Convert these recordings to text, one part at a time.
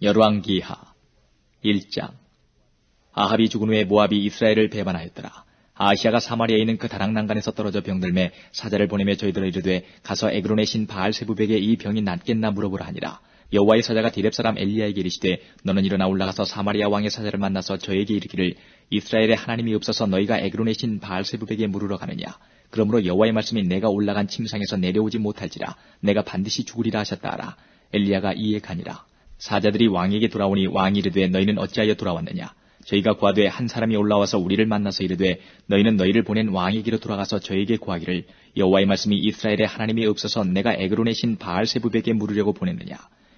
열왕기하 1장. 아합이 죽은 후에 모압이 이스라엘을 배반하였더라. 아하시아가 사마리아에 있는 그 다락난간에서 떨어져 병들매 사자를 보내며 저희들을 이르되 가서 에그론의 신 바알세부백에 이 병이 낫겠나 물어보라 하니라. 여호와의 사자가 디렙 사람 엘리야에게 이르시되 너는 일어나 올라가서 사마리아 왕의 사자를 만나서 저에게 이르기를 이스라엘에 하나님이 없어서 너희가 에그론의 신 바알세부백에 물으러 가느냐. 그러므로 여호와의 말씀이 내가 올라간 침상에서 내려오지 못할지라 내가 반드시 죽으리라 하셨다 하라. 엘리야가 이에 가니라. 사자들이 왕에게 돌아오니 왕이 이르되 너희는 어찌하여 돌아왔느냐. 저희가 구하되 한 사람이 올라와서 우리를 만나서 이르되 너희는 너희를 보낸 왕에게로 돌아가서 저에게 구하기를 여호와의 말씀이 이스라엘에 하나님이 없어서 내가 에그론의 신 바알세부백에 물으려고 보냈느냐.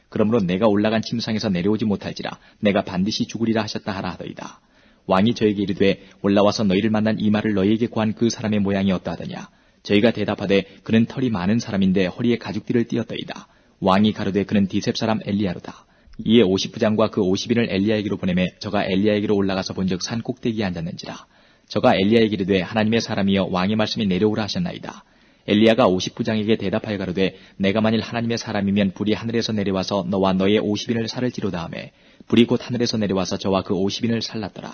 그러므로 내가 올라간 침상에서 내려오지 못할지라 내가 반드시 죽으리라 하셨다 하라 하더이다. 왕이 저에게 이르되 올라와서 너희를 만난 이 말을 너희에게 구한 그 사람의 모양이 어떠하더냐. 저희가 대답하되 그는 털이 많은 사람인데 허리에 가죽띠를 띠었더이다. 왕이 가로되 그는 디셉 사람 엘리야로다. 이에 50부장과 그 50인을 엘리야에게로 보내매 저가 엘리야에게로 올라가서 본즉 산 꼭대기에 앉았는지라. 저가 엘리야에게 이르되 하나님의 사람이여 왕의 말씀이 내려오라 하셨나이다. 엘리야가 50부장에게 대답하여 가로되 내가 만일 하나님의 사람이면 불이 하늘에서 내려와서 너와 너의 50인을 살을지로다 하매 불이 곧 하늘에서 내려와서 저와 그 50인을 살랐더라.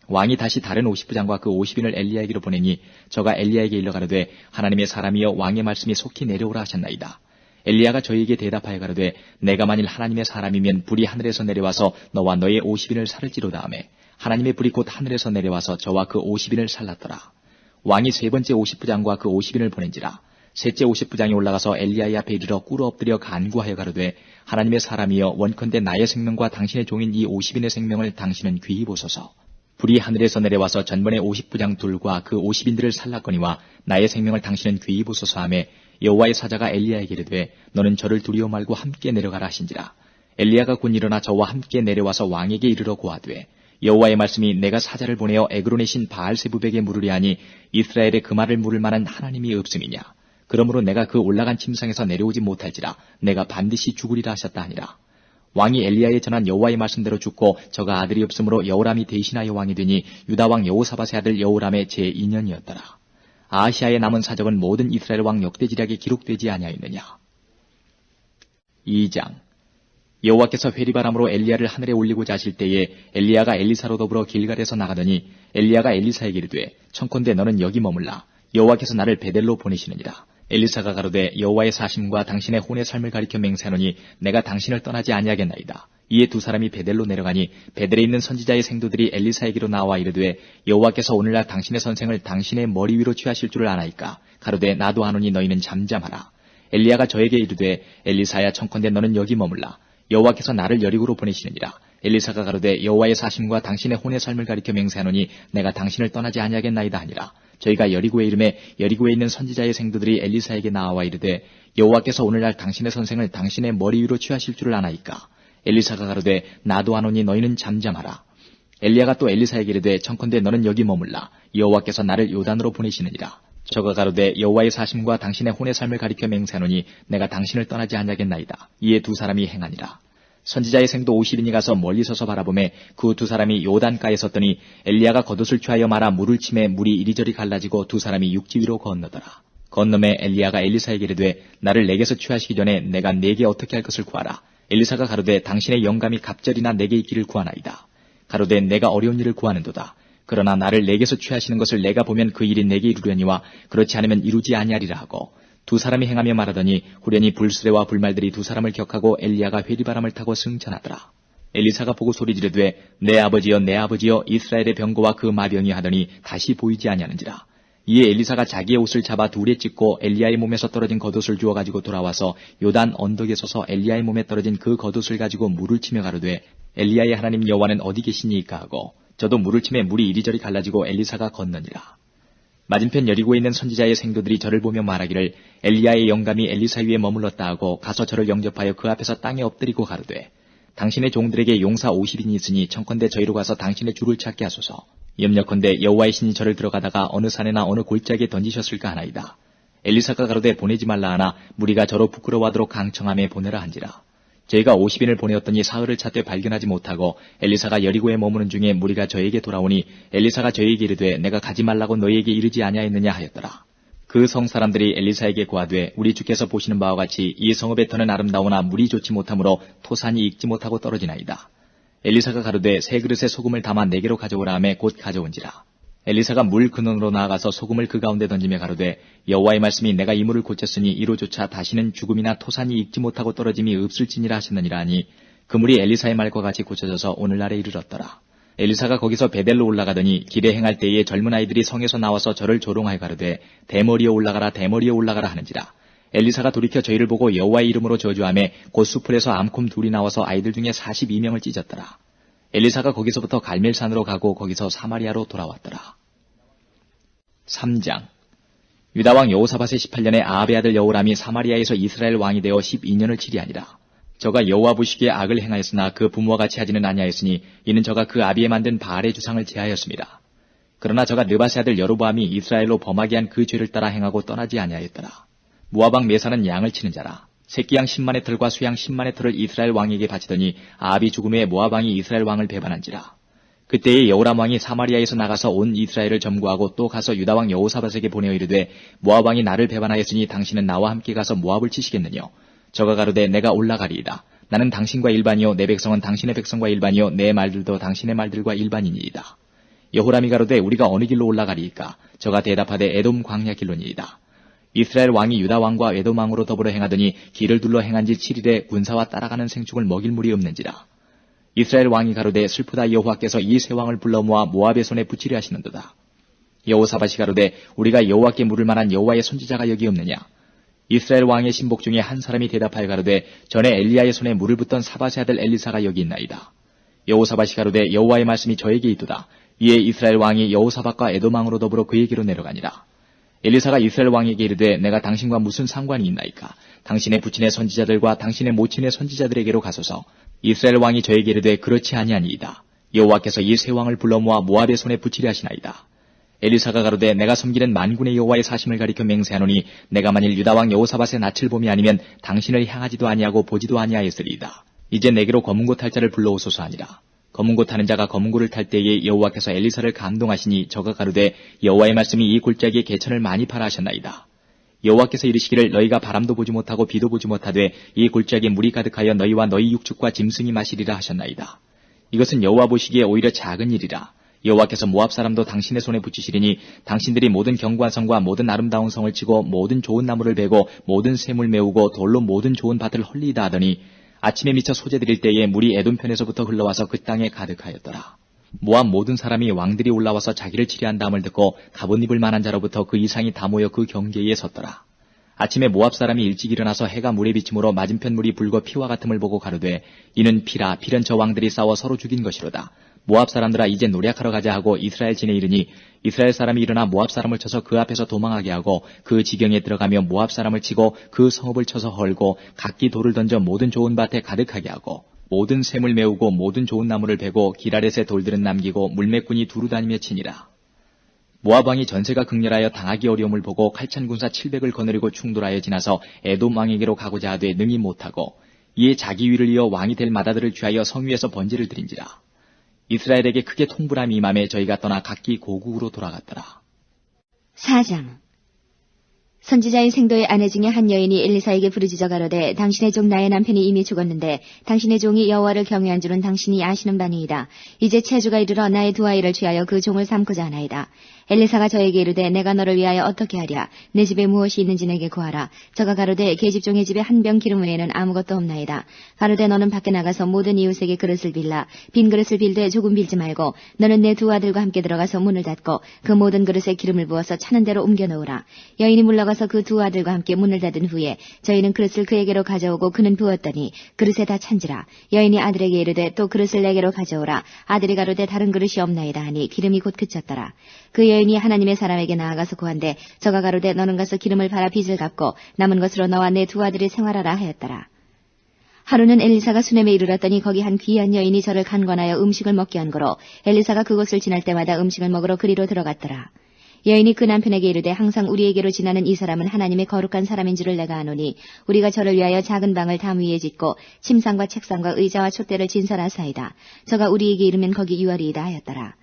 왕이 다시 다른 50부장과 그 50인을 엘리야에게로 보내니 저가 엘리야에게 일러 가로되 하나님의 사람이여 왕의 말씀이 속히 내려오라 하셨나이다. 엘리야가 저희에게 대답하여 가로되 내가 만일 하나님의 사람이면 불이 하늘에서 내려와서 너와 너의 50인을 살을지로다 하매 하나님의 불이 곧 하늘에서 내려와서 저와 그 50인을 살랐더라. 왕이 세 번째 50부장과 그 50인을 보낸지라. 셋째 50부장이 올라가서 엘리야의 앞에 이르러 꿇어 엎드려 간구하여 가로되 하나님의 사람이여 원컨대 나의 생명과 당신의 종인 이 50인의 생명을 당신은 귀히 보소서. 불이 하늘에서 내려와서 전번에 50부장 둘과 그 50인들을 살랐거니와 나의 생명을 당신은 귀히 보소서 하매 여호와의 사자가 엘리야에게 이르되 너는 저를 두려워 말고 함께 내려가라 하신지라. 엘리야가 곧 일어나 저와 함께 내려와서 왕에게 이르러 고하되 여호와의 말씀이 내가 사자를 보내어 에그론의 신 바알세부백에 물으려 하니 이스라엘에 그 말을 물을 만한 하나님이 없음이냐. 그러므로 내가 그 올라간 침상에서 내려오지 못할지라 내가 반드시 죽으리라 하셨다 하니라. 왕이 엘리야에 전한 여호와의 말씀대로 죽고 저가 아들이 없으므로 여호람이 대신하여 왕이 되니 유다 왕 여호사밧의 아들 여호람의 제2년이었더라. 아하시아의 남은 사적은 모든 이스라엘 왕 역대지략에 기록되지 아니하였느냐. 2장. 여호와께서 회리바람으로 엘리야를 하늘에 올리고자 하실 때에 엘리야가 엘리사로 더불어 길갈에서 나가더니 엘리야가 엘리사에게 이르되 청컨대 너는 여기 머물라. 여호와께서 나를 베델로 보내시느니라. 엘리사가 가로되 여호와의 사심과 당신의 혼의 삶을 가리켜 맹세하노니 내가 당신을 떠나지 아니하겠나이다. 이에 두 사람이 베델로 내려가니 베델에 있는 선지자의 생도들이 엘리사에게로 나와 이르되 여호와께서 오늘날 당신의 선생을 당신의 머리 위로 취하실 줄을 아나이까. 가로되 나도 아노니 너희는 잠잠하라. 엘리야가 저에게 이르되 엘리사야 청컨대 너는 여기 머물라. 여호와께서 나를 여리고로 보내시느니라. 엘리사가 가로되 여호와의 사심과 당신의 혼의 삶을 가리켜 맹세하노니 내가 당신을 떠나지 아니하겠나이다 하니라. 저희가 여리고에 이르매 여리고에 있는 선지자의 생도들이 엘리사에게 나와 이르되 여호와께서 오늘날 당신의 선생을 당신의 머리 위로 취하실 줄을 아나이까. 엘리사가 가로되 나도 아노니 너희는 잠잠하라. 엘리야가 또 엘리사에게 이르되 청컨대 너는 여기 머물라. 여호와께서 나를 요단으로 보내시느니라. 저가 가로되 여호와의 사심과 당신의 혼의 삶을 가리켜 맹세하노니 내가 당신을 떠나지 아니하겠나이다. 이에 두 사람이 행하니라. 선지자의 생도 50인이 가서 멀리 서서 바라보매 그 두 사람이 요단가에 섰더니 엘리야가 겉옷을 취하여 말아 물을 치매 물이 이리저리 갈라지고 두 사람이 육지 위로 건너더라. 건너매 엘리야가 엘리사에게 이르되 나를 내게서 취하시기 전에 내가 네게 어떻게 할 것을 구하라. 엘리사가 가로되 당신의 영감이 갑절이나 내게 있기를 구하나이다. 가로되 내가 어려운 일을 구하는도다. 그러나 나를 내게서 취하시는 것을 내가 보면 그 일이 내게 이루려니와 그렇지 않으면 이루지 아니하리라 하고 두 사람이 행하며 말하더니 후련히 불수레와 불말들이 두 사람을 격하고 엘리야가 회리바람을 타고 승천하더라. 엘리사가 보고 소리지르되 내 아버지여 내 아버지여 이스라엘의 병거와 그 마병이 하더니 다시 보이지 아니하는지라. 이에 엘리사가 자기의 옷을 잡아 둘에 찢고 엘리야의 몸에서 떨어진 겉옷을 주워 가지고 돌아와서 요단 언덕에 서서 엘리야의 몸에 떨어진 그 겉옷을 가지고 물을 치며 가로되 엘리야의 하나님 여호와는 어디 계시니이까 하고 저도 물을 치매 물이 이리저리 갈라지고 엘리사가 건너니라. 맞은편 여리고에 있는 선지자의 생도들이 저를 보며 말하기를 엘리야의 영감이 엘리사 위에 머물렀다 하고 가서 저를 영접하여 그 앞에서 땅에 엎드리고 가로되 당신의 종들에게 용사 50인이 있으니 청컨대 저희로 가서 당신의 주를 찾게 하소서. 염려컨대 여호와의 신이 저를 들어가다가 어느 산에나 어느 골짜기에 던지셨을까 하나이다. 엘리사가 가로되 보내지 말라 하나 무리가 저로 부끄러워하도록 강청함에 보내라 한지라. 저희가 50인을 보내었더니 사흘을 찾되 발견하지 못하고 엘리사가 여리고에 머무는 중에 무리가 저에게 돌아오니 엘리사가 저에게 이르되 내가 가지 말라고 너희에게 이르지 아니하였느냐 하였더라. 그 성 사람들이 엘리사에게 고하되 우리 주께서 보시는 바와 같이 이 성읍의 터는 아름다우나 물이 좋지 못하므로 토산이 익지 못하고 떨어지나이다. 엘리사가 가로되 세 그릇에 소금을 담아 내게로 가져오라 하매 곧 가져온지라. 엘리사가 물 근원으로 나아가서 소금을 그 가운데 던지며 가로되 여호와의 말씀이 내가 이 물을 고쳤으니 이로조차 다시는 죽음이나 토산이 익지 못하고 떨어짐이 없을지니라 하셨느니라 하니 그 물이 엘리사의 말과 같이 고쳐져서 오늘날에 이르렀더라. 엘리사가 거기서 베델로 올라가더니 길에 행할 때에 젊은 아이들이 성에서 나와서 저를 조롱하여 가로되 대머리에 올라가라 대머리에 올라가라 하는지라. 엘리사가 돌이켜 저희를 보고 여호와의 이름으로 저주하며 곧 수풀에서 암콤 둘이 나와서 아이들 중에 42명을 찢었더라. 엘리사가 거기서부터 갈멜산으로 가고 거기서 사마리아로 돌아왔더라. 3장. 유다왕 여호사밧의 18년에 아합의 아들 여호람이 사마리아에서 이스라엘 왕이 되어 12년을 치리하니라. 저가 여호와 보시기에 악을 행하였으나 그 부모와 같이 하지는 아니하였으니 이는 저가 그 아비에 만든 바알의 주상을 제하였습니다. 그러나 저가 느밧의 아들 여로보암이 이스라엘로 범하게 한 그 죄를 따라 행하고 떠나지 아니하였더라. 모압왕 메사는 양을 치는 자라. 새끼양 10만의 털과 수양 10만의 털을 이스라엘 왕에게 바치더니 아합이 죽음 후에 모압왕이 이스라엘 왕을 배반한지라. 그때에 여호람 왕이 사마리아에서 나가서 온 이스라엘을 점거하고 또 가서 유다왕 여호사밧에게 보내어 이르되 모압왕이 나를 배반하였으니 당신은 나와 함께 가서 모압을 치시겠느냐. 저가 가로되 내가 올라가리이다. 나는 당신과 일반이요 내 백성은 당신의 백성과 일반이요 내 말들도 당신의 말들과 일반이니이다. 여호람이 가로되 우리가 어느 길로 올라가리이까. 저가 대답하되 에돔 광야 길로니이다. 이스라엘 왕이 유다 왕과 에돔 왕으로 더불어 행하더니 길을 둘러 행한 지 7일에 군사와 따라가는 생축을 먹일 물이 없는지라. 이스라엘 왕이 가로되 슬프다 여호와께서 이 세 왕을 불러 모아 모압의 손에 붙이려 하시는도다. 여호사밧이 가로되 우리가 여호와께 물을 만한 여호와의 선지자가 여기 없느냐. 이스라엘 왕의 신복 중에 한 사람이 대답하여 가로되 전에 엘리야의 손에 물을 붓던 사밧의 아들 엘리사가 여기 있나이다. 여호사밧이 가로되 여호와의 말씀이 저에게 있도다. 이에 이스라엘 왕이 여호사밧과 에돔 왕으로 더불어 그에게로 내려가니라. 엘리사가 이스라엘 왕에게 이르되 내가 당신과 무슨 상관이 있나이까. 당신의 부친의 선지자들과 당신의 모친의 선지자들에게로 가소서. 이스라엘 왕이 저에게 이르되 그렇지 아니하니이다. 여호와께서 이 세 왕을 불러 모아 모압의 손에 붙이려 하시나이다. 엘리사가 가로되 내가 섬기는 만군의 여호와의 사심을 가리켜 맹세하노니 내가 만일 유다 왕 여호사밧의 낯을 봄이 아니면 당신을 향하지도 아니하고 보지도 아니하였으리이다. 이제 내게로 검은고 탈 자를 불러오소서 하니라. 검은고 타는 자가 검은고를 탈 때에 여호와께서 엘리사를 감동하시니 저가 가로되 여호와의 말씀이 이 골짜기에 개천을 많이 파라 하셨나이다. 여호와께서 이르시기를 너희가 바람도 보지 못하고 비도 보지 못하되 이 골짜기에 물이 가득하여 너희와 너희 육축과 짐승이 마시리라 하셨나이다. 이것은 여호와 보시기에 오히려 작은 일이라. 여호와께서 모압 사람도 당신의 손에 붙이시리니 당신들이 모든 경관성과 모든 아름다운 성을 치고 모든 좋은 나무를 베고 모든 샘을 메우고 돌로 모든 좋은 밭을 헐리이다 하더니 아침에 미쳐 소재 드릴 때에 물이 에돔 편에서부터 흘러와서 그 땅에 가득하였더라. 모압 모든 사람이 왕들이 올라와서 자기를 치리한다함을 듣고 갑옷 입을 만한 자로부터 그 이상이 다 모여 그 경계에 섰더라. 아침에 모압 사람이 일찍 일어나서 해가 물에 비침으로 맞은편 물이 붉어 피와 같음을 보고 가로되 이는 피라. 피는 저 왕들이 싸워 서로 죽인 것이로다. 모압 사람들아 이제 노략하러 가자 하고 이스라엘 진에 이르니 이스라엘 사람이 일어나 모압 사람을 쳐서 그 앞에서 도망하게 하고 그 지경에 들어가며 모압 사람을 치고 그 성읍을 쳐서 헐고 각기 돌을 던져 모든 좋은 밭에 가득하게 하고 모든 샘을 메우고 모든 좋은 나무를 베고 길 아랫에 돌들은 남기고 물매꾼이 두루 다니며 치니라. 모압 왕이 전세가 극렬하여 당하기 어려움을 보고 칼찬 군사 700을 거느리고 충돌하여 지나서 에돔 왕에게로 가고자 하되 능히 못하고 이에 자기 위를 이어 왕이 될 마다들을 취하여 성 위에서 번제를 드린지라. 이스라엘에게 크게 통불함이 임함에 저희가 떠나 각기 고국으로 돌아갔더라. 4장. 선지자의 생도의 아내 중에 한 여인이 엘리사에게 부르짖어 가로되 당신의 종 나의 남편이 이미 죽었는데 당신의 종이 여호와를 경외한 줄은 당신이 아시는 바니이다. 이제 체주가 이르러 나의 두 아이를 취하여 그 종을 삼고자 하나이다. 엘리사가 저에게 이르되 내가 너를 위하여 어떻게 하랴. 내 집에 무엇이 있는지 내게 구하라. 저가 가로되 계집종의 집에 한 병 기름 외에는 아무것도 없나이다. 가로되 너는 밖에 나가서 모든 이웃에게 그릇을 빌라. 빈 그릇을 빌되 조금 빌지 말고 너는 내 두 아들과 함께 들어가서 문을 닫고 그 모든 그릇에 기름을 부어서 차는 대로 옮겨 놓으라. 여인이 물러가서 그 두 아들과 함께 문을 닫은 후에 저희는 그릇을 그에게로 가져오고 그는 부었더니 그릇에 다 찬지라. 여인이 아들에게 이르되 또 그릇을 내게로 가져오라. 아들이 가로되 다른 그릇이 없나이다 하니 기름이 곧 그쳤더라. 그 여인이 하나님의 사람에게 나아가서 구한데 저가 가로되 너는 가서 기름을 팔아 빚을 갚고 남은 것으로 너와 내 두 아들이 생활하라 하였더라. 하루는 엘리사가 수넴에 이르렀더니 거기 한 귀한 여인이 저를 간관하여 음식을 먹게 한 거로 엘리사가 그곳을 지날 때마다 음식을 먹으러 그리로 들어갔더라. 여인이 그 남편에게 이르되 항상 우리에게로 지나는 이 사람은 하나님의 거룩한 사람인 줄을 내가 아노니 우리가 저를 위하여 작은 방을 담 위에 짓고 침상과 책상과 의자와 촛대를 진설하사이다. 저가 우리에게 이르면 거기 유월이이다 하였더라.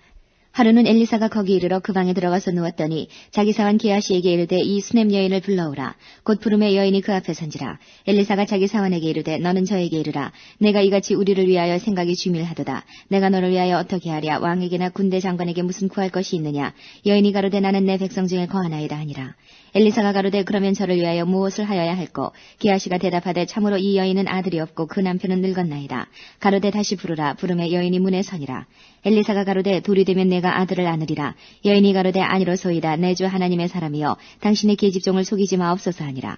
하루는 엘리사가 거기 이르러 그 방에 들어가서 누웠더니 자기 사환 게하시에게 이르되 이 수넴 여인을 불러오라. 곧 부름의 여인이 그 앞에 선지라. 엘리사가 자기 사환에게 이르되 너는 저에게 이르라. 내가 이같이 우리를 위하여 생각이 주밀하도다. 내가 너를 위하여 어떻게 하랴. 왕에게나 군대 장관에게 무슨 구할 것이 있느냐. 여인이 가로되 나는 내 백성 중에 거하나이다 하니라. 엘리사가 가로되 그러면 저를 위하여 무엇을 하여야 할꼬. 게하시가 대답하되 참으로 이 여인은 아들이 없고 그 남편은 늙었나이다. 가로되 다시 부르라. 부름에 여인이 문에 서니라. 엘리사가 가로되 돌이 되면 내가 아들을 안으리라. 여인이 가로되 아니로소이다. 내 주 하나님의 사람이여 당신의 계집종을 속이지 마옵소서 하니라.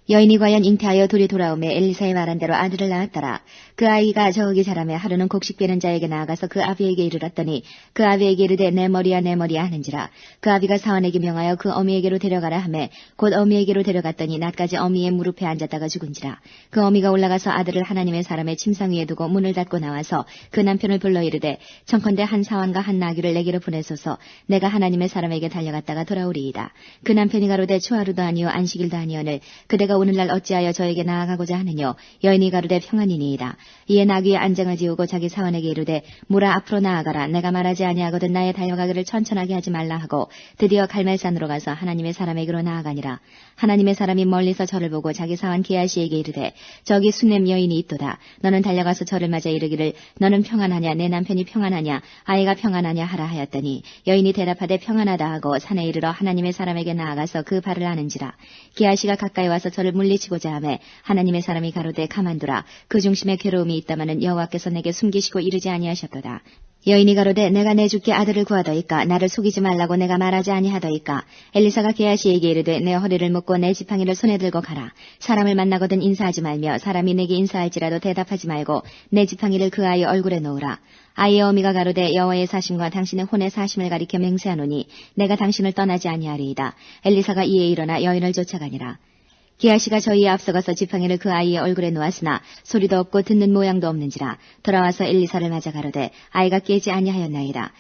여인이 과연 잉태하여 돌이 돌아오매 엘리사의 말한 대로 아들을 낳았더라. 그 아이가 저기 자라매 하루는 곡식 베는 자에게 나아가서 그 아비에게 이르렀더니 그 아비에게 이르되 내 머리야 내 머리야 하는지라. 그 아비가 사환에게 명하여 그 어미에게로 데려가라 하매 곧 어미에게로 데려갔더니 낮까지 어미의 무릎에 앉았다가 죽은지라. 그 어미가 올라가서 아들을 하나님의 사람의 침상 위에 두고 문을 닫고 나와서 그 남편을 불러 이르되 청컨대 한 사환과 한 나귀를 내게로 보내소서. 내가 하나님의 사람에게 달려갔다가 돌아오리이다. 그 남편이 가로되 초하루도 아니요 안식일도 아니오늘 그대가 오늘날 어찌하여 저에게 나아가고자 하느뇨. 여인이 가로되 평안이니이다. 이에 나귀에 안장을 지우고 자기 사환에게 이르되 무라 앞으로 나아가라. 내가 말하지 아니하거든 나의 달려가기를 천천하게 하지 말라 하고 드디어 갈멜산으로 가서 하나님의 사람에게로 나아가니라. 하나님의 사람이 멀리서 저를 보고 자기 사환 게하시에게 이르되 저기 수넴 여인이 있도다. 너는 달려가서 저를 맞아 이르기를 너는 평안하냐 내 남편이 평안하냐 아이가 평안하냐 하라 하였더니 여인이 대답하되 평안하다 하고 산에 이르러 하나님의 사람에게 나아가서 그 발을 아는지라. 게하시가 가까이 와서 저를 물리치고자 하매 하나님의 사람이 가로되 가만두라. 그 중심에 괴로움이 있다마는 여호와께서 내게 숨기시고 이르지 아니하셨도다. 여인이 가로되 내가 내 주께 아들을 구하더이까. 나를 속이지 말라고 내가 말하지 아니하더이까. 엘리사가 게하시에게 이르되 내 허리를 묶고 내 지팡이를 손에 들고 가라. 사람을 만나거든 인사하지 말며 사람이 내게 인사할지라도 대답하지 말고 내 지팡이를 그 아이 얼굴에 놓으라. 아이의 어미가 가로되 여호와의 사심과 당신의 혼의 사심을 가리켜 맹세하노니 내가 당신을 떠나지 아니하리이다. 엘리사가 이에 일어나 여인을 쫓아가니라. 게하시가 저희에 앞서가서 지팡이를 그 아이의 얼굴에 놓았으나 소리도 없고 듣는 모양도 없는지라. 돌아와서 엘리사를 맞아 가로되 아이가 깨지 아니하였나이다.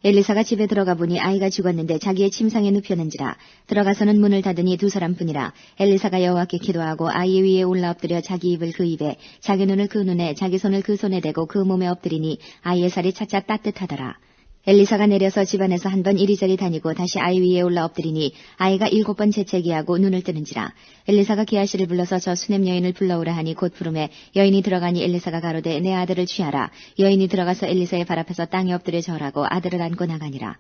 엘리사가 집에 들어가 보니 아이가 죽었는데 자기의 침상에 눕혔는지라. 들어가서는 문을 닫으니 두 사람뿐이라. 엘리사가 여호와께 기도하고 아이 위에 올라 엎드려 자기 입을 그 입에 자기 눈을 그 눈에 자기 손을 그 손에 대고 그 몸에 엎드리니 아이의 살이 차차 따뜻하더라. 엘리사가 내려서 집안에서 한 번 이리저리 다니고 다시 아이 위에 올라 엎드리니 아이가 7번 재채기하고 눈을 뜨는지라. 엘리사가 게하시를 불러서 저 수넴 여인을 불러오라 하니 곧 부르매 여인이 들어가니 엘리사가 가로되 내 아들을 취하라. 여인이 들어가서 엘리사의 발 앞에서 땅에 엎드려 절하고 아들을 안고 나가니라.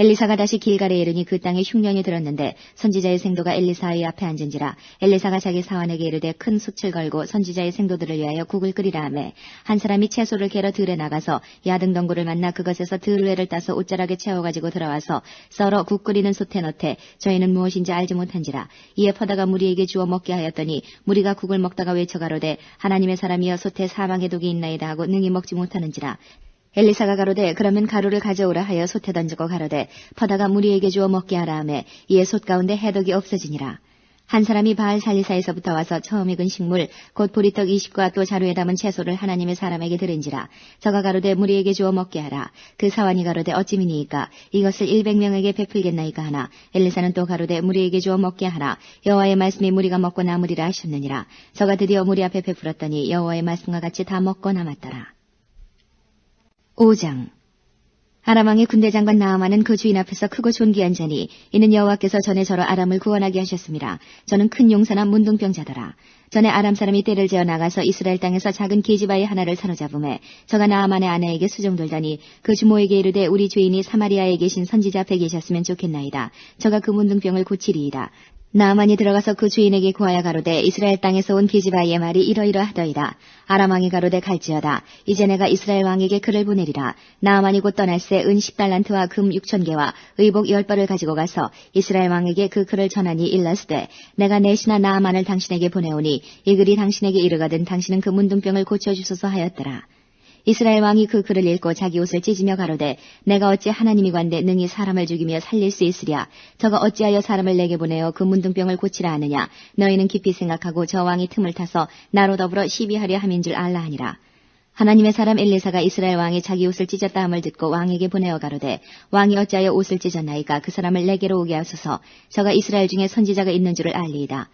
엘리사가 다시 길갈에 이르니 그 땅에 흉년이 들었는데 선지자의 생도가 엘리사의 앞에 앉은지라. 엘리사가 자기 사환에게 이르되 큰 숯을 걸고 선지자의 생도들을 위하여 국을 끓이라 하매 한 사람이 채소를 캐러 들에 나가서 야등덩굴을 만나 그것에서 들외를 따서 옷자락에 채워가지고 들어와서 썰어 국 끓이는 솥에 넣되 저희는 무엇인지 알지 못한지라. 이에 퍼다가 무리에게 주어 먹게 하였더니 무리가 국을 먹다가 외쳐가로되 하나님의 사람이여 솥에 사망의 독이 있나이다 하고 능히 먹지 못하는지라. 엘리사가 가로되 그러면 가루를 가져오라 하여 솥에 던지고 가로되 퍼다가 무리에게 주어 먹게 하라 하매 이에 솥 가운데 해독이 없어지니라. 한 사람이 바알 살리사에서부터 와서 처음 익은 식물 곧 보리떡 20과 또 자루에 담은 채소를 하나님의 사람에게 드린지라. 저가 가로되 무리에게 주어 먹게 하라. 그 사환이 가로되 어찌미니이까 이것을 100명에게 베풀겠나이까 하나. 엘리사는 또 가로되 무리에게 주어 먹게 하라. 여호와의 말씀이 무리가 먹고 남으리라 하셨느니라. 저가 드디어 무리 앞에 베풀었더니 여호와의 말씀과 같이 다 먹고 남았더라. 5장. 아람왕의 군대장관 나아만은 그 주인 앞에서 크고 존귀한 자니 이는 여호와께서 전에 저로 아람을 구원하게 하셨습니다. 저는 큰 용사나 문둥병자더라. 전에 아람 사람이 떼를 재어 나가서 이스라엘 땅에서 작은 계집아이 하나를 사로잡음에 저가 나아만의 아내에게 수종돌더니 그 주모에게 이르되 우리 주인이 사마리아에 계신 선지자 앞에 계셨으면 좋겠나이다. 저가 그 문둥병을 고치리이다. 나아만이 들어가서 그 주인에게 구하여 가로되 이스라엘 땅에서 온 계집아이의 말이 이러이러하더이다. 아람 왕이 가로되 갈지어다. 이제 내가 이스라엘 왕에게 글을 보내리라. 나아만이 곧 떠날새 은 10달란트와 금 6,000개와 의복 10벌을 가지고 가서 이스라엘 왕에게 그 글을 전하니 일렀으되 내가 내 신하 나아만을 당신에게 보내오니 이 글이 당신에게 이르거든 당신은 그 문둥병을 고쳐주소서 하였더라. 이스라엘 왕이 그 글을 읽고 자기 옷을 찢으며 가로되 내가 어찌 하나님이관데 능히 사람을 죽이며 살릴 수 있으랴. 저가 어찌하여 사람을 내게 보내어 그 문둥병을 고치라 하느냐. 너희는 깊이 생각하고 저 왕이 틈을 타서 나로 더불어 시비하려 함인 줄 알라 하니라. 하나님의 사람 엘리사가 이스라엘 왕이 자기 옷을 찢었다 함을 듣고 왕에게 보내어 가로되 왕이 어찌하여 옷을 찢었나이까. 그 사람을 내게로 오게 하소서. 저가 이스라엘 중에 선지자가 있는 줄을 알리이다.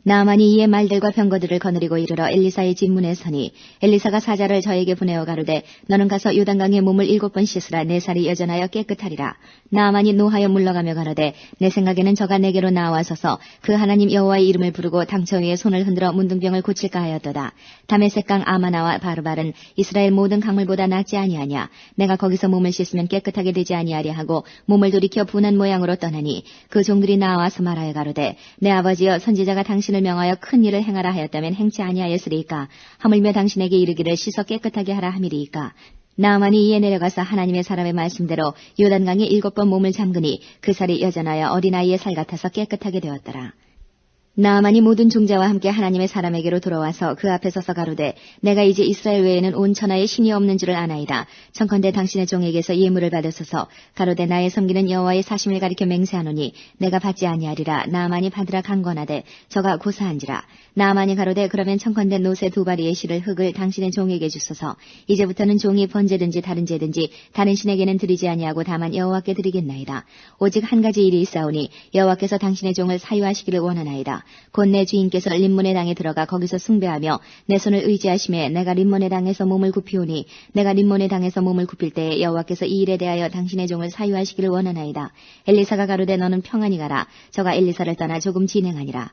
나아만이 이에 말들과 병거들을 거느리고 이르러 엘리사의 집 문에 서니 엘리사가 사자를 저에게 보내어 가로되 너는 가서 요단강에 몸을 7번 씻으라 내 살이 여전하여 깨끗하리라. 나아만이 노하여 물러가며 가로되 내 생각에는 저가 내게로 나와서서 그 하나님 여호와의 이름을 부르고 당처 위에 손을 흔들어 문둥병을 고칠까 하였도다. 다메섹강 아마나와 바르발은 이스라엘 모든 강물보다 낫지 아니하냐. 내가 거기서 몸을 씻으면 깨끗하게 되지 아니하랴 하고 몸을 돌이켜 분한 모양으로 떠나니 그 종들이 나와서 말하여 가로되 내 아버지여 선지자가 당신을 명하여 큰 일을 행하라 하였다면 행치 아니하였으리이까. 하물며 당신에게 이르기를 씻어 깨끗하게 하라 함이리이까. 나아만이 이에 내려가서 하나님의 사람의 말씀대로 요단강에 7번 몸을 잠그니 그 살이 여전하여 어린아이의 살 같아서 깨끗하게 되었더라. 나아만이 모든 종자와 함께 하나님의 사람에게로 돌아와서 그 앞에 서서 가로되 내가 이제 이스라엘 외에는 온 천하에 신이 없는 줄을 아나이다. 청컨대 당신의 종에게서 예물을 받으소서. 가로되 나의 섬기는 여호와의 사심을 가리켜 맹세하노니 내가 받지 아니하리라. 나아만이 받으라 강권하되 저가 고사한지라. 나아만이 가로되 그러면 청컨대 노새 2바리의 실을 흙을 당신의 종에게 주소서. 이제부터는 종이 번제든지 다른 제든지 다른 신에게는 드리지 아니하고 다만 여호와께 드리겠나이다. 오직 한 가지 일이 있사오니 여호와께서 당신의 종을 사유하시기를 원하나이다. 곧 내 주인께서 림몬의 당에 들어가 거기서 숭배하며 내 손을 의지하심에 내가 림몬의 당에서 몸을 굽히오니 내가 림몬의 당에서 몸을 굽힐 때에 여호와께서 이 일에 대하여 당신의 종을 사유하시기를 원하나이다. 엘리사가 가로되 너는 평안히 가라. 저가 엘리사를 떠나 조금 진행하니라.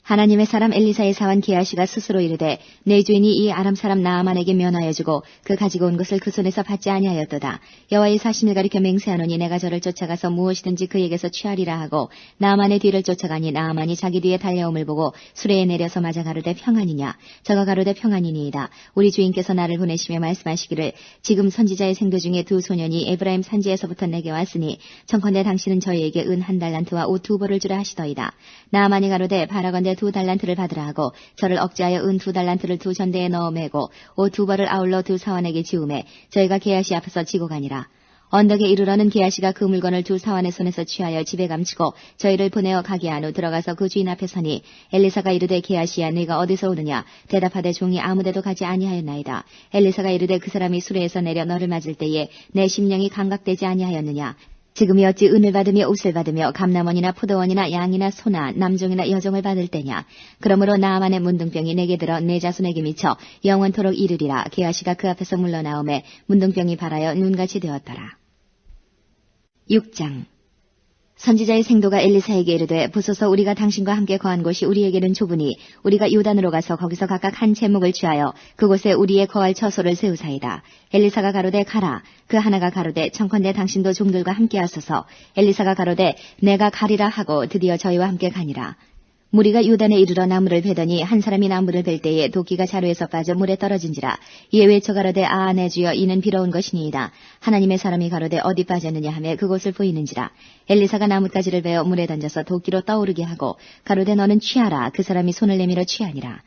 하나님의 사람 엘리사의 사환 게하시가 스스로 이르되 내 주인이 이 아람 사람 나아만에게 면하여 주고 그 가지고 온 것을 그 손에서 받지 아니하였도다. 여호와의 사심을 가리켜 맹세하노니 내가 저를 쫓아가서 무엇이든지 그에게서 취하리라 하고 나아만의 뒤를 쫓아가니 나아만이 자기 뒤에 달려옴을 보고 수레에 내려서 맞아 가로되 평안이냐. 저가 가로되 평안이니이다. 우리 주인께서 나를 보내시며 말씀하시기를 지금 선지자의 생도 중에 2 소년이 에브라임 산지에서부터 내게 왔으니 청컨대 당신은 저희에게 은 1달란트와 옷 2벌을 주라 하시더이다. 나아만이 가로되 바라건대 2달란트를 받으라 하고 저를 억제하여 은 2달란트를 2 전대에 넣어 매고 옷 2벌을 아울러 2 사환에게 지우매 저희가 게하시 앞에서 지고 가니라. 언덕에 이르러는 게하시가 그 물건을 2 사환의 손에서 취하여 집에 감추고 저희를 보내어 가게 한 후 들어가서 그 주인 앞에 서니 엘리사가 이르되 게하시야 네가 어디서 오느냐. 대답하되 종이 아무데도 가지 아니하였나이다. 엘리사가 이르되 그 사람이 수레에서 내려 너를 맞을 때에 내 심령이 감각되지 아니하였느냐. 지금이 어찌 은을 받으며 옷을 받으며 감남원이나 포도원이나 양이나 소나 남종이나 여종을 받을 때냐. 그러므로 나아만의 문둥병이 내게 들어 내 자손에게 미쳐 영원토록 이르리라. 게하시가 그 앞에서 물러나오매 문둥병이 발하여 눈같이 되었더라. 6장. 선지자의 생도가 엘리사에게 이르되 보소서 우리가 당신과 함께 거한 곳이 우리에게는 좁으니 우리가 요단으로 가서 거기서 각각 한 제목을 취하여 그곳에 우리의 거할 처소를 세우사이다. 엘리사가 가로되 가라. 그 하나가 가로되 청컨대 당신도 종들과 함께 하소서. 엘리사가 가로되 내가 가리라 하고 드디어 저희와 함께 가니라. 무리가 요단에 이르러 나무를 베더니 한 사람이 나무를 벨 때에 도끼가 자루에서 빠져 물에 떨어진지라. 이에 외쳐 가로되 아 내 주여 이는 비로운 것이니이다. 하나님의 사람이 가로되 어디 빠졌느냐 하며 그곳을 보이는지라. 엘리사가 나뭇가지를 베어 물에 던져서 도끼로 떠오르게 하고 가로되 너는 취하라. 그 사람이 손을 내밀어 취하니라.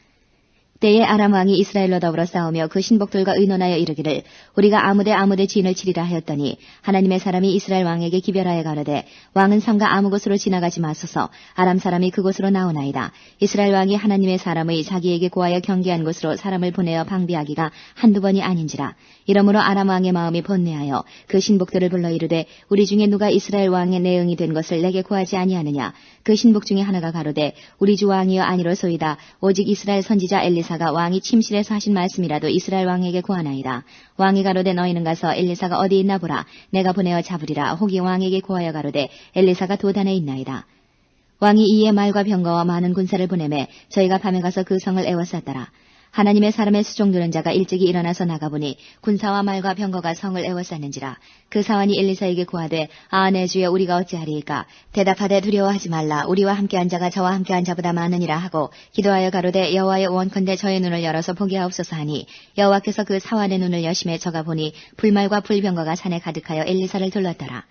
때에 아람 왕이 이스라엘로 더불어 싸우며 그 신복들과 의논하여 이르기를 우리가 아무데 진을 치리라 하였더니 하나님의 사람이 이스라엘 왕에게 기별하여 가로되 왕은 성과 아무 곳으로 지나가지 마소서. 아람 사람이 그곳으로 나오나이다. 이스라엘 왕이 하나님의 사람의 자기에게 고하여 경계한 곳으로 사람을 보내어 방비하기가 한두 번이 아닌지라. 이러므로 아람 왕의 마음이 번뇌하여 그 신복들을 불러 이르되 우리 중에 누가 이스라엘 왕의 내응이 된 것을 내게 구하지 아니하느냐. 그 신복 중에 하나가 가로되 우리 주 왕이여 아니로소이다. 오직 이스라엘 선지자 엘리사가 왕이 침실에서 하신 말씀이라도 이스라엘 왕에게 구하나이다. 왕이 가로되 너희는 가서 엘리사가 어디 있나 보라. 내가 보내어 잡으리라. 혹이 왕에게 구하여 가로되 엘리사가 도단에 있나이다. 왕이 이에 말과 병거와 많은 군사를 보내매 저희가 밤에 가서 그 성을 에워쌌더라. 하나님의 사람의 수종드는 자가 일찍이 일어나서 나가보니 군사와 말과 병거가 성을 에워쌌는지라. 그 사환이 엘리사에게 구하되 아 내 주여 우리가 어찌하리이까. 대답하되 두려워하지 말라. 우리와 함께한 자가 저와 함께한 자보다 많으니라 하고 기도하여 가로되 여호와의 원컨대 저의 눈을 열어서 보게 하옵소서 하니 여호와께서 그 사환의 눈을 여심해 저가 보니 불말과 불병거가 산에 가득하여 엘리사를 둘렀더라.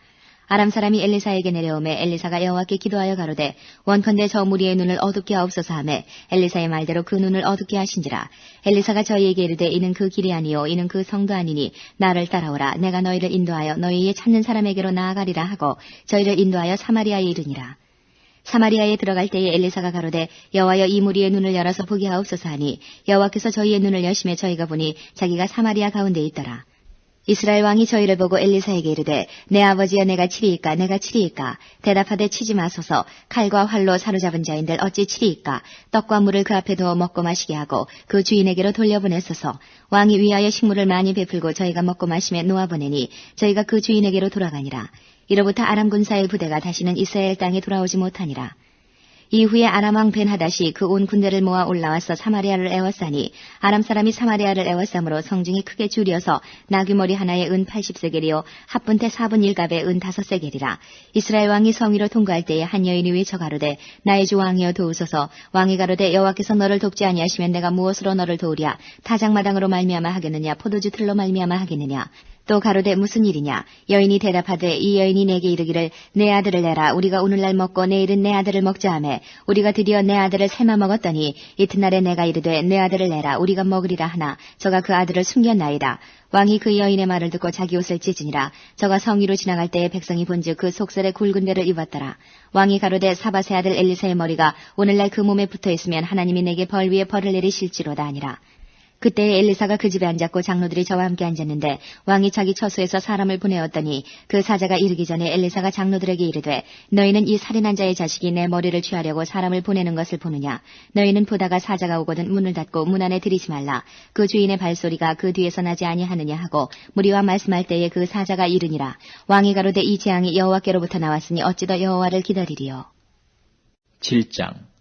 아람 사람이 엘리사에게 내려오매 엘리사가 여호와께 기도하여 가로되 원컨대 저 무리의 눈을 어둡게 하옵소서 하매 엘리사의 말대로 그 눈을 어둡게 하신지라. 엘리사가 저희에게 이르되 이는 그 길이 아니요 이는 그 성도 아니니 나를 따라오라. 내가 너희를 인도하여 너희의 찾는 사람에게로 나아가리라 하고 저희를 인도하여 사마리아에 이르니라. 사마리아에 들어갈 때에 엘리사가 가로되 여호와여 이 무리의 눈을 열어서 보게 하옵소서 하니 여호와께서 저희의 눈을 여심해 저희가 보니 자기가 사마리아 가운데 있더라. 이스라엘 왕이 저희를 보고 엘리사에게 이르되 내 아버지여 내가 치리이까 내가 치리이까 대답하되 치지 마소서 칼과 활로 사로잡은 자인들 어찌 치리이까 떡과 물을 그 앞에 두어 먹고 마시게 하고 그 주인에게로 돌려보냈소서 왕이 위하여 식물을 많이 베풀고 저희가 먹고 마시며 놓아보내니 저희가 그 주인에게로 돌아가니라. 이로부터 아람 군사의 부대가 다시는 이스라엘 땅에 돌아오지 못하니라. 이후에 아람 왕 벤하닷이 그 온 군대를 모아 올라와서 사마리아를 에워싸니 아람 사람이 사마리아를 에워싸므로 성중이 크게 줄여서 나귀머리 하나에 은 80세겔이요 합분태 4분 1갑에 은 5세겔이라. 이스라엘 왕이 성 위로 통과할 때에 한 여인이 외쳐 가로되 나의 주 왕이여 도우소서. 왕이 가로되 여호와께서 너를 돕지 아니하시면 내가 무엇으로 너를 도우랴. 타작마당으로 말미암아 하겠느냐 포도주 틀로 말미암아 하겠느냐. 또 가로되 무슨 일이냐. 여인이 대답하되 이 여인이 내게 이르기를 내 아들을 내라. 우리가 오늘날 먹고 내일은 내 아들을 먹자 하매 우리가 드디어 내 아들을 삶아 먹었더니 이튿날에 내가 이르되 내 아들을 내라. 우리가 먹으리라 하나 저가 그 아들을 숨겼나이다. 왕이 그 여인의 말을 듣고 자기 옷을 찢으니라. 저가 성 위로 지나갈 때에 백성이 본즉 그 속설에 굵은 데를 입었더라. 왕이 가로되 사밧의 아들 엘리사의 머리가 오늘날 그 몸에 붙어있으면 하나님이 내게 벌 위에 벌을 내리실지로다 하니라. 그때 엘리사가 그 집에 앉았고 장로들이 저와 함께 앉았는데 왕이 자기 처소에서 사람을 보내었더니 그 사자가 이르기 전에 엘리사가 장로들에게 이르되 너희는 이 살인한 자의 자식이 내 머리를 취하려고 사람을 보내는 것을 보느냐. 너희는 보다가 사자가 오거든 문을 닫고 문 안에 들이지 말라. 그 주인의 발소리가 그 뒤에서 나지 아니하느냐 하고 무리와 말씀할 때에 그 사자가 이르니라. 왕이 가로되 이 재앙이 여호와께로부터 나왔으니 어찌 더 여호와를 기다리리요. 7장.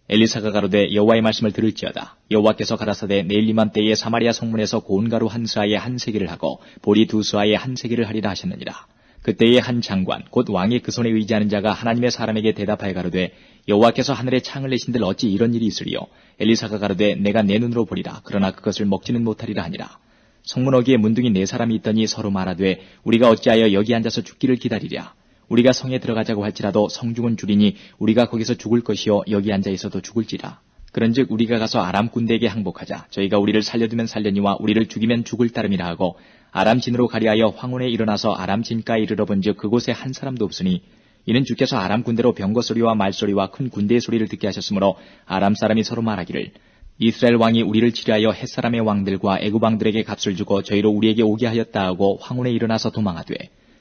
엘리사가 가로되 여호와의 말씀을 들을지어다. 여호와께서 가라사대 내일 이맘때에 사마리아 성문에서 고운 가루 한 스아에 한 세기를 하고 보리 두 스아에 한 세기를 하리라 하셨느니라. 그때에 한 장관 곧 왕의 그 손에 의지하는 자가 하나님의 사람에게 대답하여 가로되 여호와께서 하늘에 창을 내신들 어찌 이런 일이 있으리요. 엘리사가 가로되 내가 내 눈으로 보리라. 그러나 그것을 먹지는 못하리라 하니라. 성문 어귀에 문둥이 4사람이 있더니 서로 말하되 우리가 어찌하여 여기 앉아서 죽기를 기다리랴. 우리가 성에 들어가자고 할지라도 성중은 줄이니 우리가 거기서 죽을 것이요 여기 앉아 있어도 죽을지라. 그런즉 우리가 가서 아람 군대에게 항복하자. 저희가 우리를 살려두면 살려니와 우리를 죽이면 죽을 따름이라 하고 아람 진으로 가리하여 황혼에 일어나서 아람 진가에 이르러 본즉 그곳에 한 사람도 없으니 이는 주께서 아람 군대로 병거 소리와 말소리와 큰 군대의 소리를 듣게 하셨으므로 아람 사람이 서로 말하기를 이스라엘 왕이 우리를 치리하여 햇사람의 왕들과 애굽 왕들에게 값을 주고 저희로 우리에게 오게 하였다 하고 황혼에 일어나서 도망하되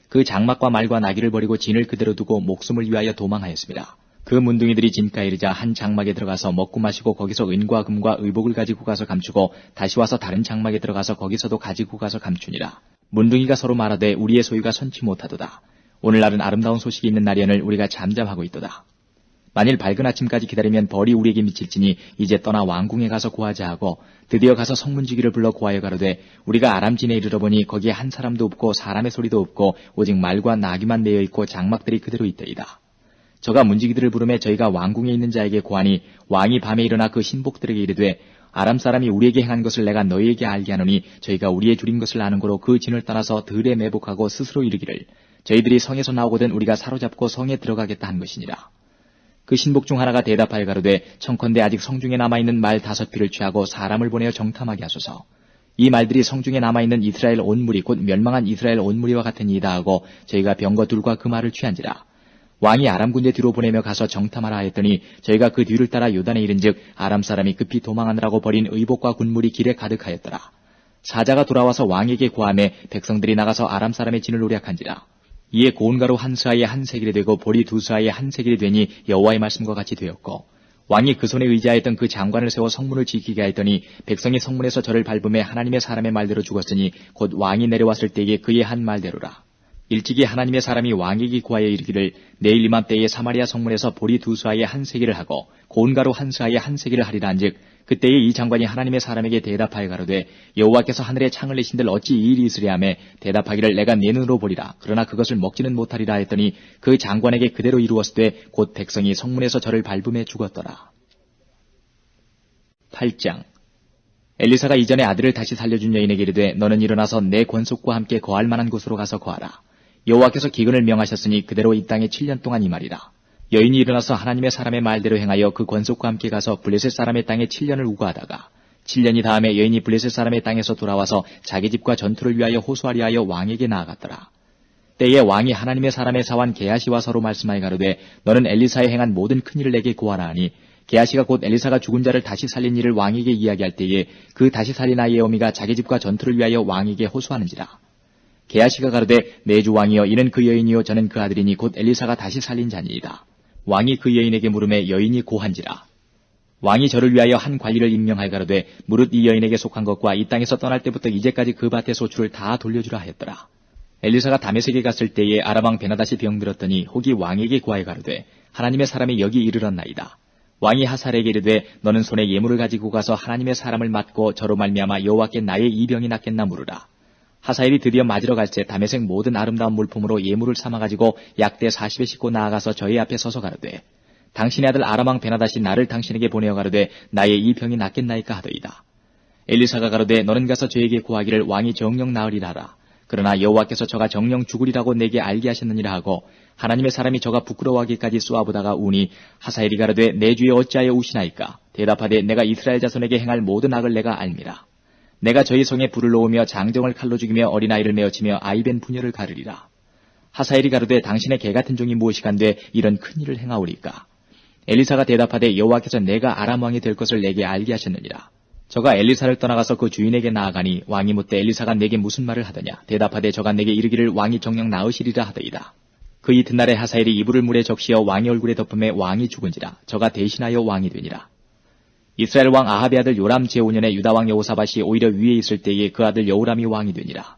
그 장막과 말과 나귀를 버리고 진을 그대로 두고 목숨을 위하여 도망하였습니다. 그 문둥이들이 진가에 이르자 한 장막에 들어가서 먹고 마시고 거기서 은과 금과 의복을 가지고 가서 감추고 다시 와서 다른 장막에 들어가서 거기서도 가지고 가서 감추니라. 문둥이가 서로 말하되 우리의 소유가 선치 못하도다. 오늘날은 아름다운 소식이 있는 날이언을 우리가 잠잠하고 있도다. 만일 밝은 아침까지 기다리면 벌이 우리에게 미칠지니 이제 떠나 왕궁에 가서 구하자 하고 드디어 가서 성문지기를 불러 구하여 가로되 우리가 아람진에 이르러 보니 거기에 한 사람도 없고 사람의 소리도 없고 오직 말과 나귀만 매여 있고 장막들이 그대로 있더이다. 저가 문지기들을 부르매 저희가 왕궁에 있는 자에게 고하니 왕이 밤에 일어나 그 신복들에게 이르되 아람 사람이 우리에게 행한 것을 내가 너희에게 알게 하노니 저희가 우리의 줄인 것을 아는 고로 그 진을 떠나서 들에 매복하고 스스로 이르기를 저희들이 성에서 나오거든 우리가 사로잡고 성에 들어가겠다 한 것이니라. 그 신복 중 하나가 대답하여 가로되 청컨대 아직 성중에 남아있는 말 5피를 취하고 사람을 보내어 정탐하게 하소서. 이 말들이 성중에 남아있는 이스라엘 온 무리 곧 멸망한 이스라엘 온 무리와 같으니이다 하고 저희가 병거 둘과 그 말을 취한지라. 왕이 아람 군대 뒤로 보내며 가서 정탐하라 하였더니 저희가 그 뒤를 따라 요단에 이른즉 아람 사람이 급히 도망하느라고 버린 의복과 군물이 길에 가득하였더라. 사자가 돌아와서 왕에게 고하매 백성들이 나가서 아람 사람의 진을 노략한지라. 이에 고운 가루 한 스아에 한 세겔이 되고 보리 2스아에 한 세겔이 되니 여호와의 말씀과 같이 되었고 왕이 그 손에 의지하였던 그 장관을 세워 성문을 지키게 하였더니 백성이 성문에서 저를 밟음에 하나님의 사람의 말대로 죽었으니 곧 왕이 내려왔을 때에 그의 한 말대로라. 일찍이 하나님의 사람이 왕에게 구하여 이르기를 내일 이맘때에 사마리아 성문에서 보리 2스아에 한 세겔을 하고 고운 가루 한 스아에 한 세겔을 하리라 한즉 그때에 이 장관이 하나님의 사람에게 대답하여 가로되 여호와께서 하늘에 창을 내신들 어찌 이 일이 있으랴 하며 대답하기를 내가 내 눈으로 보리라. 그러나 그것을 먹지는 못하리라 했더니 그 장관에게 그대로 이루었으되 곧 백성이 성문에서 저를 밟음에 죽었더라. 8장. 엘리사가 이전에 아들을 다시 살려준 여인에게 이르되 너는 일어나서 내 권속과 함께 거할 만한 곳으로 가서 거하라. 여호와께서 기근을 명하셨으니 그대로 이 땅에 7년 동안 임하리라. 여인이 일어나서 하나님의 사람의 말대로 행하여 그 권속과 함께 가서 블레셋 사람의 땅에 7년을 우거하다가 7년이 다음에 여인이 블레셋 사람의 땅에서 돌아와서 자기 집과 전투를 위하여 호소하리 하여 왕에게 나아갔더라. 때에 왕이 하나님의 사람의 사환 게하시와 서로 말씀하여 가로되 너는 엘리사의 행한 모든 큰일을 내게 고하라 하니 게하시가 곧 엘리사가 죽은 자를 다시 살린 일을 왕에게 이야기할 때에 그 다시 살린 아이의 어미가 자기 집과 전투를 위하여 왕에게 호소하는지라. 게하시가 가로되 내 주 왕이여 이는 그 여인이요 저는 그 아들이니 곧 엘리사가 다시 살린 자니이다. 왕이 그 여인에게 물음에 여인이 고한지라. 왕이 저를 위하여 한 관리를 임명하여 가로되 무릇 이 여인에게 속한 것과 이 땅에서 떠날 때부터 이제까지 그 밭의 소출을 다 돌려주라 하였더라. 엘리사가 다메섹에 갔을 때에 아람 왕 베나닷이 병들었더니 혹이 왕에게 구하여 가로되 하나님의 사람이 여기 이르렀나이다. 왕이 하살에게 이르되 너는 손에 예물을 가지고 가서 하나님의 사람을 맞고 저로 말미암아 여호와께 나의 이 병이 낫겠나 물으라. 하사엘이 드디어 맞으러 갈새 다메섹 모든 아름다운 물품으로 예물을 삼아가지고 약대 40에 싣고 나아가서 저희 앞에 서서 가로되 당신의 아들 아람 왕 베나닷이 나를 당신에게 보내어 가로되 나의 이 병이 낫겠나이까 하더이다. 엘리사가 가로되 너는 가서 저에게 구하기를 왕이 정령 나으리라 하라. 그러나 여호와께서 저가 정령 죽으리라고 내게 알게 하셨느니라 하고 하나님의 사람이 저가 부끄러워하기까지 쏘아보다가 우니 하사엘이 가로되 내 주에 어찌하여 우시나이까. 대답하되 내가 이스라엘 자손에게 행할 모든 악을 내가 알미라. 내가 저희 성에 불을 놓으며 장정을 칼로 죽이며 어린아이를 메어치며 아이벤 부녀를 가르리라. 하사엘이 가로되 당신의 개같은 종이 무엇이간데 이런 큰 일을 행하오리까. 엘리사가 대답하되 여호와께서 내가 아람 왕이 될 것을 내게 알게 하셨느니라. 저가 엘리사를 떠나가서 그 주인에게 나아가니 왕이 묻되 엘리사가 내게 무슨 말을 하더냐. 대답하되 저가 내게 이르기를 왕이 정녕 나으시리라 하더이다. 그 이튿날에 하사엘이 이불을 물에 적시어 왕의 얼굴에 덮음에 왕이 죽은지라. 저가 대신하여 왕이 되니라. 이스라엘 왕 아합의 아들 요람 제5년에 유다 왕 여호사밧이 오히려 위에 있을 때에 그 아들 여호람이 왕이 되니라.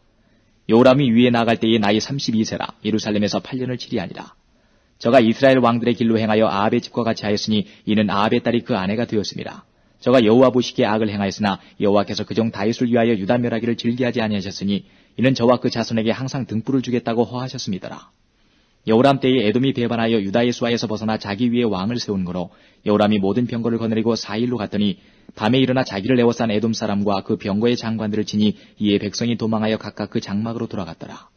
여호람이 위에 나아갈 때에 나이 32세라. 예루살렘에서 8년을 치리하니라. 저가 이스라엘 왕들의 길로 행하여 아합의 집과 같이 하였으니 이는 아합의 딸이 그 아내가 되었습니다. 저가 여호와 보시기에 악을 행하였으나 여호와께서 그종 다윗을 위하여 유다 멸하기를 즐기하지 아니하셨으니 이는 저와 그 자손에게 항상 등불을 주겠다고 허하셨습니다라. 여호람 때에 에돔이 배반하여 유다의 수하에서 벗어나 자기 위에 왕을 세운 거로 여호람이 모든 병거를 거느리고 4일로 갔더니 밤에 일어나 자기를 에워싼 에돔 사람과 그 병거의 장관들을 치니 이에 백성이 도망하여 각각 그 장막으로 돌아갔더라.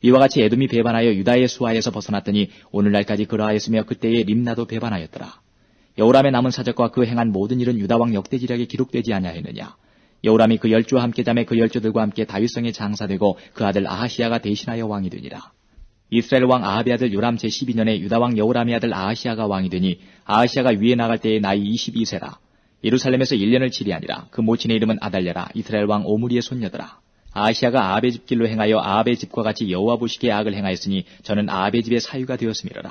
이와 같이 에돔이 배반하여 유다의 수하에서 벗어났더니 오늘날까지 그러하였으며 그때에 림나도 배반하였더라. 여호람의 남은 사적과 그 행한 모든 일은 유다왕 역대지략에 기록되지 아니하였느냐. 여호람이 그 열주와 함께 잠에 그 열주들과 함께 다윗성에 장사되고 그 아들 아하시야가 대신하여 왕이 되니라. 이스라엘 왕 아합의 아들 요람 제12년에 유다왕 여호람의 아들 아하시야가 왕이 되니 아하시야가 위에 나갈 때의 나이 22세라. 예루살렘에서 1년을 치리하니라. 그 모친의 이름은 아달랴라. 이스라엘 왕 오므리의 손녀더라. 아하시야가 아합의 집 길로 행하여 아합의 집과 같이 여호와 보시기에 악을 행하였으니 저는 아합의 집의 사유가 되었음이로라.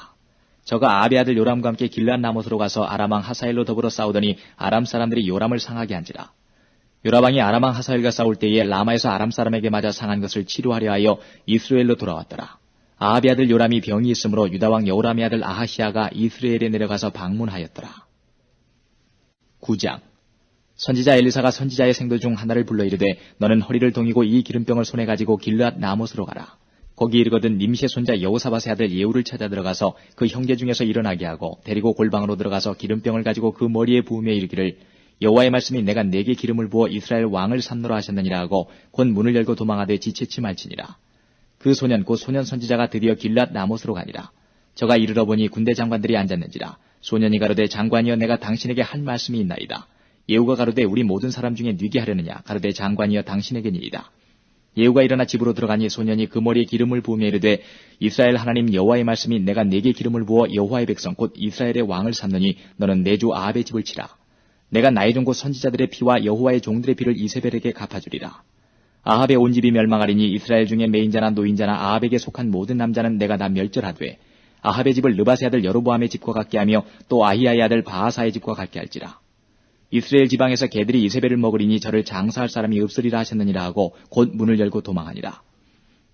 저가 아합의 아들 요람과 함께 길르앗 라못으로 가서 아람 왕 하사엘로 더불어 싸우더니 아람 사람들이 요람을 상하게 한지라. 요람 왕이 아람 왕 하사엘과 싸울 때에 라마에서 아람 사람에게 맞아 상한 것을 치료하려 하여 이스라엘로 돌아왔더라. 아합의 아들 요람이 병이 있으므로 유다 왕 여호람의 아들 아하시야가 이스라엘에 내려가서 방문하였더라. 9장. 선지자 엘리사가 선지자의 생도 중 하나를 불러 이르되 너는 허리를 동이고 이 기름병을 손에 가지고 길르앗 라못으로 가라. 거기 이르거든 님시의 손자 여호사밧의 아들 예후를 찾아 들어가서 그 형제 중에서 일어나게 하고 데리고 골방으로 들어가서 기름병을 가지고 그 머리에 부으며 이르기를 여호와의 말씀이 내가 네게 기름을 부어 이스라엘 왕을 삼노라 하셨느니라 하고 곧 문을 열고 도망하되 지체치 말지니라. 그 소년 곧 소년 선지자가 드디어 길르앗 라못으로 가니라. 저가 이르러 보니 군대 장관들이 앉았는지라. 소년이 가로되 장관이여 내가 당신에게 할 말씀이 있나이다. 예후가 가로되 우리 모든 사람 중에 뉘게 하려느냐. 가로되 장관이여 당신에게니이다. 예후가 일어나 집으로 들어가니 소년이 그 머리에 기름을 부으며 이르되 이스라엘 하나님 여호와의 말씀이 내가 네게 기름을 부어 여호와의 백성 곧 이스라엘의 왕을 삼느니 너는 내 주 아합의 집을 치라. 내가 나의 종 곧 선지자들의 피와 여호와의 종들의 피를 이세벨에게 갚아주리라. 아합의 온 집이 멸망하리니 이스라엘 중에 매인자나 노인자나 아합에게 속한 모든 남자는 내가 다 멸절하되 아합의 집을 느밧의 아들 여로보암의 집과 같게 하며 또 아히야의 아들 바하사의 집과 같게 할지라. 이스라엘 지방에서 개들이 이세벨을 먹으리니 저를 장사할 사람이 없으리라 하셨느니라 하고 곧 문을 열고 도망하니라.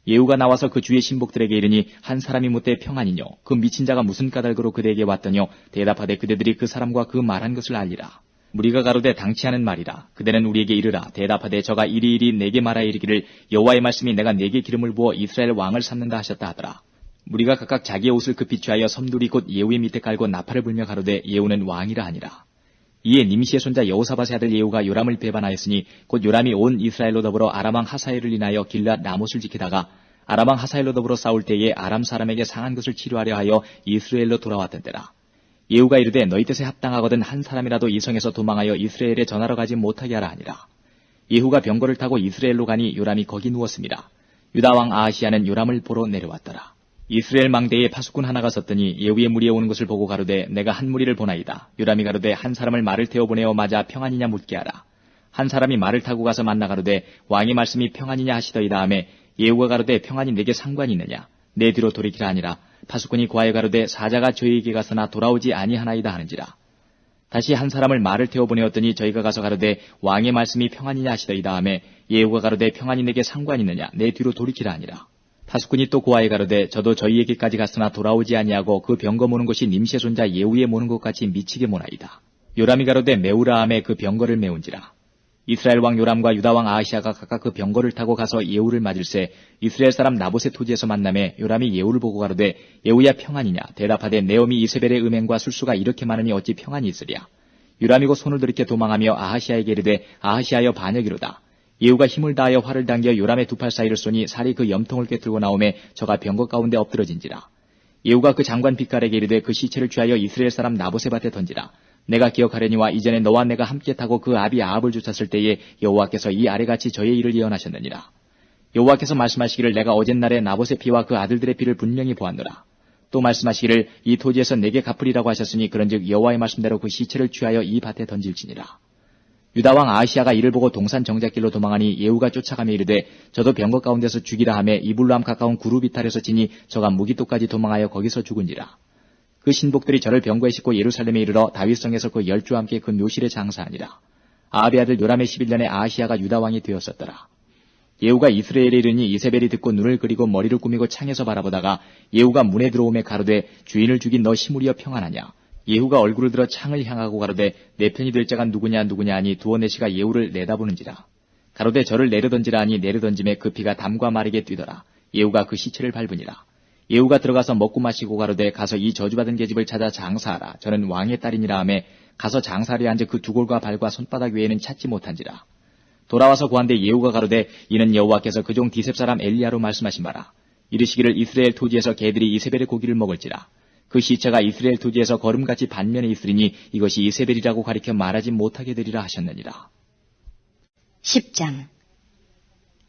예후가 나와서 그 주의 신복들에게 이르니 한 사람이 묻되 평안이뇨. 그 미친 자가 무슨 까닭으로 그대에게 왔더뇨. 대답하되 그대들이 그 사람과 그 말한 것을 알리라. 무리가 가로되 당치하는 말이라. 그대는 우리에게 이르라. 대답하되 저가 이리이리 내게 말하여 이르기를 여호와의 말씀이 내가 네게 기름을 부어 이스라엘 왕을 삼는다 하셨다 하더라. 무리가 각각 자기의 옷을 급히 취하여 섬둘이 곧 예후의 밑에 깔고 나팔을 불며 가로되 예후는 왕이라 하니라. 이에 님시의 손자 여호사밧의 아들 예후가 요람을 배반하였으니 곧 요람이 온 이스라엘로 더불어 아람 왕 하사엘을 인하여 길르앗 라못을 지키다가 아람 왕 하사엘로 더불어 싸울 때에 아람 사람에게 상한 것을 치료하려 하여 이스라엘로 돌아왔던 때라. 예후가 이르되 너희 뜻에 합당하거든 한 사람이라도 이 성에서 도망하여 이스라엘에 전하러 가지 못하게 하라 하니라. 예후가 병거를 타고 이스라엘로 가니 요람이 거기 누웠습니다. 유다 왕 아하시야는 요람을 보러 내려왔더라. 이스라엘 망대에 파수꾼 하나가 섰더니 예후의 무리에 오는 것을 보고 가로되 내가 한 무리를 보나이다. 요람이 가로되 한 사람을 말을 태워 보내어 맞아 평안이냐 묻게 하라. 한 사람이 말을 타고 가서 만나 가로되 왕의 말씀이 평안이냐 하시더이다 하매 예후가 가로되 평안이 내게 상관이 있느냐 내 뒤로 돌이키라 하니라. 파수꾼이 고하여 가로되 사자가 저희에게 가서나 돌아오지 아니하나이다 하는지라. 다시 한 사람을 말을 태워 보내었더니 저희가 가서 가로되 왕의 말씀이 평안이냐 하시더이다 하매 예후가 가로되 평안이 내게 상관이 있느냐 내 뒤로 돌이키라 하니라. 파수꾼이 또 고하여 가로되 저도 저희에게까지 갔으나 돌아오지 아니하고 그 병거 모는 것이 님시의 손자 예후의 모는 것 같이 미치게 모나이다. 요람이 가로되 메우라 하매 그 병거를 메운지라. 이스라엘 왕 요람과 유다 왕 아하시아가 각각 그 병거를 타고 가서 예후를 맞을새 이스라엘 사람 나봇의 토지에서 만남에 요람이 예후를 보고 가로되 예후야 평안이냐 대답하되 내 어미 이세벨의 음행과 술수가 이렇게 많으니 어찌 평안이 있으랴. 요람이 곧 손을 들이켜 도망하며 아하시아에게 이르되 아하시아여 반역이로다. 예후가 힘을 다하여 활을 당겨 요람의 두 팔 사이를 쏘니 살이 그 염통을 꿰뚫고 나오매 저가 병거 가운데 엎드러진지라. 예후가 그 장관 빗갈에게 이르되 그 시체를 취하여 이스라엘 사람 나봇의 밭에 던지라. 내가 기억하려니와 이전에 너와 내가 함께 타고 그 아비 아합을 쫓았을 때에 여호와께서 이 아래같이 저의 일을 예언하셨느니라. 여호와께서 말씀하시기를 내가 어젯날에 나봇의 피와 그 아들들의 피를 분명히 보았노라. 또 말씀하시기를 이 토지에서 내게 갚으리라고 하셨으니 그런즉 여호와의 말씀대로 그 시체를 취하여 이 밭에 던질지니라. 유다왕 아하시아가 이를 보고 동산 정작길로 도망하니 예후가 쫓아가며 이르되 저도 병거 가운데서 죽이라 하매 이블람 가까운 구룹 이탈에서 치니 저가 무기토까지 도망하여 거기서 죽은지라. 그 신복들이 저를 병거에 싣고 예루살렘에 이르러 다윗성에서 그 열주와 함께 그 묘실에 장사하니라. 아합의 아들 요람의 11년에 아하시아가 유다왕이 되었었더라. 예후가 이스라엘에 이르니 이세벨이 듣고 눈을 그리고 머리를 꾸미고 창에서 바라보다가 예후가 문에 들어오매 가로되 주인을 죽인 너 시므리여 평안하냐. 예후가 얼굴을 들어 창을 향하고 가로되 내 편이 될 자가 누구냐 하니 두어 내시가 예후를 내다보는지라. 가로되 저를 내려던지라 하니 내려던짐에 그 피가 담과 마르게 뛰더라. 예후가 그 시체를 밟으니라. 예후가 들어가서 먹고 마시고 가로되 가서 이 저주받은 계집을 찾아 장사하라. 저는 왕의 딸이니라 하매 가서 장사하려 한즉 그 두골과 발과 손바닥 외에는 찾지 못한지라. 돌아와서 고한데 예후가 가로되 이는 여호와께서 그 종 디셉 사람 엘리야로 말씀하신 바라. 이르시기를 이스라엘 토지에서 개들이 이세벨의 고기를 먹을지라. 그 시체가 이스라엘 토지에서 거름같이 반면에 있으리니 이것이 이세벨이라고 가리켜 말하지 못하게 되리라 하셨느니라. 10장.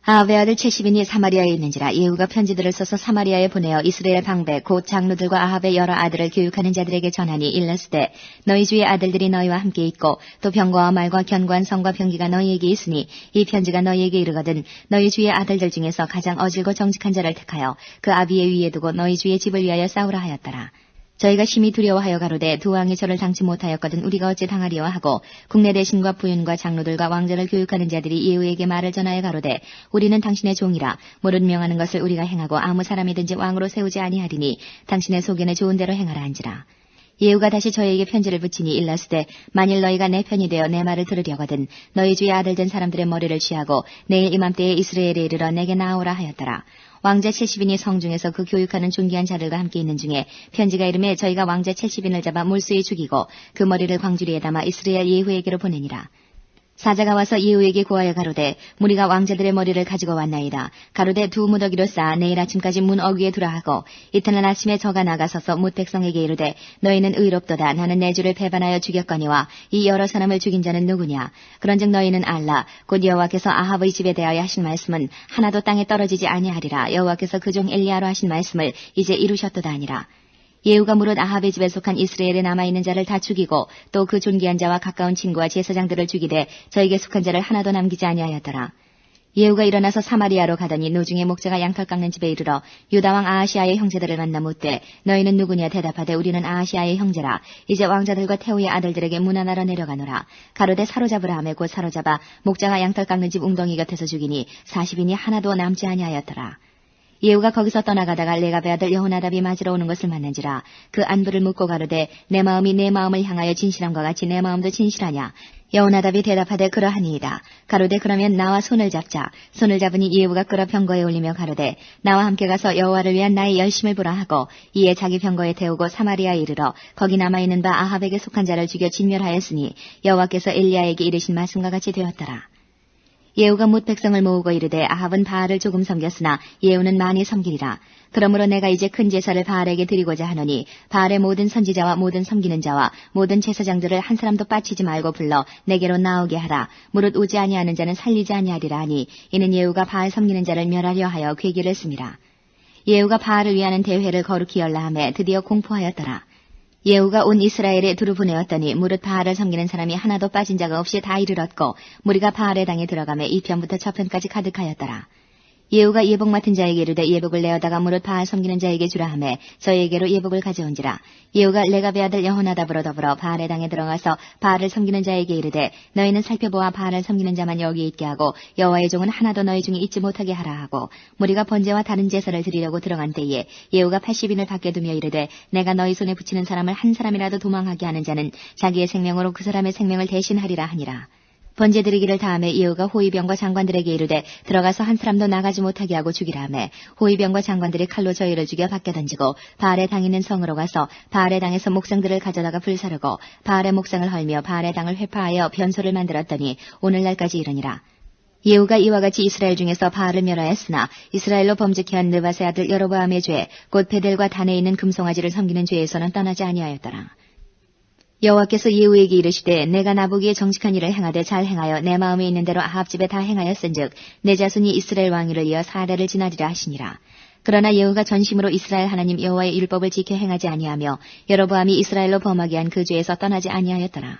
아합의 아들 채시빈이 사마리아에 있는지라 예후가 편지들을 써서 사마리아에 보내어 이스라엘 방백 곧 장로들과 아합의 여러 아들을 교육하는 자들에게 전하니 일렀으되 너희 주의 아들들이 너희와 함께 있고 또 병거와 말과 견고한 성과 병기가 너희에게 있으니 이 편지가 너희에게 이르거든 너희 주의 아들들 중에서 가장 어질고 정직한 자를 택하여 그 아비의 위에 두고 너희 주의 집을 위하여 싸우라 하였더라. 저희가 심히 두려워하여 가로되 두 왕이 저를 당치 못하였거든 우리가 어찌 당하리요 하고 국내 대신과 부윤과 장로들과 왕자를 교육하는 자들이 예후에게 말을 전하여 가로되 우리는 당신의 종이라 모든 명하는 것을 우리가 행하고 아무 사람이든지 왕으로 세우지 아니하리니 당신의 소견에 좋은 대로 행하라 한지라. 예후가 다시 저희에게 편지를 붙이니 일렀으되 만일 너희가 내 편이 되어 내 말을 들으려거든 너희 주의 아들 된 사람들의 머리를 취하고 내일 이맘때에 이스라엘에 이르러 내게 나오라 하였더라. 왕자 70인이 성중에서 그 교육하는 존귀한 자들과 함께 있는 중에 편지가 이름에 저희가 왕자 70인을 잡아 몰수에 죽이고 그 머리를 광주리에 담아 이스라엘 예후에게로 보내니라. 사자가 와서 예후에게 고하여 가로되 무리가 왕자들의 머리를 가지고 왔나이다. 가로되 두 무더기로 쌓아 내일 아침까지 문 어귀에 두라 하고 이튿날 아침에 저가 나가서서 뭇 백성에게 이르되 너희는 의롭도다. 나는 내 주를 배반하여 죽였거니와 이 여러 사람을 죽인 자는 누구냐. 그런즉 너희는 알라. 곧 여호와께서 아합의 집에 대하여 하신 말씀은 하나도 땅에 떨어지지 아니하리라. 여호와께서 그 종 엘리야로 하신 말씀을 이제 이루셨도다 하니라. 예후가 무릇 아합의 집에 속한 이스라엘에 남아있는 자를 다 죽이고 또 그 존귀한 자와 가까운 친구와 제사장들을 죽이되 저에게 속한 자를 하나도 남기지 아니하였더라. 예후가 일어나서 사마리아로 가더니 노중의 목자가 양털 깎는 집에 이르러 유다왕 아하시아의 형제들을 만나 묻되 너희는 누구냐 대답하되 우리는 아하시아의 형제라. 이제 왕자들과 태후의 아들들에게 문안하러 내려가노라. 가로되 사로잡으라 하매 곧 사로잡아 목자가 양털 깎는 집 웅덩이 곁에서 죽이니 40인이 하나도 남지 아니하였더라. 예후가 거기서 떠나가다가 레갑의 아들 여호나답이 맞으러 오는 것을 만난지라. 그 안부를 묻고 가로되 내 마음이 내 마음을 향하여 진실함과 같이 내 마음도 진실하냐. 여호나답이 대답하되 그러하니이다. 가로되 그러면 나와 손을 잡자. 손을 잡으니 예후가 끌어 병거에 올리며 가로되 나와 함께 가서 여호와를 위한 나의 열심을 보라 하고 이에 자기 병거에 태우고 사마리아에 이르러 거기 남아있는 바 아합에게 속한 자를 죽여 진멸하였으니 여호와께서 엘리야에게 이르신 말씀과 같이 되었더라. 예후가 뭇 백성을 모으고 이르되 아합은 바알을 조금 섬겼으나 예후는 많이 섬기리라. 그러므로 내가 이제 큰 제사를 바알에게 드리고자 하노니 바알의 모든 선지자와 모든 섬기는 자와 모든 제사장들을 한 사람도 빠치지 말고 불러 내게로 나오게 하라. 무릇 오지 아니하는 자는 살리지 아니하리라 하니 이는 예후가 바알 섬기는 자를 멸하려 하여 궤기를 씁니다. 예후가 바알을 위하는 대회를 거룩히 열라 하매 드디어 공포하였더라. 예후가 온 이스라엘에 두루 보내었더니 무릇 바알을 섬기는 사람이 하나도 빠진 자가 없이 다 이르렀고 무리가 바알의 당에 들어가매 이편부터 저편까지 가득하였더라. 예후가 예복 맡은 자에게 이르되 예복을 내어다가 무릇 바알 섬기는 자에게 주라 하매 저에게로 예복을 가져온지라. 예후가 레갑의 아들 여호나답으로 더불어 바알의 당에 들어가서 바알을 섬기는 자에게 이르되 너희는 살펴보아 바알을 섬기는 자만 여기에 있게 하고 여호와의 종은 하나도 너희 중에 있지 못하게 하라 하고, 무리가 번제와 다른 제사를 드리려고 들어간 때에 예후가 80인을 밖에 두며 이르되 내가 너희 손에 붙이는 사람을 한 사람이라도 도망하게 하는 자는 자기의 생명으로 그 사람의 생명을 대신하리라 하니라. 번제 드리기를 다음에 예후가 호위병과 장관들에게 이르되 들어가서 한 사람도 나가지 못하게 하고 죽이라 하매 호위병과 장관들이 칼로 저희를 죽여 밖에 던지고 바알의 당 있는 성으로 가서 바알의 당에서 목상들을 가져다가 불사르고 바알의 목상을 헐며 바알의 당을 회파하여 변소를 만들었더니 오늘날까지 이르니라. 예후가 이와 같이 이스라엘 중에서 바알을 멸하였으나 이스라엘로 범죄케한 느밧의 아들 여로보암의 죄 곧 베델과 단에 있는 금송아지를 섬기는 죄에서는 떠나지 아니하였더라. 여호와께서 예후에게 이르시되 내가 나보기에 정직한 일을 행하되 잘 행하여 내 마음에 있는 대로 아합 집에 다 행하였은즉 내 자손이 이스라엘 왕위를 이어 4대를 지나리라 하시니라. 그러나 예후가 전심으로 이스라엘 하나님 여호와의 율법을 지켜 행하지 아니하며 여로보암이 이스라엘로 범하게 한 그 죄에서 떠나지 아니하였더라.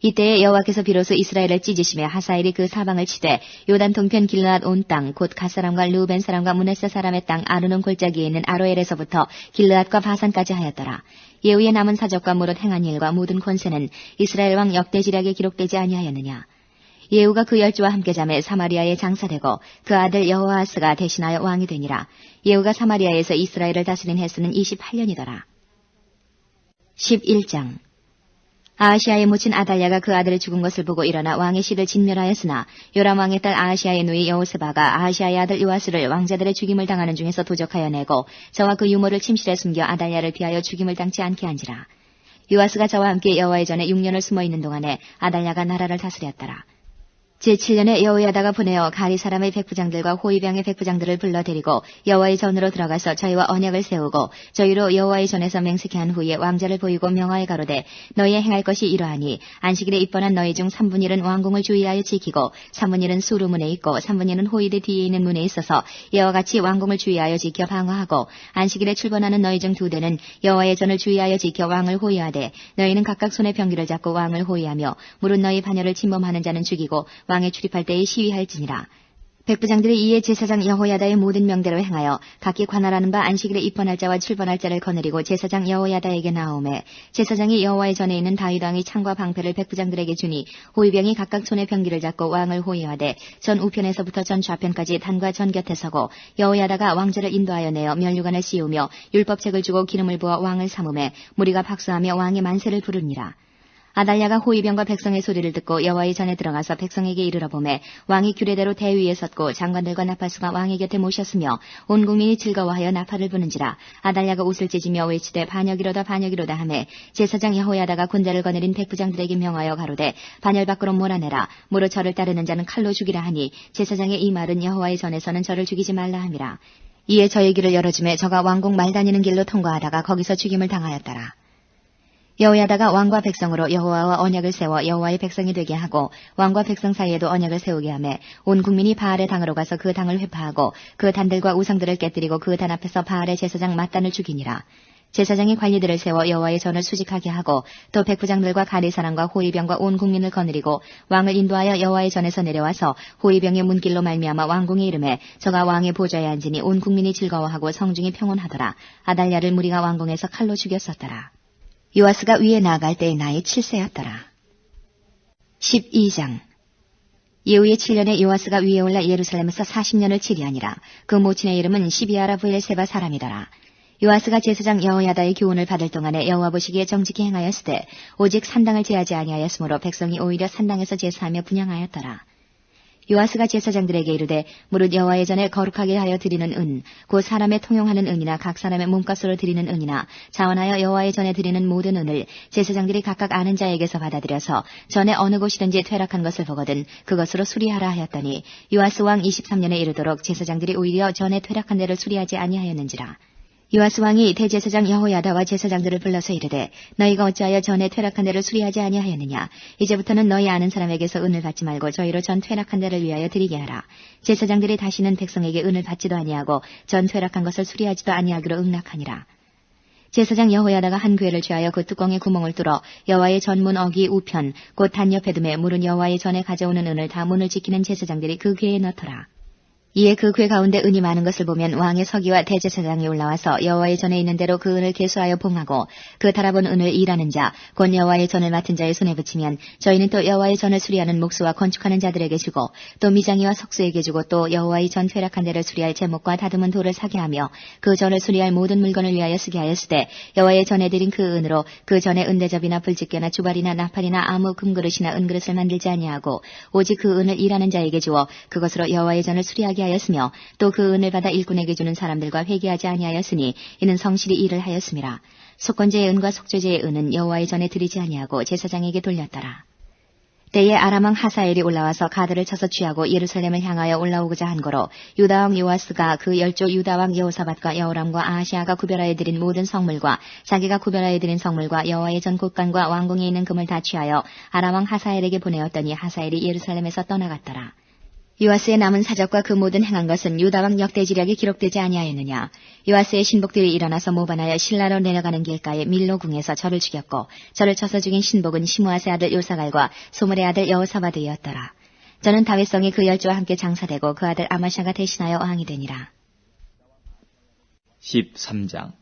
이때에 여호와께서 비로소 이스라엘을 찢으시며 하사엘이 그 사방을 치되 요단 동편 길르앗 온 땅 곧 갓 사람과 르우벤 사람과 므낫세 사람의 땅 아르논 골짜기에 있는 아로엘에서부터 길르앗과 바산까지 하였더라. 예후의 남은 사적과 무릇 행한 일과 모든 권세는 이스라엘 왕 역대지략에 기록되지 아니하였느냐. 예후가 그 열주와 함께 잠에 사마리아에 장사되고 그 아들 여호아스가 대신하여 왕이 되니라. 예후가 사마리아에서 이스라엘을 다스린 횟수는 28년이더라. 11장. 아하시아의 모친 아달랴가 그 아들의 죽은 것을 보고 일어나 왕의 씨를 진멸하였으나 요람 왕의 딸 아하시아의 누이 여호세바가 아하시아의 아들 요아스를 왕자들의 죽임을 당하는 중에서 도적하여 내고 저와 그 유모를 침실에 숨겨 아달랴를 피하여 죽임을 당치 않게 한지라. 요아스가 저와 함께 여호와의 전에 6년을 숨어 있는 동안에 아달랴가 나라를 다스렸더라. 제7년에 여호야다가 보내어 가리 사람의 백부장들과 호위병의 백부장들을 불러 데리고 여호와의 전으로 들어가서 저희와 언약을 세우고 저희로 여호와의 전에서 맹세케 한 후에 왕자를 보이고 명하여 가로되 너희의 행할 것이 이러하니 안식일에 입번한 너희 중 3분의 1은 왕궁을 주의하여 지키고 3분의 1은 수루문에 있고 3분의 1은 호위대 뒤에 있는 문에 있어서 이와 같이 왕궁을 주의하여 지켜 방어하고 안식일에 출번하는 너희 중 2대는 여호와의 전을 주의하여 지켜 왕을 호위하되 너희는 각각 손에 병기를 잡고 왕을 호위하며 무릇 너희 반열을 침범하는 자는 죽이고 왕에 출입할 때에 시위할지니라. 백부장들이 이에 제사장 여호야다의 모든 명대로 행하여 각기 관할하는 바 안식일에 입번할 자와 출번할 자를 거느리고 제사장 여호야다에게 나오매 제사장이 여호와의 전에 있는 다윗 왕이 창과 방패를 백부장들에게 주니 호위병이 각각 손에 병기를 잡고 왕을 호위하되 전 우편에서부터 전 좌편까지 단과 전 곁에 서고 여호야다가 왕자를 인도하여 내어 면류관을 씌우며 율법책을 주고 기름을 부어 왕을 삼음에 무리가 박수하며 왕의 만세를 부르니라. 아달랴가 호위병과 백성의 소리를 듣고 여호와의 전에 들어가서 백성에게 이르러 보매 왕이 규례대로 대위에 섰고 장관들과 나팔수가 왕의 곁에 모셨으며 온 국민이 즐거워하여 나팔을 부는지라. 아달랴가 옷을 찢으며 외치되 반역이로다 반역이로다 하매 제사장 여호야다가 군대를 거느린 백부장들에게 명하여 가로되 반열 밖으로 몰아내라. 무릇 저를 따르는 자는 칼로 죽이라 하니 제사장의 이 말은 여호와의 전에서는 저를 죽이지 말라 함이라. 이에 저의 길을 열어주매 저가 왕궁 말 다니는 길로 통과하다가 거기서 죽임을 당하였더라. 여호야다가 왕과 백성으로 여호와와 언약을 세워 여호와의 백성이 되게 하고 왕과 백성 사이에도 언약을 세우게 하매 온 국민이 바알의 당으로 가서 그 당을 회파하고 그 단들과 우상들을 깨뜨리고 그 단 앞에서 바알의 제사장 맏단을 죽이니라. 제사장이 관리들을 세워 여호와의 전을 수직하게 하고 또 백부장들과 가리 사람과 호위병과 온 국민을 거느리고 왕을 인도하여 여호와의 전에서 내려와서 호위병의 문길로 말미암아 왕궁에 이르매 저가 왕의 보좌에 앉으니 온 국민이 즐거워하고 성중이 평온하더라. 아달랴를 무리가 왕궁에서 칼로 죽였었더라. 요아스가 위에 나아갈 때의 나이 7세였더라. 12장. 예후의 7년에 요아스가 위에 올라 예루살렘에서 40년을 치리하니라. 그 모친의 이름은 시비아라 부엘세바 사람이더라. 요아스가 제사장 여호야다의 교훈을 받을 동안에 여호와 보시기에 정직히 행하였으되 오직 산당을 제하지 아니하였으므로 백성이 오히려 산당에서 제사하며 분향하였더라. 요아스가 제사장들에게 이르되 무릇 여호와의 전에 거룩하게 하여 드리는 은 곧 사람의 통용하는 은이나 각 사람의 몸값으로 드리는 은이나 자원하여 여호와의 전에 드리는 모든 은을 제사장들이 각각 아는 자에게서 받아들여서 전에 어느 곳이든지 퇴락한 것을 보거든 그것으로 수리하라 하였더니 요아스 왕 23년에 이르도록 제사장들이 오히려 전에 퇴락한 데를 수리하지 아니하였는지라. 요아스 왕이 대제사장 여호야다와 제사장들을 불러서 이르되 너희가 어찌하여 전에 퇴락한 데를 수리하지 아니하였느냐. 이제부터는 너희 아는 사람에게서 은을 받지 말고 저희로 전 퇴락한 데를 위하여 드리게 하라. 제사장들이 다시는 백성에게 은을 받지도 아니하고 전 퇴락한 것을 수리하지도 아니하기로 응낙하니라. 제사장 여호야다가 한 궤를 취하여 그 뚜껑에 구멍을 뚫어 여호와의 전문 어기 우편 곧 단 옆에 둠에 물은 여호와의 전에 가져오는 은을 다 문을 지키는 제사장들이 그 궤에 넣더라. 이에 그 궤 가운데 은이 많은 것을 보면 왕의 서기와 대제사장이 올라와서 여호와의 전에 있는 대로 그 은을 계수하여 봉하고 그 달아본 은을 일하는 자, 곧 여호와의 전을 맡은 자의 손에 붙이면 저희는 또 여호와의 전을 수리하는 목수와 건축하는 자들에게 주고 또 미장이와 석수에게 주고 또 여호와의 전 퇴락한 데를 수리할 제목과 다듬은 돌을 사게 하며 그 전을 수리할 모든 물건을 위하여 쓰게 하였으되 여호와의 전에 드린 그 은으로 그 전에 은대접이나 불집게나 주발이나 나팔이나 아무 금그릇이나 은그릇을 만들지 아니하고 오직 그 은을 일하는 자에게 주어 그것으로 여호와의 전을 수리하게 하였으며 또 그 은을 받아 일꾼에게 주는 사람들과 회개하지 아니하였으니 이는 성실히 일을 하였음이라. 속건제의 은과 속죄제의 은은 여호와의 전에 드리지 아니하고 제사장에게 돌렸더라. 때에 아람 왕 하사엘이 올라와서 가드를 쳐서 취하고 예루살렘을 향하여 올라오고자 한 거로 유다 왕 요아스가 그 열조 유다 왕 여호사밧과 여호람과 아하시아가 구별하여 드린 모든 성물과 자기가 구별하여 드린 성물과 여호와의 전 곳간과 왕궁에 있는 금을 다 취하여 아람 왕 하사엘에게 보내었더니 하사엘이 예루살렘에서 떠나갔더라. 요아스의 남은 사적과 그 모든 행한 것은 유다왕 역대지략에 기록되지 아니하였느냐. 요아스의 신복들이 일어나서 모반하여 실라로 내려가는 길가에 밀로궁에서 저를 죽였고 저를 쳐서 죽인 신복은 시므아스의 아들 요사갈과 소물의 아들 여호사밧이었더라. 저는 다윗성에 그 열조와 함께 장사되고 그 아들 아마샤가 대신하여 왕이 되니라. 13장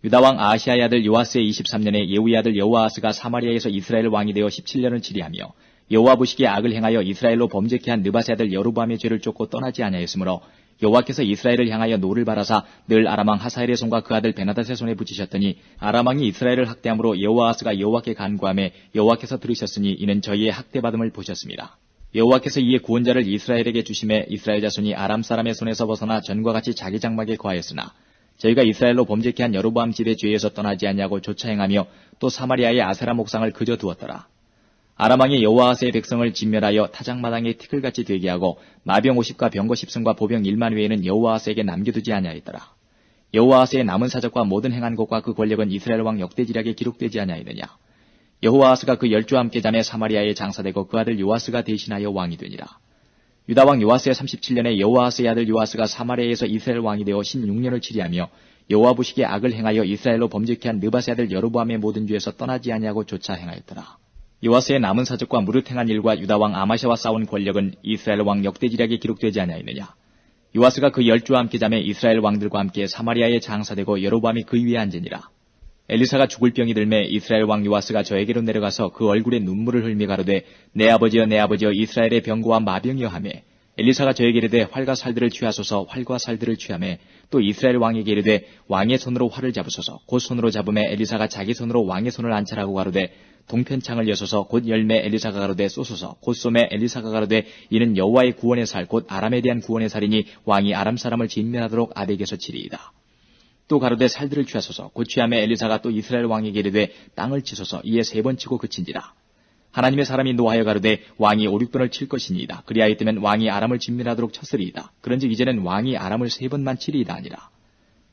유다왕 아하시아의 아들 요아스의 23년에 예후의 아들 여호아하스가 사마리아에서 이스라엘 왕이 되어 17년을 치리하며 여호와 보시기에 악을 행하여 이스라엘로 범죄케 한 느밧의 아들 여로보암의 죄를 쫓고 떠나지 아니하였으므로 여호와께서 이스라엘을 향하여 노를 바라사 늘 아람 왕 하사엘의 손과 그 아들 베나닷의 손에 붙이셨더니 아람 왕이 이스라엘을 학대함으로 여호아하스가 여호와께 간구하매 여호와께서 들으셨으니 이는 저희의 학대받음을 보셨습니다. 여호와께서 이에 구원자를 이스라엘에게 주심에 이스라엘 자손이 아람 사람의 손에서 벗어나 전과 같이 자기 장막에 거하였으나 저희가 이스라엘로 범죄케 한 여로보암 집의 죄에서 떠나지 아니하고 쫓아 행하며 또 사마리아의 아세라 목상을 그저 두었더라. 아람 왕이 여호아하스의 백성을 진멸하여 타작마당에 티끌같이 되게 하고 마병 50과 병거 10승과 보병 1만 외에는 여호아하스에게 남겨두지 아니하였더라. 여호아하스의 남은 사적과 모든 행한 것과 그 권력은 이스라엘 왕 역대지략에 기록되지 아니하였느냐. 여호아하스가 그 열조와 함께 잠에 사마리아에 장사되고 그 아들 요아스가 대신하여 왕이 되니라. 유다 왕 요아스의 37년에 여호아하스의 아들 요아스가 사마리아에서 이스라엘 왕이 되어 16년을 치리하며 여호와 보시기에 악을 행하여 이스라엘로 범죄케 한 느밧의 아들 여로보암의 모든 죄에서 떠나지 아니하고 쫓아 행하였더라. 요아스의 남은 사적과 무릇 행한 일과 유다 왕 아마샤와 싸운 권력은 이스라엘 왕 역대지략에 기록되지 아니하였느냐. 요아스가 그 열조와 함께 잠에 이스라엘 왕들과 함께 사마리아에 장사되고 여로보암이 그 위에 앉으니라. 엘리사가 죽을 병이 들매 이스라엘 왕 요아스가 저에게로 내려가서 그 얼굴에 눈물을 흘미 가로되 내 아버지여 이스라엘의 병거와 마병이여 하매 엘리사가 저에게 이르되 활과 살들을 취하소서 활과 살들을 취하매 또 이스라엘 왕에게 이르되 왕의 손으로 활을 잡으소서 곧 손으로 잡음에 엘리사가 자기 손으로 왕의 손을 안찰하고 가로되 동편창을 여소서 곧 열매 엘리사가 가로되 쏘소서 곧 쏘매 엘리사가 가로되 이는 여호와의 구원의 살 곧 아람에 대한 구원의 살이니 왕이 아람 사람을 진멸하도록 아벡에서 치리이다. 또 가로되 살들을 취하소서 곧 취하매 엘리사가 또 이스라엘 왕에게 이르되 땅을 치소서 이에 3번 치고 그친지라. 하나님의 사람이 노하여 가로되 왕이 5-6번을 칠 것이니이다. 그리하였다면 왕이 아람을 진멸하도록 쳤으리이다. 그런즉 이제는 왕이 아람을 3번만 치리이다 아니라.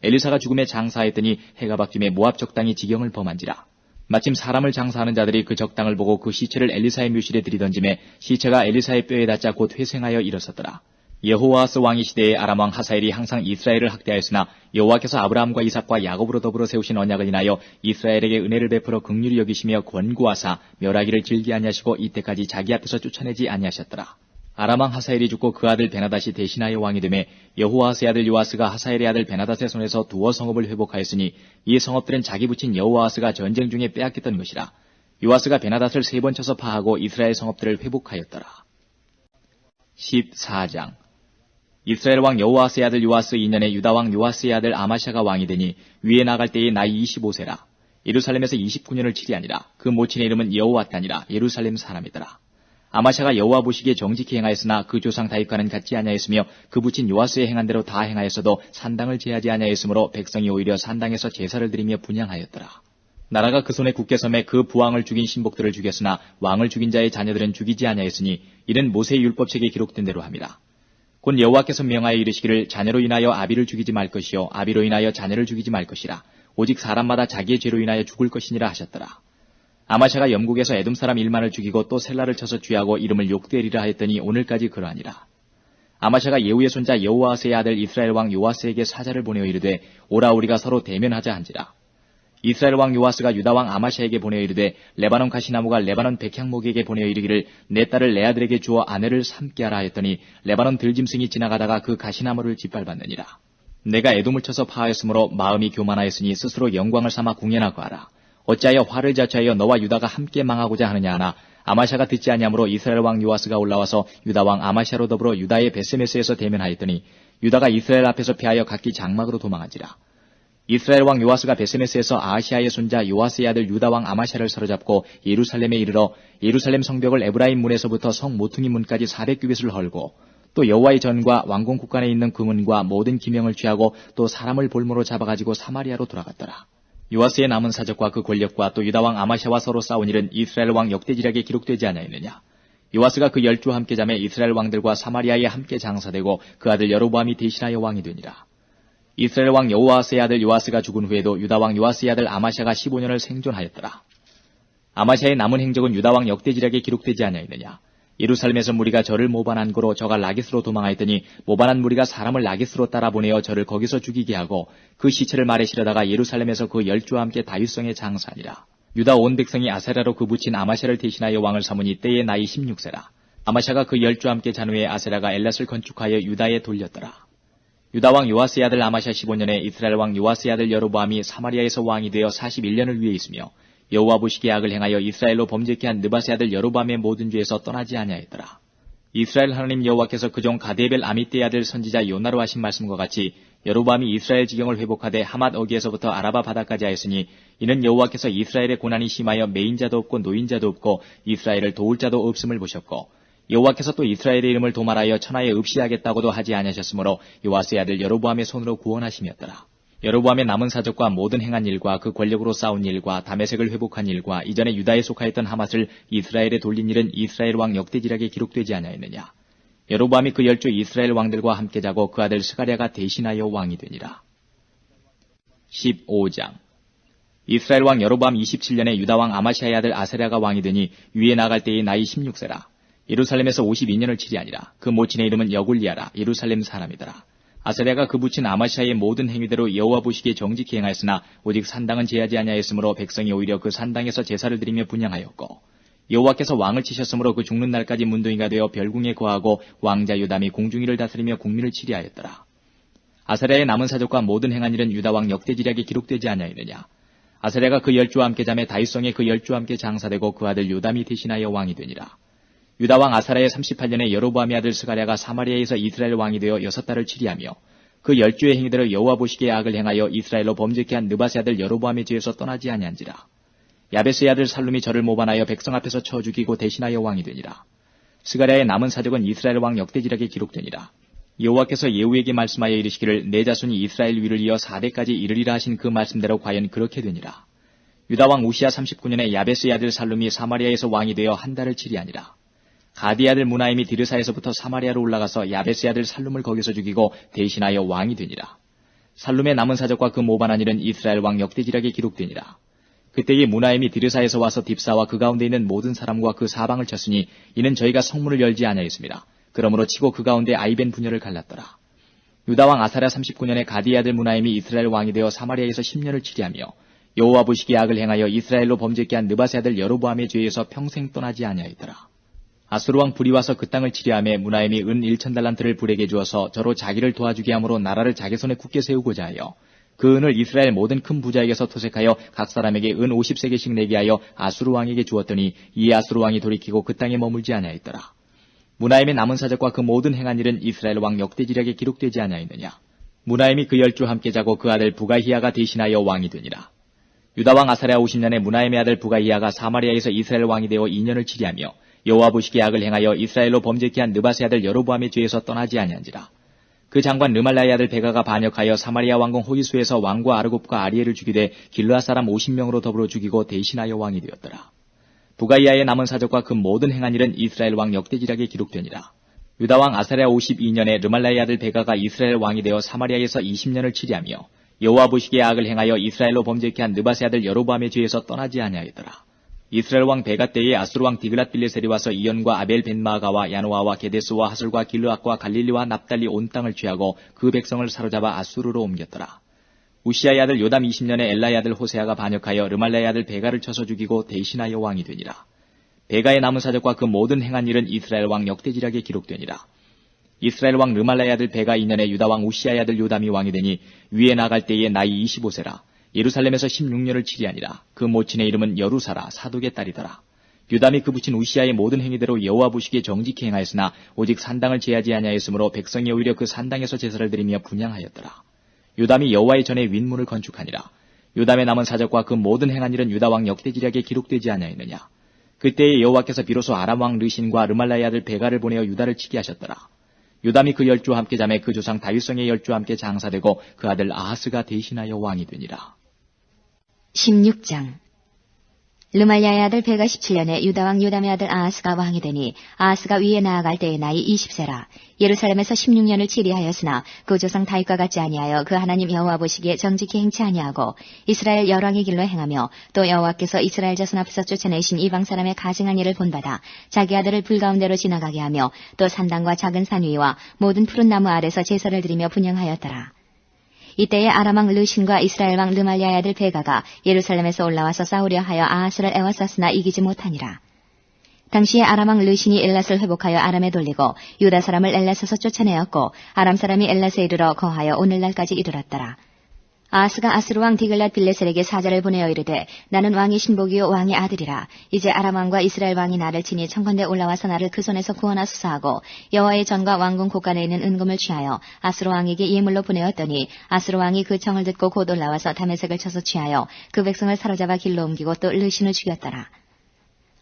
엘리사가 죽음에 장사하였더니 해가 바뀌매 모압 적당이 지경을 범한지라. 마침 사람을 장사하는 자들이 그 적당을 보고 그 시체를 엘리사의 묘실에 들이던지매 시체가 엘리사의 뼈에 닿자 곧 회생하여 일어섰더라. 여호아하스 왕의 시대에 아람 왕 하사엘이 항상 이스라엘을 학대하였으나 여호와께서 아브라함과 이삭과 야곱으로 더불어 세우신 언약을 인하여 이스라엘에게 은혜를 베풀어 긍휼히 여기시며 권고하사 멸하기를 즐기 아니하시고 이때까지 자기 앞에서 쫓아내지 아니하셨더라. 아람 왕 하사엘이 죽고 그 아들 베나닷이 대신하여 왕이 되매 여호아하스의 아들 요아스가 하사엘의 아들 베나닷의 손에서 두어 성읍을 회복하였으니 이 성읍들은 자기 부친 여호아하스가 전쟁 중에 빼앗겼던 것이라. 요아스가 베나닷을 3번 쳐서 파하고 이스라엘 성읍들을 회복하였더라. 14장 이스라엘 왕 여호아스의 아들 요아스 2년에 유다 왕 요아스의 아들 아마샤가 왕이 되니 위에 나갈 때의 나이 25세라. 예루살렘에서 29년을 치리하니라. 그 모친의 이름은 여호와단이라. 예루살렘 사람이더라. 아마샤가 여호와 보시기에 정직히 행하였으나 그 조상 다윗과는 같지 아니하였으며 그 부친 요아스의 행한 대로 다 행하였어도 산당을 제하지 아니하였으므로 백성이 오히려 산당에서 제사를 드리며 분향하였더라. 나라가 그 손에 굳게 섬에 그 부왕을 죽인 신복들을 죽였으나 왕을 죽인 자의 자녀들은 죽이지 아니하였으니 이는 모세의 율법책에 기록된 대로 함이라. 곧 여호와께서 명하여 이르시기를 자녀로 인하여 아비를 죽이지 말 것이요 아비로 인하여 자녀를 죽이지 말 것이라. 오직 사람마다 자기의 죄로 인하여 죽을 것이니라 하셨더라. 아마샤가 영국에서 에돔 사람 1만을 죽이고 또 셀라를 쳐서 쥐하고 이름을 욕되리라 하였더니 오늘까지 그러하니라. 아마샤가 예후의 손자 여호아스의 아들 이스라엘 왕 요아스에게 사자를 보내어 이르되 오라 우리가 서로 대면하자 한지라. 이스라엘 왕 요아스가 유다 왕 아마샤에게 보내어 이르되 레바논 가시나무가 레바논 백향목에게 보내어 이르기를 내 딸을 내 아들에게 주어 아내를 삼게 하라 하였더니 레바논 들짐승이 지나가다가 그 가시나무를 짓밟았느니라. 내가 애돔을 쳐서 파하였으므로 마음이 교만하였으니 스스로 영광을 삼아 궁예나 구하라. 어찌하여 화를 자초하여 너와 유다가 함께 망하고자 하느냐 하나 아마샤가 듣지 아니하므로 이스라엘 왕 요아스가 올라와서 유다 왕 아마샤로 더불어 유다의 베세메스에서 대면하였더니 유다가 이스라엘 앞에서 피하여 각기 장막으로 도망한지라. 이스라엘 왕 요아스가 베세메스에서 아하시아의 손자 요아스의 아들 유다 왕 아마샤를 사로잡고 예루살렘에 이르러 예루살렘 성벽을 에브라임 문에서부터 성 모퉁이 문까지 400규빗을 헐고 또 여호와의 전과 왕궁 국간에 있는 금은과 모든 기명을 취하고 또 사람을 볼모로 잡아가지고 사마리아로 돌아갔더라. 요아스의 남은 사적과 그 권력과 또 유다 왕 아마샤와 서로 싸운 일은 이스라엘 왕 역대지략에 기록되지 아니하였느냐. 요아스가 그 10주와 함께 잠에 이스라엘 왕들과 사마리아에 함께 장사되고 그 아들 여로보암이 대신하여 왕이 되니라. 이스라엘 왕 여호아스의 아들 요아스가 죽은 후에도 유다 왕 요아스의 아들 아마샤가 15년을 생존하였더라. 아마샤의 남은 행적은 유다 왕 역대지략에 기록되지 아니하였느냐. 예루살렘에서 무리가 저를 모반한 고로 저가 라기스로 도망하였더니 모반한 무리가 사람을 라기스로 따라 보내어 저를 거기서 죽이게 하고 그 시체를 말에 실어다가 예루살렘에서 그 10주와 함께 다윗성에 장사하니라. 유다 온 백성이 아세라로 그 붙인 아마샤를 대신하여 왕을 삼으니 때의 나이 16세라. 아마샤가 그 10주와 함께 잔 후에 아세라가 엘랏을 건축하여 유다에 돌렸더라. 유다 왕 요아스의 아들 아마샤 15년에 이스라엘 왕 요아스의 아들 여로보암이 사마리아에서 왕이 되어 41년을 위해 있으며 여호와 보시기에 악을 행하여 이스라엘로 범죄케 한 느밧의 아들 여로보암의 모든 죄에서 떠나지 아니하였더라. 이스라엘 하나님 여호와께서 그종 가데벨 아미떼의 아들 선지자 요나로 하신 말씀과 같이 여로보암이 이스라엘 지경을 회복하되 하맛 어기에서부터 아라바 바다까지 하였으니 이는 여호와께서 이스라엘의 고난이 심하여 매인자도 없고 노인자도 없고 이스라엘을 도울 자도 없음을 보셨고 여호와께서 또 이스라엘의 이름을 도말하여 천하에 없이하겠다고도 하지 아니하셨으므로 요아스의 아들 여로보암의 손으로 구원하심이었더라. 여로보암의 남은 사적과 모든 행한 일과 그 권력으로 싸운 일과 다메섹을 회복한 일과 이전에 유다에 속하였던 하맛을 이스라엘에 돌린 일은 이스라엘 왕 역대지략에 기록되지 아니하였느냐. 여로보암이 그 10주 이스라엘 왕들과 함께 자고 그 아들 스가랴가 대신하여 왕이 되니라. 15장 이스라엘 왕 여로보암 27년에 유다 왕 아마시아의 아들 아세랴가 왕이 되니 위에 나갈 때의 나이 16세라. 예루살렘에서 52년을 치리하니라. 그 모친의 이름은 여굴리아라. 예루살렘 사람이더라. 아세랴가 그 붙인 아마시아의 모든 행위대로 여호와 보시기에 정직히 행하였으나 오직 산당은 제하지 아니하였으므로 백성이 오히려 그 산당에서 제사를 드리며 분향하였고 여호와께서 왕을 치셨으므로 그 죽는 날까지 문둥이가 되어 별궁에 거하고 왕자 요담이 공중위를 다스리며 국민을 치리하였더라. 아세랴의 남은 사적과 모든 행한 일은 유다 왕 역대지략에 기록되지 아니하였느냐. 아세랴가 그 10주와 함께 잠에 다윗성에 그 10주와 함께 장사되고 그 아들 요담이 대신하여 왕이 되니라. 유다 왕 아사랴의 38년에 여로보암의 아들 스가랴가 사마리아에서 이스라엘 왕이 되어 6달을 치리하며 그 10주의 행위대로 여호와 보시기에 악을 행하여 이스라엘로 범죄케 한 느밧의 아들 여로보암의 죄에서 떠나지 아니한지라. 야베스의 아들 살룸이 저를 모반하여 백성 앞에서 쳐 죽이고 대신하여 왕이 되니라. 스가랴의 남은 사적은 이스라엘 왕 역대지략에 기록되니라. 여호와께서 예후에게 말씀하여 이르시기를 내 자손이 이스라엘 위를 이어 4대까지 이르리라 하신 그 말씀대로 과연 그렇게 되니라. 유다 왕 우시야 39년에 야베스의 아들 살룸이 사마리아에서 왕이 되어 한 달을 치리하니라. 가디의 아들 무나임이 디르사에서부터 사마리아로 올라가서 야베스의 아들 살룸을 거기서 죽이고 대신하여 왕이 되니라. 살룸의 남은 사적과 그 모반한 일은 이스라엘 왕 역대지략에 기록되니라. 그때에 무나임이 디르사에서 와서 딥사와 그 가운데 있는 모든 사람과 그 사방을 쳤으니 이는 저희가 성문을 열지 아니하였습니다. 그러므로 치고 그 가운데 아이벤 분열을 갈랐더라. 유다 왕 아사랴 39년에 가디의 아들 무나임이 이스라엘 왕이 되어 사마리아에서 10년을 치리하며 여호와 보시기에 악을 행하여 이스라엘로 범죄케 한 느밧의 아들 여로보암의 죄에서 평생 떠나지 아니하였더라. 아수르 왕 불이 와서 그 땅을 치리하며 무나임이 은 1000달란트를 불에게 주어서 저로 자기를 도와주게 함으로 나라를 자기 손에 굳게 세우고자 하여 그 은을 이스라엘 모든 큰 부자에게서 토색하여 각 사람에게 은 50세계씩 내게 하여 아수르 왕에게 주었더니 이에 아수르 왕이 돌이키고 그 땅에 머물지 아니하였더라. 무나임의 남은 사적과 그 모든 행한 일은 이스라엘 왕 역대지략에 기록되지 아니하였느냐. 무나임이 그 10주 함께 자고 그 아들 부가히야가 대신하여 왕이 되니라. 유다 왕 아사랴 50년에 무나임의 아들 부가히야가 사마리아에서 이스라엘 왕이 되어 2년을 치리하며 여호와 보시기에 악을 행하여 이스라엘로 범죄케 한 느밧의 아들 여로보암의 죄에서 떠나지 아니한지라. 그 장관 르말라의 아들 베가가 반역하여 사마리아 왕궁 호기수에서 왕과 아르곱과 아리엘을 죽이되 길르앗 사람 50명으로 더불어 죽이고 대신하여 왕이 되었더라. 부가이아의 남은 사적과 그 모든 행한 일은 이스라엘 왕 역대지략에 기록되니라. 유다 왕 아사랴 52년에 르말라의 아들 베가가 이스라엘 왕이 되어 사마리아에서 20년을 치리하며 여호와 보시기에 악을 행하여 이스라엘로 범죄케 한 느밧의 아들 여로보암의 죄에서 떠나지 아니하였더라. 이스라엘 왕 베가 때에 아수르 왕 디글랏 빌레셀이 와서 이연과 아벨 벤마아가와 야노아와 게데스와 하솔과 길르앗과 갈릴리와 납달리 온 땅을 취하고 그 백성을 사로잡아 아수르로 옮겼더라. 우시아의 아들 요담 20년에 엘라의 아들 호세아가 반역하여 르말라의 아들 베가를 쳐서 죽이고 대신하여 왕이 되니라. 베가의 남은 사적과 그 모든 행한 일은 이스라엘 왕 역대지략에 기록되니라. 이스라엘 왕 르말라의 아들 베가 2년에 유다 왕 우시아의 아들 요담이 왕이 되니 위에 나갈 때에 나이 25세라. 예루살렘에서 16년을 치리하니라. 그 모친의 이름은 여루사라 사독의 딸이더라. 요담이 그 부친 우시아의 모든 행위대로 여호와 보시기에 정직히 행하였으나 오직 산당을 제하지 아니하였으므로 백성이 오히려 그 산당에서 제사를 드리며 분향하였더라. 요담이 여호와의 전에 윗문을 건축하니라. 요담의 남은 사적과 그 모든 행한 일은 유다 왕 역대지략에 기록되지 아니하였느냐. 그때에 여호와께서 비로소 아람 왕 르신과 르말라의 아들 베가를 보내어 유다를 치게 하셨더라. 요담이 그 열주와 함께 잠에 그 조상 다윗성의 열주와 함께 장사되고 그 아들 아하스가 대신하여 왕이 되니라. 16장. 르말야의 아들 베가 17년에 유다왕 요담의 아들 아하스가 왕이 되니 아하스가 위에 나아갈 때의 나이 20세라. 예루살렘에서 16년을 치리하였으나 그 조상 다윗과 같지 아니하여 그 하나님 여호와 보시기에 정직히 행치 아니하고 이스라엘 열왕의 길로 행하며 또 여호와께서 이스라엘 자손 앞에서 쫓아내신 이방 사람의 가증한 일을 본받아 자기 아들을 불 가운데로 지나가게 하며 또 산당과 작은 산 위와 모든 푸른 나무 아래서 제사를 드리며 분향하였더라. 이때에 아람 왕 르신과 이스라엘 왕 르말야의 아들 베가가 예루살렘에서 올라와서 싸우려 하여 아하스를 애워쌌으나 이기지 못하니라. 당시에 아람 왕 르신이 엘랏을 회복하여 아람에 돌리고 유다 사람을 엘랏에서 쫓아내었고 아람 사람이 엘랏에 이르러 거하여 오늘날까지 이르렀더라. 아하스가 아스루 왕 디글랏 빌레셀에게 사자를 보내어 이르되 나는 왕의 신복이요 왕의 아들이라. 이제 아람 왕과 이스라엘 왕이 나를 치니 청건대 올라와서 나를 그 손에서 구원하소서 하고 여호와의 전과 왕궁 곳간에 있는 은금을 취하여 아스루 왕에게 예물로 보내었더니 아스루 왕이 그 청을 듣고 곧 올라와서 다메섹을 쳐서 취하여 그 백성을 사로잡아 길로 옮기고 또 르신을 죽였더라.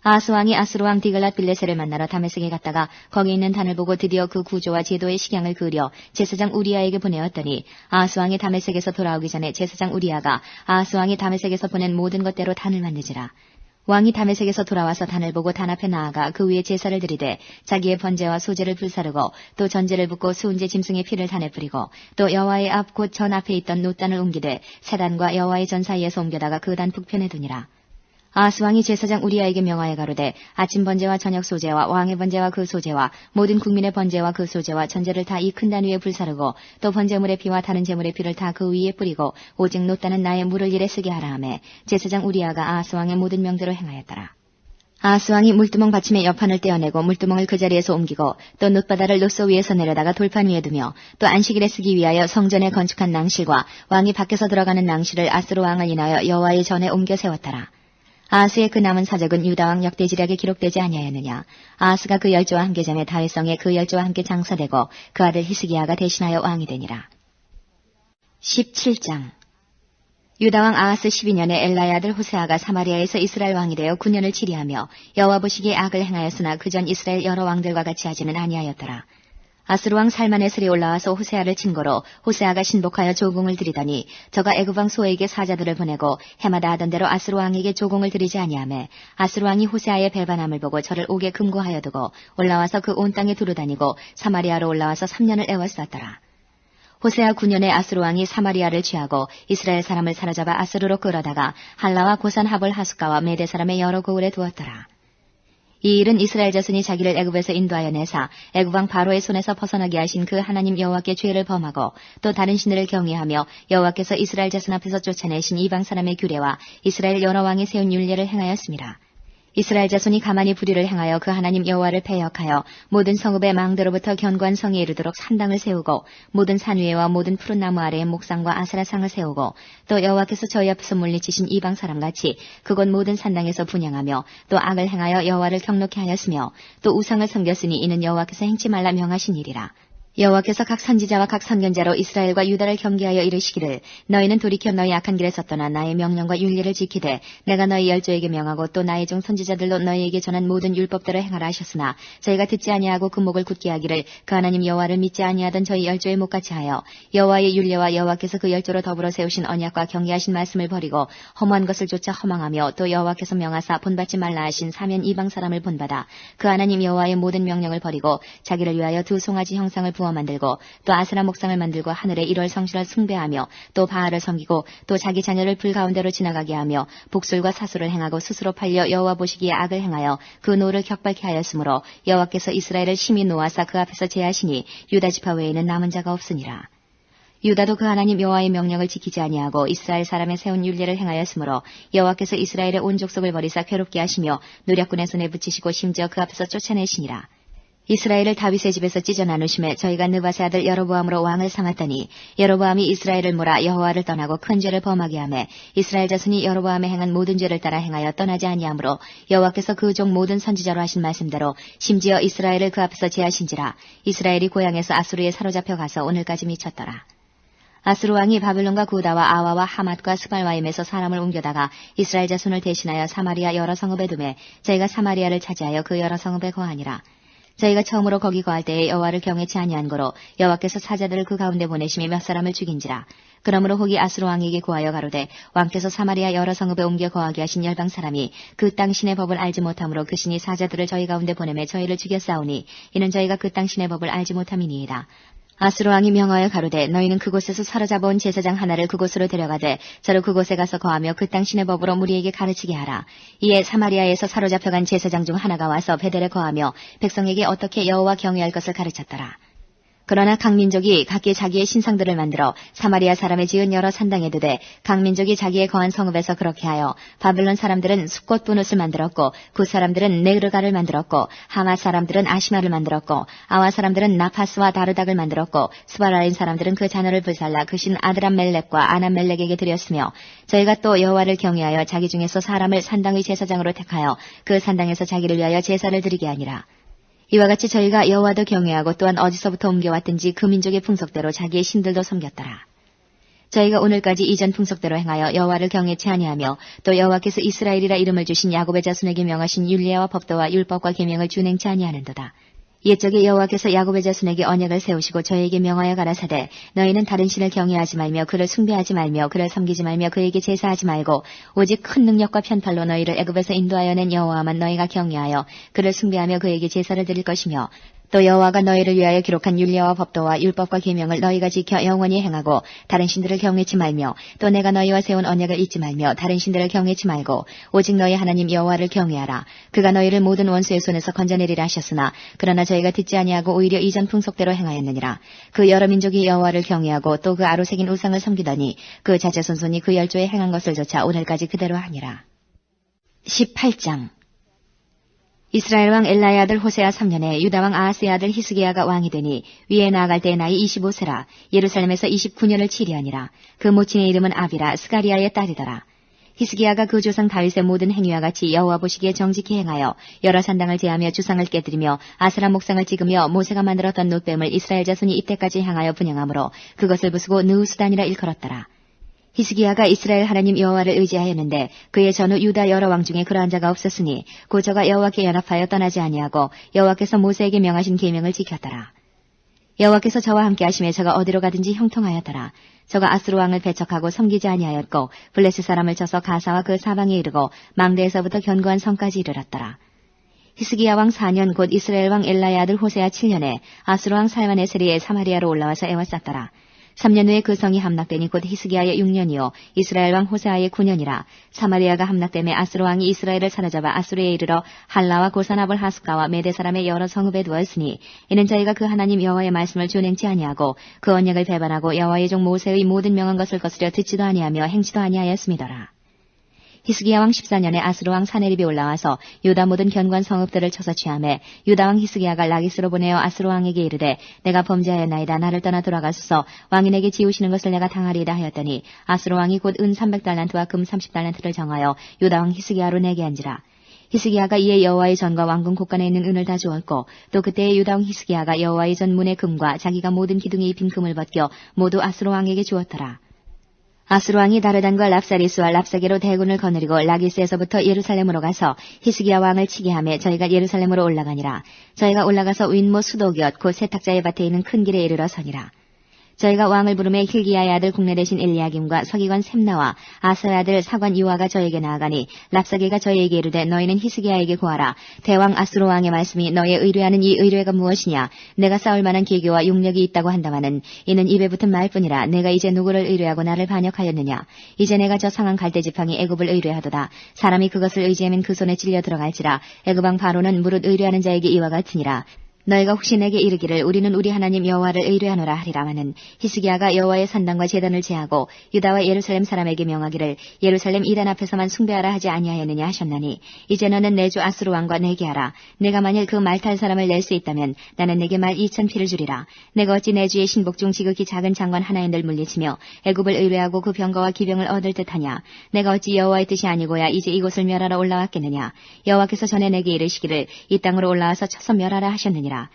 아하스 왕이 아스루 왕 디글랏 빌레셀을 만나러 다메섹에 갔다가 거기 있는 단을 보고 드디어 그 구조와 제도의 식양을 그려 제사장 우리아에게 보내었더니 아하스 왕이 다메섹에서 돌아오기 전에 제사장 우리아가 아하스 왕이 다메섹에서 보낸 모든 것대로 단을 만드지라. 왕이 다메섹에서 돌아와서 단을 보고 단 앞에 나아가 그 위에 제사를 드리되 자기의 번제와 소제를 불사르고 또 전제를 붓고 수은제 짐승의 피를 단에 뿌리고 또 여호와의 앞 곧 전 앞에 있던 놋단을 옮기되 새 단과 여호와의 전 사이에서 옮겨다가 그 단 북편에 두니라. 아하스 왕이 제사장 우리아에게 명하여 가로되 아침 번제와 저녁 소제와 왕의 번제와 그 소제와 모든 국민의 번제와 그 소제와 전제를 다 이 큰 단 위에 불사르고 또 번제물의 피와 다른 제물의 피를 다 그 위에 뿌리고 오직 놋단은 나의 물을 일에 쓰게 하라 하매 제사장 우리아가 아하스 왕의 모든 명대로 행하였더라. 아하스 왕이 물두멍 받침의 여판을 떼어내고 물두멍을 그 자리에서 옮기고 또 놋바다를 놋소 위에서 내려다가 돌판 위에 두며 또 안식일에 쓰기 위하여 성전에 건축한 낭실과 왕이 밖에서 들어가는 낭실을 아스루 왕을 인하여 여호와의 전에 옮겨 세웠더라. 아하스의 그 남은 사적은 유다왕 역대지략에 기록되지 아니하였느냐. 아하스가 그 열조와 함께 잠에 다윗성에 그 열조와 함께 장사되고 그 아들 히스기야가 대신하여 왕이 되니라. 17장. 유다왕 아하스 12년에 엘라의 아들 호세아가 사마리아에서 이스라엘 왕이 되어 9년을 치리하며 여호와 보시기에 악을 행하였으나 그전 이스라엘 여러 왕들과 같이 하지는 아니하였더라. 아스루 왕 살마네슬이 올라와서 호세아를 친 거로 호세아가 신복하여 조공을 드리더니 저가 애굽 왕 소에게 사자들을 보내고 해마다 하던 대로 아스루 왕에게 조공을 드리지 아니하매 아스루 왕이 호세아의 배반함을 보고 저를 옥에 금고하여 두고 올라와서 그 온 땅에 두루다니고 사마리아로 올라와서 3년을 애워쌌더라. 호세아 9년에 아스루 왕이 사마리아를 취하고 이스라엘 사람을 사로잡아 아스루로 끌어다가 할라와 고산 하볼 하숫가와 메대 사람의 여러 고을에 두었더라. 이 일은 이스라엘 자손이 자기를 애굽에서 인도하여 내사 애굽 왕 바로의 손에서 벗어나게 하신 그 하나님 여호와께 죄를 범하고 또 다른 신들을 경외하며 여호와께서 이스라엘 자손 앞에서 쫓아내신 이방 사람의 규례와 이스라엘 여러 왕이 세운 율례를 행하였습니다. 이스라엘 자손이 가만히 불의를 행하여 그 하나님 여호와를 패역하여 모든 성읍의 망대로부터 견고한 성에 이르도록 산당을 세우고 모든 산 위에와 모든 푸른 나무 아래에 목상과 아세라상을 세우고 또 여호와께서 저희 앞에서 물리치신 이방 사람같이 그곳 모든 산당에서 분향하며 또 악을 행하여 여호와를 경노케 하였으며 또 우상을 섬겼으니 이는 여호와께서 행치 말라 명하신 일이라. 여호와께서 각 선지자와 각 선견자로 이스라엘과 유다를 경계하여 이르시기를 너희는 돌이켜 너희 악한 길에 섰더나 나의 명령과 율례를 지키되 내가 너희 열조에게 명하고 또 나의 종 선지자들로 너희에게 전한 모든 율법대로 행하라 하셨으나 저희가 듣지 아니하고 그 목을 굳게 하기를 그 하나님 여호와를 믿지 아니하던 저희 열조의 목같이 하여 여호와의 율례와 여호와께서 그 열조로 더불어 세우신 언약과 경계하신 말씀을 버리고 허무한 것을 쫓아 허망하며 또 여호와께서 명하사 본받지 말라 하신 사면 이방 사람을 본받아 그 하나님 여호와의 모든 명령을 버리고 자기를 위하여 두 송아지 형상을 부어 만들고 또 아세라 목상을 만들고 하늘의 일월 성신을 숭배하며 또 바알을 섬기고 또 자기 자녀를 불 가운데로 지나가게 하며 복술과 사수를 행하고 스스로 팔려 여호와 보시기에 악을 행하여 그 노를 격발케 하였으므로 여호와께서 이스라엘을 심히 노하사 그 앞에서 제하시니 유다 지파 외에는 남은 자가 없으니라. 유다도 그 하나님 여호와의 명령을 지키지 아니하고 이스라엘 사람의 세운 율례를 행하였으므로 여호와께서 이스라엘의 온 족속을 버리사 괴롭게 하시며 노략군의 손에 붙이시고 심지어 그 앞에서 쫓아내시니라. 이스라엘을 다윗의 집에서 찢어 나누심에 저희가 느밧의 아들 여로보암으로 왕을 삼았더니 여로보암이 이스라엘을 몰아 여호와를 떠나고 큰 죄를 범하게 하매 이스라엘 자손이 여로보암의 행한 모든 죄를 따라 행하여 떠나지 아니하므로 여호와께서 그 종 모든 선지자로 하신 말씀대로 심지어 이스라엘을 그 앞에서 제하신지라. 이스라엘이 고향에서 아수르에 사로잡혀 가서 오늘까지 미쳤더라. 아수르 왕이 바벨론과 구다와 아와와 하맛과 스발와임에서 사람을 옮겨다가 이스라엘 자손을 대신하여 사마리아 여러 성읍에 두매 저희가 사마리아를 차지하여 그 여러 성읍에 거하니라. 저희가 처음으로 거기 거할 때에 여호와를 경외치 아니한 거로 여호와께서 사자들을 그 가운데 보내심이 몇 사람을 죽인지라. 그러므로 혹이 아수르 왕에게 구하여 가로되 왕께서 사마리아 여러 성읍에 옮겨 거하게 하신 열방 사람이 그 땅 신의 법을 알지 못함으로 그 신이 사자들을 저희 가운데 보내매 저희를 죽였사오니 이는 저희가 그 땅 신의 법을 알지 못함이니이다. 아수르 왕이 명하여 가로되 너희는 그곳에서 사로잡아온 제사장 하나를 그곳으로 데려가되 저를 그곳에 가서 거하며 그 땅 신의 법으로 무리에게 가르치게 하라. 이에 사마리아에서 사로잡혀간 제사장 중 하나가 와서 베델에 거하며 백성에게 어떻게 여호와 경외할 것을 가르쳤더라. 그러나 각 민족이 각기 자기의 신상들을 만들어 사마리아 사람의 지은 여러 산당에 두되 각 민족이 자기의 거한 성읍에서 그렇게 하여 바벨론 사람들은 숫꽃 분옷을 만들었고 굿 사람들은 네르가를 만들었고 하맛 사람들은 아시마를 만들었고 아와 사람들은 나파스와 다르닥을 만들었고 스바라인 사람들은 그 자녀를 불살라 그 신 아드람멜렉과 아남멜렉에게 드렸으며 저희가 또 여호와를 경외하여 자기 중에서 사람을 산당의 제사장으로 택하여 그 산당에서 자기를 위하여 제사를 드리게 하니라. 이와 같이 저희가 여호와도 경외하고 또한 어디서부터 옮겨왔든지 그 민족의 풍속대로 자기의 신들도 섬겼더라. 저희가 오늘까지 이전 풍속대로 행하여 여호와를 경외치 아니하며 또 여호와께서 이스라엘이라 이름을 주신 야곱의 자손에게 명하신 율례와 법도와 율법과 계명을 준행치 아니하는도다. 옛적에 여호와께서 야곱의 자손에게 언약을 세우시고 저에게 명하여 가라사대 너희는 다른 신을 경외하지 말며 그를 숭배하지 말며 그를 섬기지 말며 그에게 제사하지 말고 오직 큰 능력과 편팔로 너희를 애굽에서 인도하여 낸 여호와만 너희가 경외하여 그를 숭배하며 그에게 제사를 드릴 것이며 또 여호와가 너희를 위하여 기록한 율례와 법도와 율법과 계명을 너희가 지켜 영원히 행하고 다른 신들을 경외치 말며 또 내가 너희와 세운 언약을 잊지 말며 다른 신들을 경외치 말고 오직 너희 하나님 여호와를 경외하라. 그가 너희를 모든 원수의 손에서 건져내리라 하셨으나 그러나 저희가 듣지 아니하고 오히려 이전 풍속대로 행하였느니라. 그 여러 민족이 여호와를 경외하고 또 그 아로 새긴 우상을 섬기더니 그 자제손손이 그 열조에 행한 것을 조차 오늘까지 그대로 하니라. 18장 이스라엘 왕 엘라의 아들 호세아 3년에 유다 왕 아하스의 아들 히스기야가 왕이 되니 위에 나아갈 때의 나이 25세라. 예루살렘에서 29년을 치리하니라. 그 모친의 이름은 아비라 스가리아의 딸이더라. 히스기야가 그 조상 다윗의 모든 행위와 같이 여호와 보시기에 정직히 행하여 여러 산당을 제하며 주상을 깨뜨리며 아스라 목상을 찍으며 모세가 만들었던 놋뱀을 이스라엘 자손이 이때까지 향하여 분양하므로 그것을 부수고 느우스단이라 일컬었더라. 히스기야가 이스라엘 하나님 여호와를 의지하였는데 그의 전후 유다 여러 왕 중에 그러한 자가 없었으니 곧 저가 여호와께 연합하여 떠나지 아니하고 여호와께서 모세에게 명하신 계명을 지켰더라. 여호와께서 저와 함께 하심에 저가 어디로 가든지 형통하였더라. 저가 아스루 왕을 배척하고 섬기지 아니하였고 블레셋 사람을 쳐서 가사와 그 사방에 이르고 망대에서부터 견고한 성까지 이르렀더라. 히스기야 왕 4년 곧 이스라엘 왕 엘라의 아들 호세아 7년에 아스루 왕 살만에스리에 사마리아로 올라와서 애워쌌더라. 3년 후에 그 성이 함락되니 곧 히스기야의 6년이요 이스라엘 왕 호세아의 9년이라. 사마리아가 함락되매 아스루 왕이 이스라엘을 사로잡아 아수르에 이르러 할라와 고사나볼 하스가와 메대 사람의 여러 성읍에 두었으니 이는 저희가 그 하나님 여호와의 말씀을 준행치 아니하고 그 언약을 배반하고 여호와의 종 모세의 모든 명한 것을 거스려 듣지도 아니하며 행치도 아니하였음이더라. 히스기야 왕 14년에 아스루 왕 사네립이 올라와서 유다 모든 견고한 성읍들을 쳐서 취하매 유다 왕 히스기야가 라기스로 보내어 아스루 왕에게 이르되 내가 범죄하였나이다. 나를 떠나 돌아가소서. 왕인에게 지우시는 것을 내가 당하리이다 하였더니 아스루 왕이 곧 은 300달란트와 금 30달란트를 정하여 유다 왕 히스기야로 내게 한지라. 히스기야가 이에 여호와의 전과 왕궁 곳간에 있는 은을 다 주었고 또 그때에 유다 왕 히스기야가 여호와의 전 문의 금과 자기가 모든 기둥에 입힌 금을 벗겨 모두 아스루 왕에게 주었더라. 아스루 왕이 다르단과 랍사리스와 랍사게로 대군을 거느리고 라기스에서부터 예루살렘으로 가서 히스기야 왕을 치게 하며 저희가 예루살렘으로 올라가니라. 저희가 올라가서 윗모 수도곁 곧 세탁자의 밭에 있는 큰 길에 이르러 서니라. 저희가 왕을 부르매 힐기야의 아들 국내 대신 엘리야김과 서기관 셈나와 아사의 아들 사관 요아가 저에게 나아가니 랍사게가 저에게 이르되 너희는 히스기야에게 구하라. 대왕 아수르 왕의 말씀이 너의 의뢰하는 이 의뢰가 무엇이냐. 내가 싸울 만한 계교와 용력이 있다고 한다마는 이는 입에 붙은 말뿐이라. 내가 이제 누구를 의뢰하고 나를 반역하였느냐. 이제 내가 저 상한 갈대 지팡이 애굽을 의뢰하도다. 사람이 그것을 의지하면 그 손에 찔려 들어갈지라. 애굽 왕 바로는 무릇 의뢰하는 자에게 이와 같으니라. 너희가 혹시 내게 이르기를 우리는 우리 하나님 여호와를 의뢰하노라 하리라마는 히스기야가 여호와의 산당과 제단을 제하고 유다와 예루살렘 사람에게 명하기를 예루살렘 이단 앞에서만 숭배하라 하지 아니하였느냐 하셨나니 이제 너는 내 주 아수르 왕과 내게 하라. 내가 만일 그 말 탈 사람을 낼 수 있다면 나는 내게 말 2,000피를 주리라. 내가 어찌 내 주의 신복 중 지극히 작은 장관 하나인들 물리치며 애굽을 의뢰하고 그 병거와 기병을 얻을 듯하냐. 내가 어찌 여호와의 뜻이 아니고야 이제 이곳을 멸하러 올라왔겠느냐. 여호와께서 전에 내게 이르시기를 이 땅으로 올라와서 쳐서 멸하라 하셨느니라.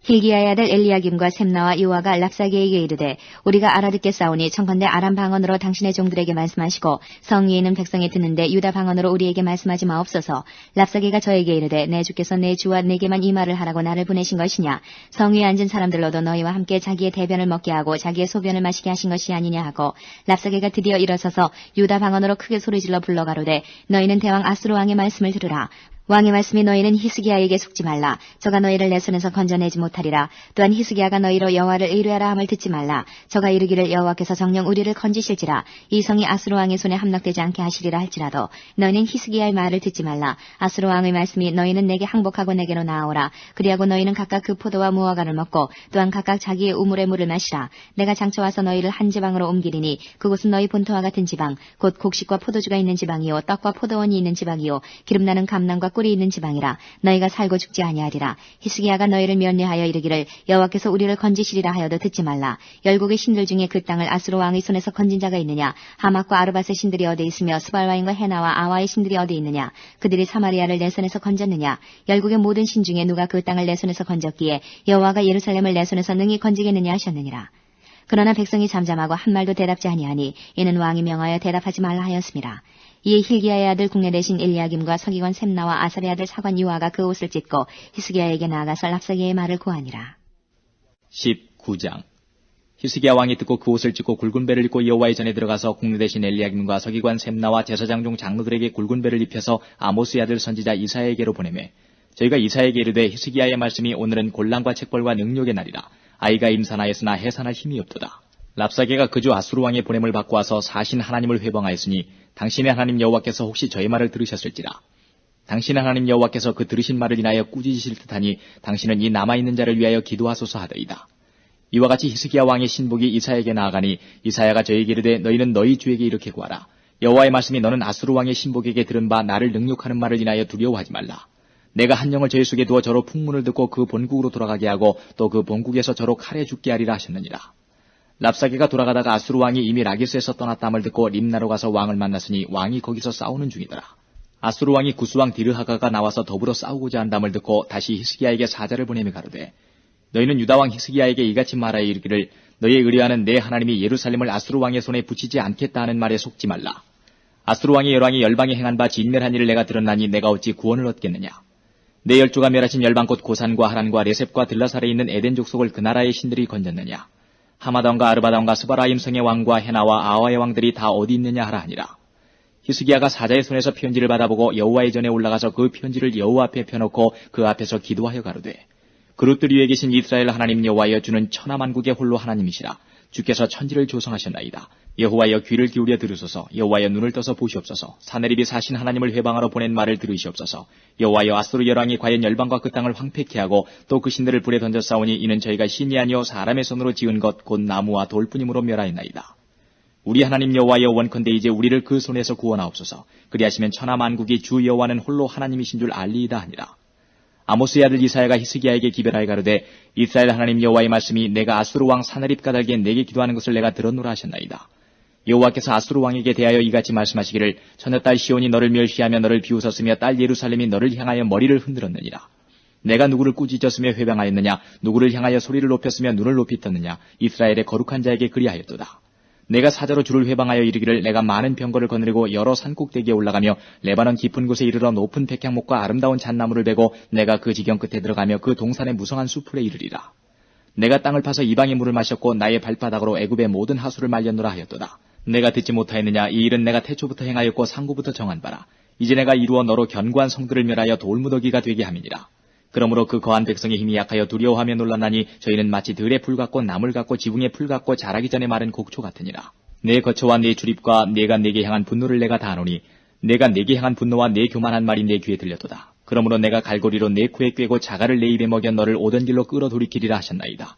hil기야의 아들 엘리야김과 셈나와 요아가 랍사게에게 이르되 우리가 알아듣겠사오니 청컨대 아람 방언으로 당신의 종들에게 말씀하시고 성 위에 있는 백성이 듣는데 유다 방언으로 우리에게 말씀하지 마옵소서. 랍사게가 저에게 이르되 내 주께서 내 주와 내게만 이 말을 하라고 나를 보내신 것이냐. 성 위에 앉은 사람들로도 너희와 함께 자기의 대변을 먹게 하고 자기의 소변을 마시게 하신 것이 아니냐 하고 랍사게가 드디어 일어서서 유다 방언으로 크게 소리질러 불러가로되 너희는 대왕 아수르 왕의 말씀을 들으라. 왕의 말씀이 너희는 히스기야에게 속지 말라. 저가 너희를 내 손에서 건져내지 못하리라. 또한 히스기야가 너희로 여호와를 의뢰하라 함을 듣지 말라. 저가 이르기를 여호와께서 정녕 우리를 건지실지라. 이 성이 아수르 왕의 손에 함락되지 않게 하시리라 할지라도 너희는 히스기야의 말을 듣지 말라. 아수르 왕의 말씀이 너희는 내게 항복하고 내게로 나아오라. 그리하고 너희는 각각 그 포도와 무화과를 먹고 또한 각각 자기의 우물의 물을 마시라. 내가 장차 와서 너희를 한 지방으로 옮기리니 그곳은 너희 본토와 같은 지방 곧 곡식과 포도주가 있는 지방이요 떡과 포도원이 있는 지방이요 기름나는 감람과 꿀이 있는 지방이라. 너희가 살고 죽지 아니하리라. 히스기야가 너희를 면례하여 이르기를 여호와께서 우리를 건지시리라 하여도 듣지 말라. 열국의 신들 중에 그 땅을 아수르 왕의 손에서 건진 자가 있느냐. 하맛과 아르밧의 신들이 어디 있으며 스발와인과 헤나와 아와의 신들이 어디 있느냐. 그들이 사마리아를 내 손에서 건졌느냐. 열국의 모든 신 중에 누가 그 땅을 내 손에서 건졌기에 여호와가 예루살렘을 내 손에서 능히 건지겠느냐 하셨느니라. 그러나 백성이 잠잠하고 한 말도 대답지 아니하니 이는 왕이 명하여 대답하지 말라 하였습니다. 이에 hil기야의 아들 국내 대신 엘리야김과 서기관 셈나와 아삽의 아들 사관 요아가 그 옷을 찢고 히스기야에게 나아가서 랍사게의 말을 고하니라. 19장 히스기야 왕이 듣고 그 옷을 찢고 굵은 배를 입고 여호와의 전에 들어가서 국내 대신 엘리야김과 서기관 셈나와 제사장 중 장로들에게 굵은 배를 입혀서 아모스의 아들 선지자 이사야에게로 보내매 저희가 이사야에게 이르되 히스기야의 말씀이 오늘은 곤란과 책벌과 능력의 날이라. 아이가 임산하였으나 해산할 힘이 없도다. 랍사게가 그주 아수르 왕의 보냄을 받고 와서 사신 하나님을 회방하였으니 당신의 하나님 여호와께서 혹시 저의 말을 들으셨을지라. 당신의 하나님 여호와께서 그 들으신 말을 인하여 꾸짖으실 듯하니 당신은 이 남아있는 자를 위하여 기도하소서 하더이다. 이와 같이 히스기야 왕의 신복이 이사야에게 나아가니 이사야가 저에게 이르되 너희는 너희 주에게 이렇게 구하라. 여호와의 말씀이 너는 아수르 왕의 신복에게 들은 바 나를 능욕하는 말을 인하여 두려워하지 말라. 내가 한 영을 저희 속에 두어 저로 풍문을 듣고 그 본국으로 돌아가게 하고 또 그 본국에서 저로 칼에 죽게 하리라 하셨느니라. 랍사게가 돌아가다가 아수르 왕이 이미 라기스에서 떠났다함을 듣고 림나로 가서 왕을 만났으니 왕이 거기서 싸우는 중이더라. 아수르 왕이 구스왕 디르하가가 나와서 더불어 싸우고자 한다함을 듣고 다시 히스기야에게 사자를 보내며 가로되 너희는 유다왕 히스기야에게 이같이 말하여 이르기를 너희의 의뢰하는 내 하나님이 예루살렘을 아수르 왕의 손에 붙이지 않겠다 하는 말에 속지 말라. 아수르 왕의 열왕이 열방에 행한 바 진멸한 일을 내가 들었나니 내가 어찌 구원을 얻겠느냐. 내 열조가 멸하신 열방 곧 고산과 하란과 레셉과 들라살에 있는 에덴 족속을 그 나라의 신들이 건졌느냐. 하마단과 아르바단과 스바라임 성의 왕과 헤나와 아와의 왕들이 다 어디 있느냐 하라 하니라. 히스기야가 사자의 손에서 편지를 받아보고 여호와의 전에 올라가서 그 편지를 여호와 앞에 펴놓고 그 앞에서 기도하여 가로되 그릇들 위에 계신 이스라엘 하나님 여호와여 주는 천하만국의 홀로 하나님이시라. 주께서 천지를 조성하셨나이다. 여호와여 귀를 기울여 들으소서. 여호와여 눈을 떠서 보시옵소서. 사내립이 사신 하나님을 회방하러 보낸 말을 들으시옵소서. 여호와여 아수르 열왕이 과연 열방과 그 땅을 황폐케 하고 또 그 신들을 불에 던져 싸우니 이는 저희가 신이 아니요 사람의 손으로 지은 것 곧 나무와 돌뿐이므로 멸하였나이다. 우리 하나님 여호와여 원컨대 이제 우리를 그 손에서 구원하옵소서. 그리하시면 천하만국이 주 여호와는 홀로 하나님이신 줄 알리이다 하니라. 아모스의 아들 이사야가 히스기야에게 기별하여 가로되 이스라엘 하나님 여호와의 말씀이 내가 아수르 왕 사나립 가달기에 내게 기도하는 것을 내가 들었노라 하셨나이다. 여호와께서 아수르 왕에게 대하여 이같이 말씀하시기를 처녀딸 시온이 너를 멸시하며 너를 비웃었으며 딸 예루살렘이 너를 향하여 머리를 흔들었느니라. 내가 누구를 꾸짖었으며 회방하였느냐. 누구를 향하여 소리를 높였으며 눈을 높이 떴느냐. 이스라엘의 거룩한 자에게 그리하였도다. 내가 사자로 주를 회방하여 이르기를 내가 많은 병거를 거느리고 여러 산꼭대기에 올라가며 레바논 깊은 곳에 이르러 높은 백향목과 아름다운 잣나무를 베고 내가 그 지경 끝에 들어가며 그 동산의 무성한 수풀에 이르리라. 내가 땅을 파서 이방의 물을 마셨고 나의 발바닥으로 애굽의 모든 하수를 말렸노라 하였도다. 내가 듣지 못하였느냐. 이 일은 내가 태초부터 행하였고 상고부터 정한 바라. 이제 내가 이루어 너로 견고한 성들을 멸하여 돌무더기가 되게 함이니라. 그러므로 그 거한 백성의 힘이 약하여 두려워하며 놀랐나니 저희는 마치 들의 풀 같고 나물 같고 지붕의 풀 같고 자라기 전에 마른 곡초 같으니라. 내 거처와 내 출입과 내가 내게 향한 분노를 내가 다하노니 내가 내게 향한 분노와 내 교만한 말이 내 귀에 들렸도다. 그러므로 내가 갈고리로 내 코에 꿰고 자갈을 내 입에 먹여 너를 오던 길로 끌어 돌이키리라 하셨나이다.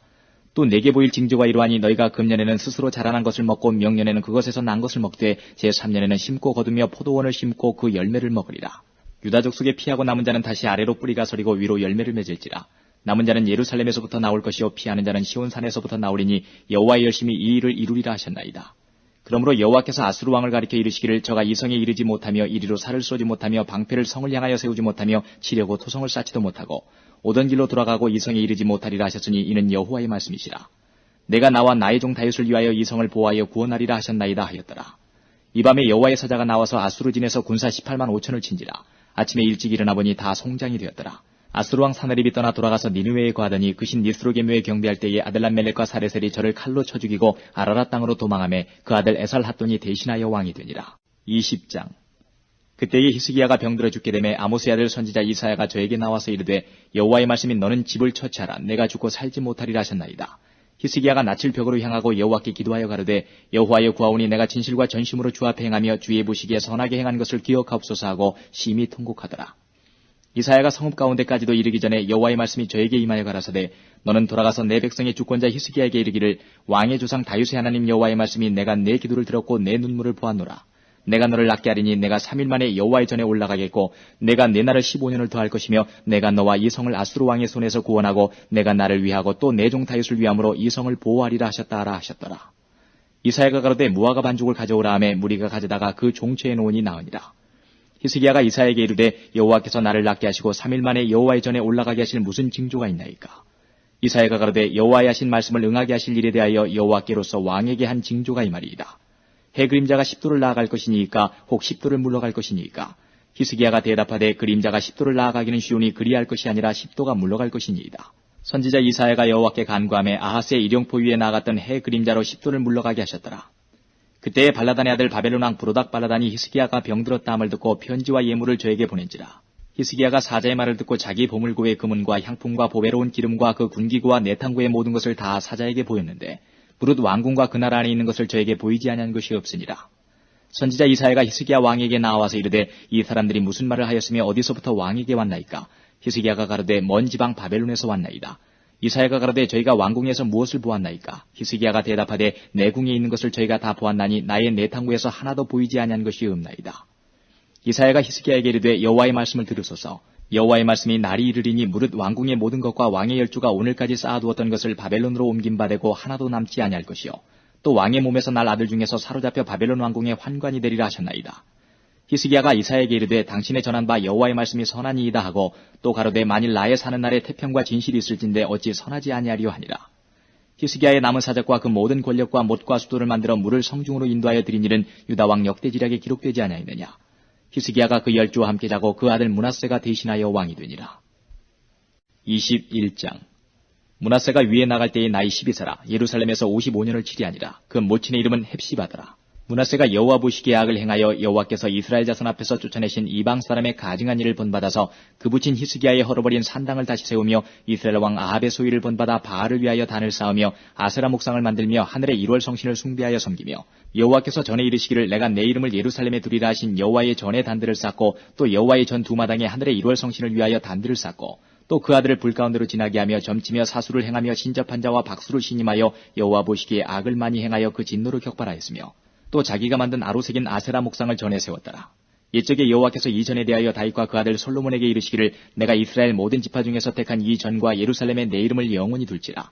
또 내게 보일 징조가 이러하니 너희가 금년에는 스스로 자라난 것을 먹고 명년에는 그것에서 난 것을 먹되 제3년에는 심고 거두며 포도원을 심고 그 열매를 먹으리라. 유다족 속에 피하고 남은 자는 다시 아래로 뿌리가 서리고 위로 열매를 맺을지라. 남은 자는 예루살렘에서부터 나올 것이요 피하는 자는 시온산에서부터 나오리니 여호와의 열심히 이 일을 이루리라 하셨나이다. 그러므로 여호와께서 아수르 왕을 가리켜 이르시기를 저가 이 성에 이르지 못하며 이리로 살을 쏘지 못하며 방패를 성을 향하여 세우지 못하며 치려고 토성을 쌓지도 못하고 오던 길로 돌아가고 이 성에 이르지 못하리라 하셨으니 이는 여호와의 말씀이시라. 내가 나와 나의 종 다윗을 위하여 이 성을 보호하여 구원하리라 하셨나이다 하였더라. 이 밤에 여호와의 사자가 나와서 아수르 진에서 군사 18만 5천을 친지라. 아침에 일찍 일어나 보니 다 송장이 되었더라. 아수르 왕 사나립이 떠나 돌아가서 니느웨에 거하더니 그 신 니스로게묘에 경배할 때에 아들람멜렉과 사레셀이 저를 칼로 쳐 죽이고 아라라 땅으로 도망하매 그 아들 에살핫돈이 대신하여 왕이 되니라. 20장. 그때에 히스기야가 병들어 죽게 되매 아모스의 아들 선지자 이사야가 저에게 나와서 이르되 여호와의 말씀이 너는 집을 처치하라. 내가 죽고 살지 못하리라 하셨나이다. 히스기야가 낯을 벽으로 향하고 여호와께 기도하여 가로되 여호와여 구하오니 내가 진실과 전심으로 주 앞에 행하며 주의 보시기에 선하게 행한 것을 기억하옵소서 하고 심히 통곡하더라. 이사야가 성읍 가운데까지도 이르기 전에 여호와의 말씀이 저에게 임하여 가라사대 너는 돌아가서 내 백성의 주권자 히스기야에게 이르기를 왕의 조상 다윗의 하나님 여호와의 말씀이 내가 내 기도를 들었고 내 눈물을 보았노라. 내가 너를 낫게 하리니 내가 3일 만에 여호와의 전에 올라가겠고 내가 내 날을 15년을 더할 것이며 내가 너와 이 성을 아수르 왕의 손에서 구원하고 내가 나를 위하고 또 내 종 다윗을 위함으로 이 성을 보호하리라 하셨다 하라 하셨더라. 이사야가 가로되 무화과 반죽을 가져오라 하매 무리가 가져다가 그 종체에 놓으니 나으니라. 히스기야가 이사야에게 이르되 여호와께서 나를 낫게 하시고 3일 만에 여호와의 전에 올라가게 하실 무슨 징조가 있나이까. 이사야가 가로되 여호와의 하신 말씀을 응하게 하실 일에 대하여 여호와께로서 왕에게 한 징조가 이 말이이다. 해 그림자가 10도를 나아갈 것이니까 혹 10도를 물러갈 것이니까. 히스기야가 대답하되 그림자가 10도를 나아가기는 쉬우니 그리할 것이 아니라 10도가 물러갈 것이니이다. 선지자 이사야가 여호와께 간구하며 아하스의 일용포 위에 나아갔던 해 그림자로 10도를 물러가게 하셨더라. 그때에 발라단의 아들 바벨론 왕 브로닥 발라단이 히스기야가 병들었다 함을 듣고 편지와 예물을 저에게 보낸지라. 히스기야가 사자의 말을 듣고 자기 보물고의 금은과 향품과 보배로운 기름과 그 군기구와 내탕구의 모든 것을 다 사자에게 보였는데 무릇 왕궁과 그 나라 안에 있는 것을 저에게 보이지 아니한 것이 없으니라. 선지자 이사야가 히스기야 왕에게 나와서 이르되 이 사람들이 무슨 말을 하였으며 어디서부터 왕에게 왔나이까. 히스기야가 가로되 먼 지방 바벨론에서 왔나이다. 이사야가 가로되 저희가 왕궁에서 무엇을 보았나이까. 히스기야가 대답하되 내 궁에 있는 것을 저희가 다 보았나니 나의 내탕구에서 하나도 보이지 아니한 것이 없나이다. 이사야가 히스기야에게 이르되 여호와의 말씀을 들으소서. 여호와의 말씀이 날이 이르리니 무릇 왕궁의 모든 것과 왕의 열주가 오늘까지 쌓아두었던 것을 바벨론으로 옮긴 바 되고 하나도 남지 아니할 것이요 또 왕의 몸에서 날 아들 중에서 사로잡혀 바벨론 왕궁의 환관이 되리라 하셨나이다. 히스기야가 이사야에게 이르되 당신의 전한 바 여호와의 말씀이 선하니이다 하고 또 가로되 만일 나의 사는 날에 태평과 진실이 있을진데 어찌 선하지 아니하리요 하니라. 히스기야의 남은 사적과 그 모든 권력과 못과 수도를 만들어 물을 성중으로 인도하여 드린 일은 유다 왕 역대지략에 기록되지 아니하였느냐. 히스기야가 그 열주와 함께 자고 그 아들 므낫세가 대신하여 왕이 되니라. 21장. 므낫세가 위에 나갈 때의 나이 12세라. 예루살렘에서 55년을 치리하니라. 그 모친의 이름은 헵시바더라. 므낫세가 여호와 보시기에 악을 행하여 여호와께서 이스라엘 자손 앞에서 쫓아내신 이방 사람의 가증한 일을 본받아서 그 부친 히스기야의 헐어버린 산당을 다시 세우며 이스라엘 왕 아합의 소유를 본받아 바알을 위하여 단을 쌓으며 아세라 목상을 만들며 하늘의 1월 성신을 숭배하여 섬기며 여호와께서 전에 이르시기를 내가 내 이름을 예루살렘에 두리라 하신 여호와의 전에 단들을 쌓고 또 여호와의 전 두 마당에 하늘의 1월 성신을 위하여 단들을 쌓고 또 그 아들을 불 가운데로 지나게 하며 점치며 사수를 행하며 신접한 자와 박수를 신임하여 여호와 보시기에 악을 많이 행하여 그 진노를 격발하였으며 또 자기가 만든 아로색인 아세라 목상을 전에 세웠더라. 옛적에 여호와께서 이 전에 대하여 다윗과 그 아들 솔로몬에게 이르시기를 내가 이스라엘 모든 지파 중에서 택한 이 전과 예루살렘에 내 이름을 영원히 둘지라.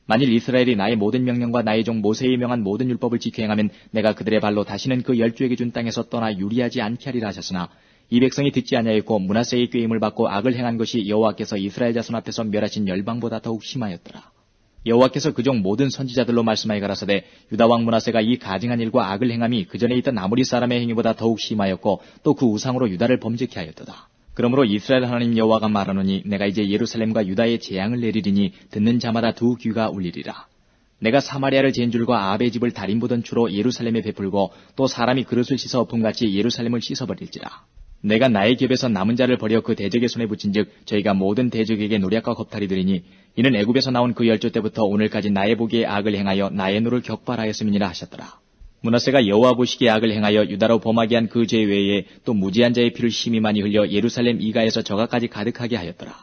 만일 이스라엘이 나의 모든 명령과 나의 종 모세의 명한 모든 율법을 지켜 행하면 내가 그들의 발로 다시는 그 열주에게 준 땅에서 떠나 유리하지 않게 하리라 하셨으나 이 백성이 듣지 아니하였고 므낫세의 꾀임을 받고 악을 행한 것이 여호와께서 이스라엘 자손 앞에서 멸하신 열방보다 더욱 심하였더라. 여호와께서 그종 모든 선지자들로 말씀하여 가라사대 유다 왕 므낫세가 이 가증한 일과 악을 행함이 그전에 있던 아모리 사람의 행위보다 더욱 심하였고 또 그 우상으로 유다를 범죄케 하였도다. 그러므로 이스라엘 하나님 여호와가 말하노니 내가 이제 예루살렘과 유다의 재앙을 내리리니 듣는 자마다 두 귀가 울리리라. 내가 사마리아를 잰 줄과 아합의 집을 달인보던 추로 예루살렘에 베풀고 또 사람이 그릇을 씻어 엎음같이 예루살렘을 씻어버릴지라. 내가 나의 겹에서 남은 자를 버려 그 대적의 손에 붙인즉 저희가 모든 대적에게 노략과 겁탈이 되리니 이는 애굽에서 나온 그 열조 때부터 오늘까지 나의 보기에 악을 행하여 나의 노를 격발하였음이니라 하셨더라. 므낫세가 여호와 보시기에 악을 행하여 유다로 범하게 한 그 죄 외에 또 무지한 자의 피를 심히 많이 흘려 예루살렘 이가에서 저가까지 가득하게 하였더라.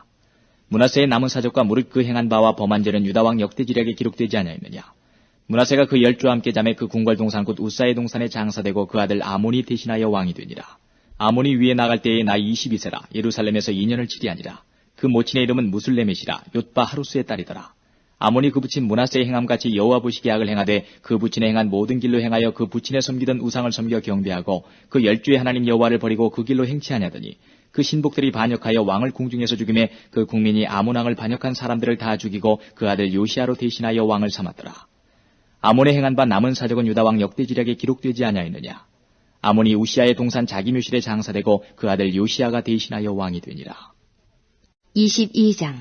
므낫세의 남은 사적과 무릇 그 행한 바와 범한 죄는 유다 왕 역대지략에 기록되지 아니하였느냐. 므낫세가 그 열조와 함께 잠에 그 궁궐 동산 곧 우사의 동산에 장사되고 그 아들 아몬이 대신하여 왕이 되니라. 아몬이 위에 나갈 때에 나이 22세라 예루살렘에서 2년을 치리하니라. 그 모친의 이름은 무슬레멧이라 욤바 하루스의 딸이더라. 아몬이 그 부친 므낫세의 행함같이 여호와 보시기에 악을 행하되 그 부친의 행한 모든 길로 행하여 그 부친의 섬기던 우상을 섬겨 경배하고 그 열주의 하나님 여호와를 버리고 그 길로 행치 아니하더니 그 신복들이 반역하여 왕을 궁중에서 죽임에 그 국민이 아몬 왕을 반역한 사람들을 다 죽이고 그 아들 요시아로 대신하여 왕을 삼았더라. 아몬의 행한 바 남은 사적은 유다 왕 역대지략에 기록되지 아니하였느냐. 아몬이 우시아의 동산 자기 묘실에 장사되고 그 아들 요시아가 대신하여 왕이 되니라. 22장.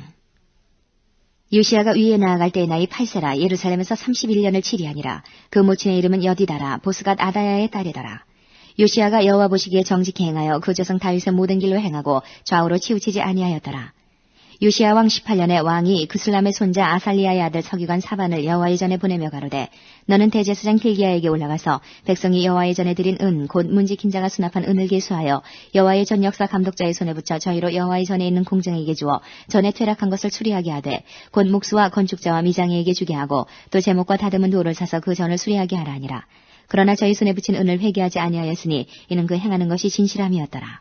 요시아가 위에 나아갈 때의 나이 8세라 예루살렘에서 31년을 치리하니라. 그 모친의 이름은 여디다라 보스갓 아다야의 딸이더라. 요시아가 여호와 보시기에 정직히 행하여 그 조상 다윗의 모든 길로 행하고 좌우로 치우치지 아니하였더라. 요시아 왕 18년에 왕이 그슬람의 손자 아살리아의 아들 서기관 사반을 여호와의 전에 보내며 가로되 너는 대제사장 길기야에게 올라가서 백성이 여호와의 전에 드린 은 곧 문지킨 자가 수납한 은을 계수하여 여호와의 전 역사 감독자의 손에 붙여 저희로 여호와의 전에 있는 공장에게 주어 전에 퇴락한 것을 수리하게 하되 곧 목수와 건축자와 미장이에게 주게 하고 또 제목과 다듬은 돌을 사서 그 전을 수리하게 하라 하니라. 그러나 저희 손에 붙인 은을 회개하지 아니하였으니 이는 그 행하는 것이 진실함이었더라.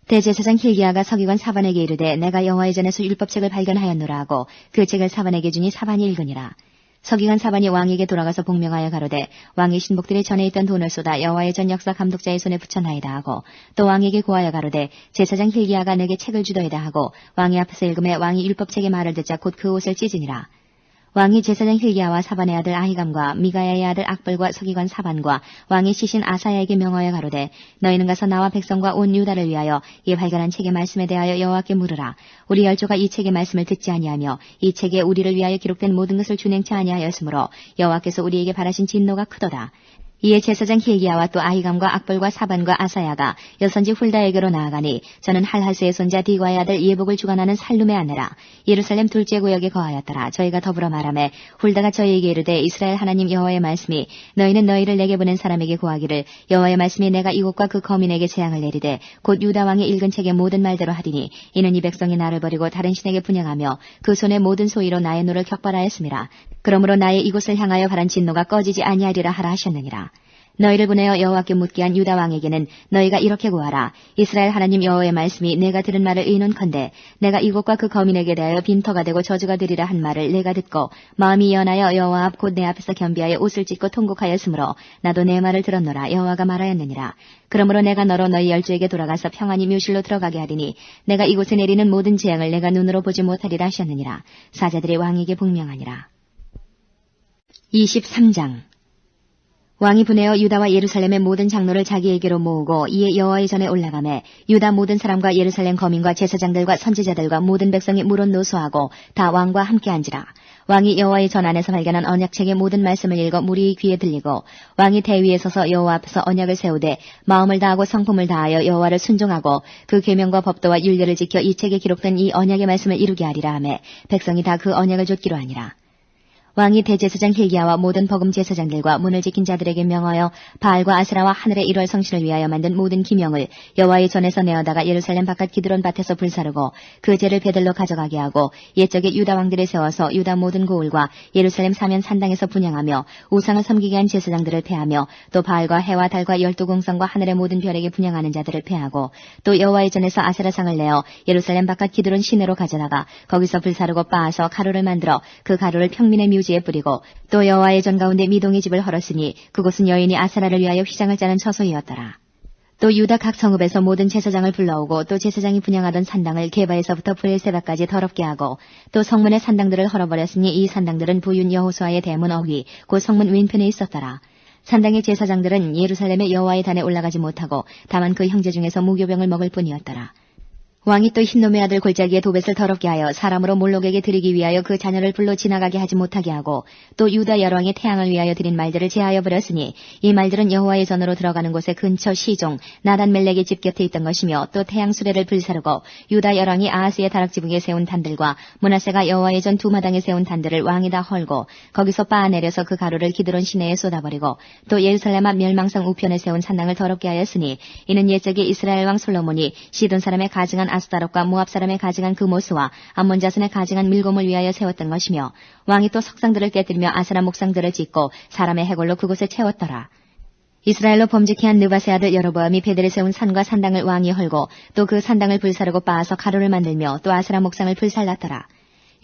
대제사장 hil기야가 서기관 사반에게 이르되 내가 여호와의 전에서 율법책을 발견하였노라 하고 그 책을 사반에게 주니 사반이 읽으니라. 서기관 사반이 왕에게 돌아가서 복명하여 가로되 왕의 신복들이 전에 있던 돈을 쏟아 여호와의 전 역사 감독자의 손에 붙여나이다 하고 또 왕에게 고하여 가로되 제사장 hil기야가 내게 책을 주더이다 하고 왕의 앞에서 읽음에 왕이 율법책의 말을 듣자 곧 그 옷을 찢으니라. 왕이 제사장 hil기야와 사반의 아들 아히감과 미가야의 아들 악벌과 서기관 사반과 왕의 시신 아사야에게 명하여 가로되 너희는 가서 나와 백성과 온 유다를 위하여 이 발견한 책의 말씀에 대하여 여호와께 물으라. 우리 열조가 이 책의 말씀을 듣지 아니하며 이 책에 우리를 위하여 기록된 모든 것을 준행치 아니하였으므로 여호와께서 우리에게 바라신 진노가 크도다. 이에 제사장 hil기야와 또 아히감과 악벌과 사반과 아사야가 여선지 훌다에게로 나아가니 저는 할하스의 손자 디과의 아들 예복을 주관하는 살룸의 아내라. 예루살렘 둘째 구역에 거하였더라. 저희가 더불어 말하매 훌다가 저희에게 이르되 이스라엘 하나님 여호와의 말씀이 너희는 너희를 내게 보낸 사람에게 고하기를 여호와의 말씀이 내가 이곳과 그 거민에게 재앙을 내리되 곧 유다 왕의 읽은 책의 모든 말대로 하리니 이는 이 백성이 나를 버리고 다른 신에게 분향하며 그 손의 모든 소위로 나의 노를 격발하였음이라. 그러므로 나의 이곳을 향하여 바란 진노가 꺼지지 아니하리라 하라 하셨느니라. 너희를 보내어 여호와께 묻게 한 유다 왕에게는 너희가 이렇게 구하라. 이스라엘 하나님 여호와의 말씀이 내가 들은 말을 의논컨대 내가 이곳과 그 거민에게 대하여 빈터가 되고 저주가 되리라 한 말을 내가 듣고 마음이 연하여 여호와 앞 곧 내 앞에서 겸비하여 옷을 찢고 통곡하였으므로 나도 내 말을 들었노라. 여호와가 말하였느니라. 그러므로 내가 너로 너희 열조에게 돌아가서 평안히 묘실로 들어가게 하리니 내가 이곳에 내리는 모든 재앙을 내가 눈으로 보지 못하리라 하셨느니라. 사자들이 왕에게 복명하니라. 23장. 왕이 분하여 유다와 예루살렘의 모든 장로를 자기에게로 모으고 이에 여호와의 전에 올라가매 유다 모든 사람과 예루살렘 거민과 제사장들과 선지자들과 모든 백성이 무릇 노소하고 다 왕과 함께 앉으라. 왕이 여호와의 전 안에서 발견한 언약책의 모든 말씀을 읽어 무리의 귀에 들리고 왕이 대위에 서서 여호와 앞에서 언약을 세우되 마음을 다하고 성품을 다하여 여호와를 순종하고 그 계명과 법도와 율례를 지켜 이 책에 기록된 이 언약의 말씀을 이루게 하리라 하매 백성이 다 그 언약을 좇기로 하니라. 왕이 대제사장 hil기야와 모든 버금 제사장들과 문을 지킨 자들에게 명하여 바알과 아세라와 하늘의 1월 성신을 위하여 만든 모든 기명을 여호와의 전에서 내어다가 예루살렘 바깥 기드론 밭에서 불사르고 그 죄를 베들로 가져가게 하고 옛적에 유다 왕들을 세워서 유다 모든 고을과 예루살렘 사면 산당에서 분향하며 우상을 섬기게 한 제사장들을 패하며 또 바알과 해와 달과 12공성과 하늘의 모든 별에게 분향하는 자들을 패하고 또 여호와의 전에서 아세라상을 내어 예루살렘 바깥 기드론 시내로 가져다가 거기서 불사르고 빻아서 가루를 만들어 그 가루를 평민의 묘지에 뿌리고 또 여호와의 전 가운데 미동의 집을 헐었으니 그곳은 여인이 아세라를 위하여 휘장을 짜는 처소이었더라. 또 유다 각 성읍에서 모든 제사장을 불러오고 또 제사장이 분향하던 산당을 게바에서부터 브엘세바까지 더럽게 하고 또 성문의 산당들을 헐어버렸으니 이 산당들은 부윤 여호수아의 대문 어휘 곧 성문 왼편에 있었더라. 산당의 제사장들은 예루살렘의 여호와의 단에 올라가지 못하고 다만 그 형제 중에서 무교병을 먹을 뿐이었더라. 왕이 또 흰놈의 아들 골짜기의 도벳을 더럽게 하여 사람으로 몰록에게 드리기 위하여 그 자녀를 불로 지나가게 하지 못하게 하고 또 유다 열왕의 태양을 위하여 드린 말들을 제하여 버렸으니 이 말들은 여호와의 전으로 들어가는 곳의 근처 시종 나단멜렉의 집 곁에 있던 것이며 또 태양 수레를 불사르고 유다 열왕이 아하스의 다락지붕에 세운 단들과 므낫세가 여호와의 전 두 마당에 세운 단들을 왕이 다 헐고 거기서 빻아내려서 그 가루를 기드론 시내에 쏟아버리고 또 예루살렘 앞 멸망성 우편에 세운 산당을 더럽게 하였으니 이는 옛적에 이스라엘 왕 솔로몬이 시돈 사람의 가증한 아스다롯과 모압 사람의 가증한 그모스와 암몬 자손의 가증한 밀곰을 위하여 세웠던 것이며 왕이 또 석상들을 깨뜨리며 아세라 목상들을 짓고 사람의 해골로 그곳에 채웠더라. 이스라엘로 범죄케 한 느바세 아들 여로보암이 베델에 세운 산과 산당을 왕이 헐고 또 그 산당을 불사르고 빻아서 가루를 만들며 또 아세라 목상을 불살랐더라.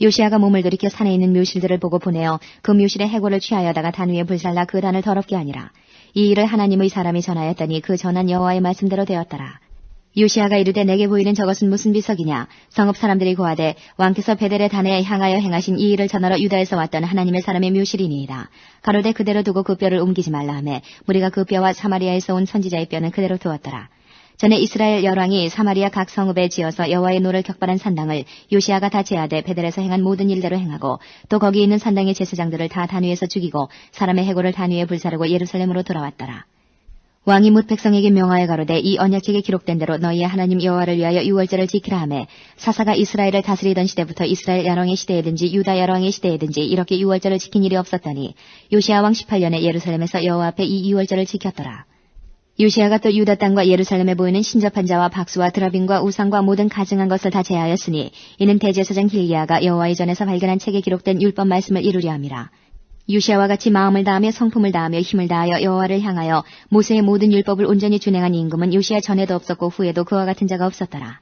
요시아가 몸을 돌이켜 산에 있는 묘실들을 보고 보내어 그 묘실의 해골을 취하여다가 단 위에 불살라 그 단을 더럽게 하니라. 이 일을 하나님의 사람이 전하였더니 그 전한 여호와의 말씀대로 되었더라. 요시아가 이르되 내게 보이는 저것은 무슨 비석이냐. 성읍 사람들이 고하되 왕께서 베델의 단에 향하여 행하신 이 일을 전하러 유다에서 왔던 하나님의 사람의 묘실이니이다. 가로되 그대로 두고 그 뼈를 옮기지 말라 하매 무리가 그 뼈와 사마리아에서 온 선지자의 뼈는 그대로 두었더라. 전에 이스라엘 열왕이 사마리아 각 성읍에 지어서 여호와의 노를 격발한 산당을 요시아가 다 제하되 베델에서 행한 모든 일대로 행하고 또 거기 있는 산당의 제사장들을 다 단 위에서 죽이고 사람의 해골을 단 위에 불사르고 예루살렘으로 돌아왔더라. 왕이 뭇 백성에게 명하여 가로되 이 언약책에 기록된 대로 너희의 하나님 여호와를 위하여 유월절을 지키라 하매 사사가 이스라엘을 다스리던 시대부터 이스라엘 열왕의 시대에든지 유다 열왕의 시대에든지 이렇게 유월절을 지킨 일이 없었더니 요시아 왕 18년에 예루살렘에서 여호와 앞에 이 유월절을 지켰더라. 요시아가 또 유다 땅과 예루살렘에 보이는 신접한 자와 박수와 드라빔과 우상과 모든 가증한 것을 다 제하였으니 이는 대제사장 hil기야가 여호와의 전에서 발견한 책에 기록된 율법 말씀을 이루려 함이라. 요시아와 같이 마음을 다하며 성품을 다하며 힘을 다하여 여호와를 향하여 모세의 모든 율법을 온전히 준행한 임금은 요시아 전에도 없었고 후에도 그와 같은 자가 없었더라.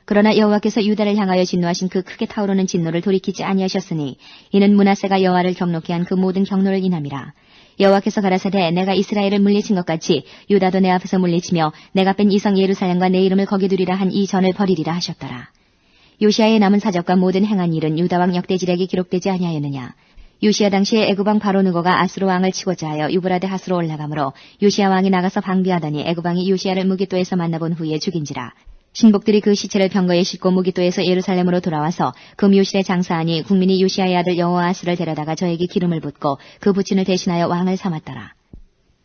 그러나 여호와께서 유다를 향하여 진노하신 그 크게 타오르는 진노를 돌이키지 아니하셨으니 이는 므낫세가 여호와를 경노케 한 그 모든 경노를 인함이라. 여호와께서 가라사대 내가 이스라엘을 물리친 것 같이 유다도 내 앞에서 물리치며 내가 뺀 이성 예루살렘과 내 이름을 거기 두리라 한 이 전을 버리리라 하셨더라. 요시아의 남은 사적과 모든 행한 일은 유다왕 역대지략에 기록되지 아니하였느냐. 요시아 당시에 애굽 왕 바로느고가 아스로 왕을 치고자 하여 유브라데 하스로 올라가므로 요시아 왕이 나가서 방비하더니 애굽 왕이 요시아를 무기또에서 만나본 후에 죽인지라. 신복들이 그 시체를 병거에 싣고 무기또에서 예루살렘으로 돌아와서 그 묘실에 장사하니 국민이 요시아의 아들 여호아하스를 데려다가 저에게 기름을 붓고 그 부친을 대신하여 왕을 삼았더라.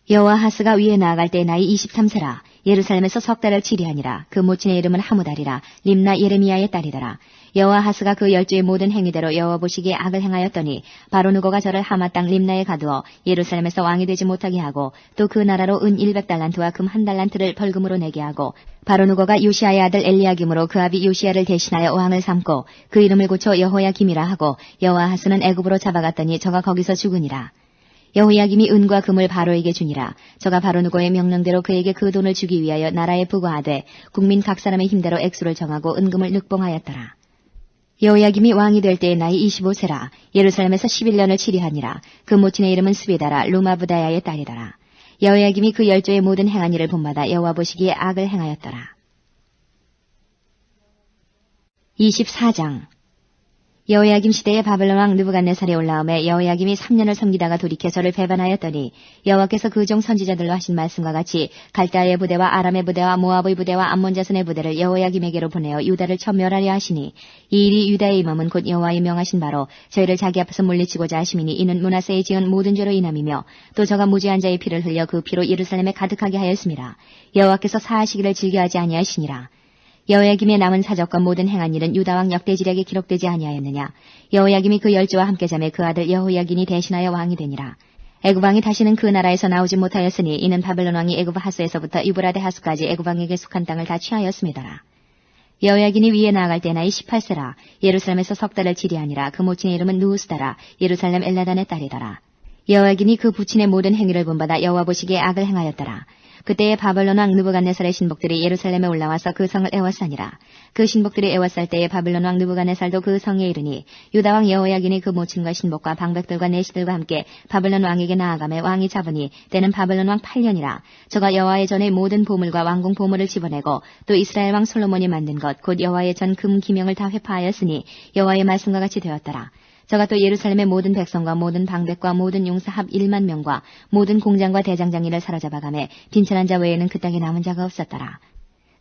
여호아하스가 위에 나아갈 때 나이 23세라. 예루살렘에서 석 달을 치리하니라. 그 모친의 이름은 하무달이라. 림나 예레미야의 딸이더라. 여호아하스가 그 열주의 모든 행위대로 여호와 보시기에 악을 행하였더니 바로느고가 저를 하마 땅 림나에 가두어 예루살렘에서 왕이 되지 못하게 하고 또 그 나라로 은 100달란트와 금 1달란트를 벌금으로 내게 하고 바로느고가 요시아의 아들 엘리야김으로 그 아비 요시아를 대신하여 왕을 삼고 그 이름을 고쳐 여호야김이라 하고 여호아하스는 애굽으로 잡아갔더니 저가 거기서 죽으니라. 여호야김이 은과 금을 바로에게 주니라. 저가 바로느고의 명령대로 그에게 그 돈을 주기 위하여 나라에 부과하되 국민 각 사람의 힘대로 액수를 정하고 은금을 늑봉하였더라. 여호야김이 왕이 될 때의 나이 25세라. 예루살렘에서 11년을 치리하니라. 그 모친의 이름은 스비다라. 루마부다야의 딸이더라. 여호야김이 그 열조의 모든 행한 일을 본받아 여호와 보시기에 악을 행하였더라. 24장 여호야김 시대에 바벨론 왕 느부갓네살이 올라오매 여호야김이 3년을 섬기다가 돌이켜 저를 배반하였더니 여호와께서 그 종 선지자들로 하신 말씀과 같이 갈다의 부대와 아람의 부대와 모압의 부대와 암몬 자손의 부대를 여호야김에게로 보내어 유다를 천멸하려 하시니 이 일이 유다의 임함은 곧 여호와의 명하신 바로 저희를 자기 앞에서 물리치고자 하심이니 이는 므낫세의 지은 모든 죄로 인함이며 또 저가 무죄한 자의 피를 흘려 그 피로 예루살렘에 가득하게 하였습니다. 여호와께서 사하시기를 즐겨하지 아니하시니라. 여호야김의 남은 사적과 모든 행한 일은 유다왕 역대지략에 기록되지 아니하였느냐. 여호야김이 그 열조와 함께 잠에 그 아들 여호야긴이 대신하여 왕이 되니라. 애굽왕이 다시는 그 나라에서 나오지 못하였으니 이는 바벨론 왕이 애굽 하스에서부터 유브라데 하스까지 애굽왕에게 속한 땅을 다 취하였음이더라. 여호야긴이 위에 나아갈 때 나이 18세라. 예루살렘에서 석 달을 치리하니라. 그 모친의 이름은 누우스다라. 예루살렘 엘라단의 딸이더라. 여호야긴이 그 부친의 모든 행위를 본받아 여호와 보시기에 악을 행하였더라. 그때에 바벨론 왕 느부갓네살의 신복들이 예루살렘에 올라와서 그 성을 애워싸니라. 그 신복들이 애워쌀 때에 바벨론 왕 느부갓네살도 그 성에 이르니 유다 왕 여호야긴이 그 모친과 신복과 방백들과 내시들과 함께 바벨론 왕에게 나아가매 왕이 잡으니 때는 바벨론 왕 8년이라. 저가 여호와의 전의 모든 보물과 왕궁 보물을 집어내고 또 이스라엘 왕 솔로몬이 만든 것 곧 여호와의 전 금 기명을 다 회파하였으니 여호와의 말씀과 같이 되었더라. 저가 또 예루살렘의 모든 백성과 모든 방백과 모든 용사 합 1만 명과 모든 공장과 대장장이를 사로잡아가매 빈천한 자 외에는 그 땅에 남은 자가 없었더라.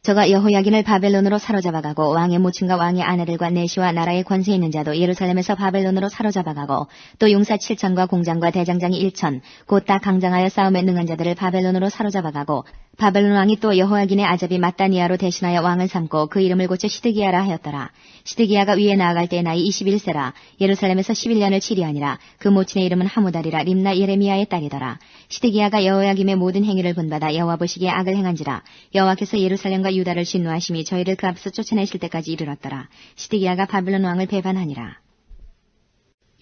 저가 여호야긴을 바벨론으로 사로잡아가고 왕의 모친과 왕의 아내들과 내시와 나라의 권세 있는 자도 예루살렘에서 바벨론으로 사로잡아가고 또 용사 7천과 공장과 대장장이 1천 곧 다 강장하여 싸움에 능한 자들을 바벨론으로 사로잡아가고 바벨론 왕이 또 여호야긴의 아잡이 마따니아로 대신하여 왕을 삼고 그 이름을 고쳐 시드기야라 하였더라. 시드기야가 위에 나아갈 때의 나이 21세라. 예루살렘에서 11년을 치리하니라. 그 모친의 이름은 하무달이라. 림나 예레미야의 딸이더라. 시드기야가 여호야김의 모든 행위를 본받아 여호와 보시기에 악을 행한지라. 여호와께서 예루살렘과 유다를 진노하심이 저희를 그 앞에서 쫓아내실 때까지 이르렀더라. 시드기야가 바벨론 왕을 배반하니라.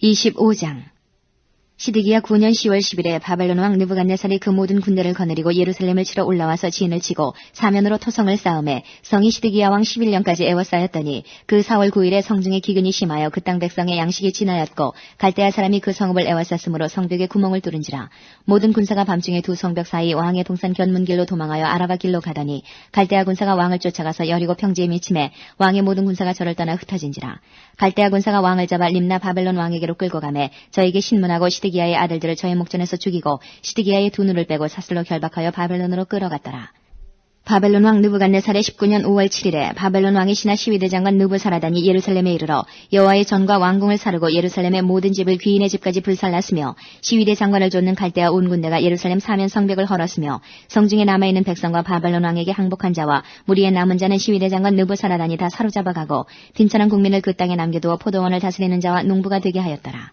25장 시드기야 9년 10월 10일에 바벨론 왕 느부갓네살이 그 모든 군대를 거느리고 예루살렘을 치러 올라와서 진을 치고 사면으로 토성을 쌓음에 성이 시드기야 왕 11년까지 에워싸였더니 그 4월 9일에 성중에 기근이 심하여 그 땅 백성의 양식이 지나였고 갈대아 사람이 그 성읍을 에워쌌으므로 성벽에 구멍을 뚫은지라. 모든 군사가 밤중에 두 성벽 사이 왕의 동산 견문길로 도망하여 아라바 길로 가더니 갈대아 군사가 왕을 쫓아가서 여리고 평지에 미침해 왕의 모든 군사가 저를 떠나 흩어진지라. 갈대아 군사가 왕을 잡아 림나 바벨론 왕에게로 끌고 가매 저에게 신문하고 시드기야의 아들들을 저의 목전에서 죽이고 시드기야의 두 눈을 빼고 사슬로 결박하여 바벨론으로 끌어갔더라. 바벨론 왕 느부갓네살의 19년 5월 7일에 바벨론 왕의 신하 시위대장관 느부사라단이 예루살렘에 이르러 여호와의 전과 왕궁을 사르고 예루살렘의 모든 집을 귀인의 집까지 불살랐으며 시위대 장관을 쫓는 갈대아 온 군대가 예루살렘 사면 성벽을 헐었으며 성중에 남아있는 백성과 바벨론 왕에게 항복한 자와 무리의 남은 자는 시위대 장관 느부사라단이 다 사로잡아가고 빈천한 국민을 그 땅에 남겨두어 포도원을 다스리는 자와 농부가 되게 하였더라.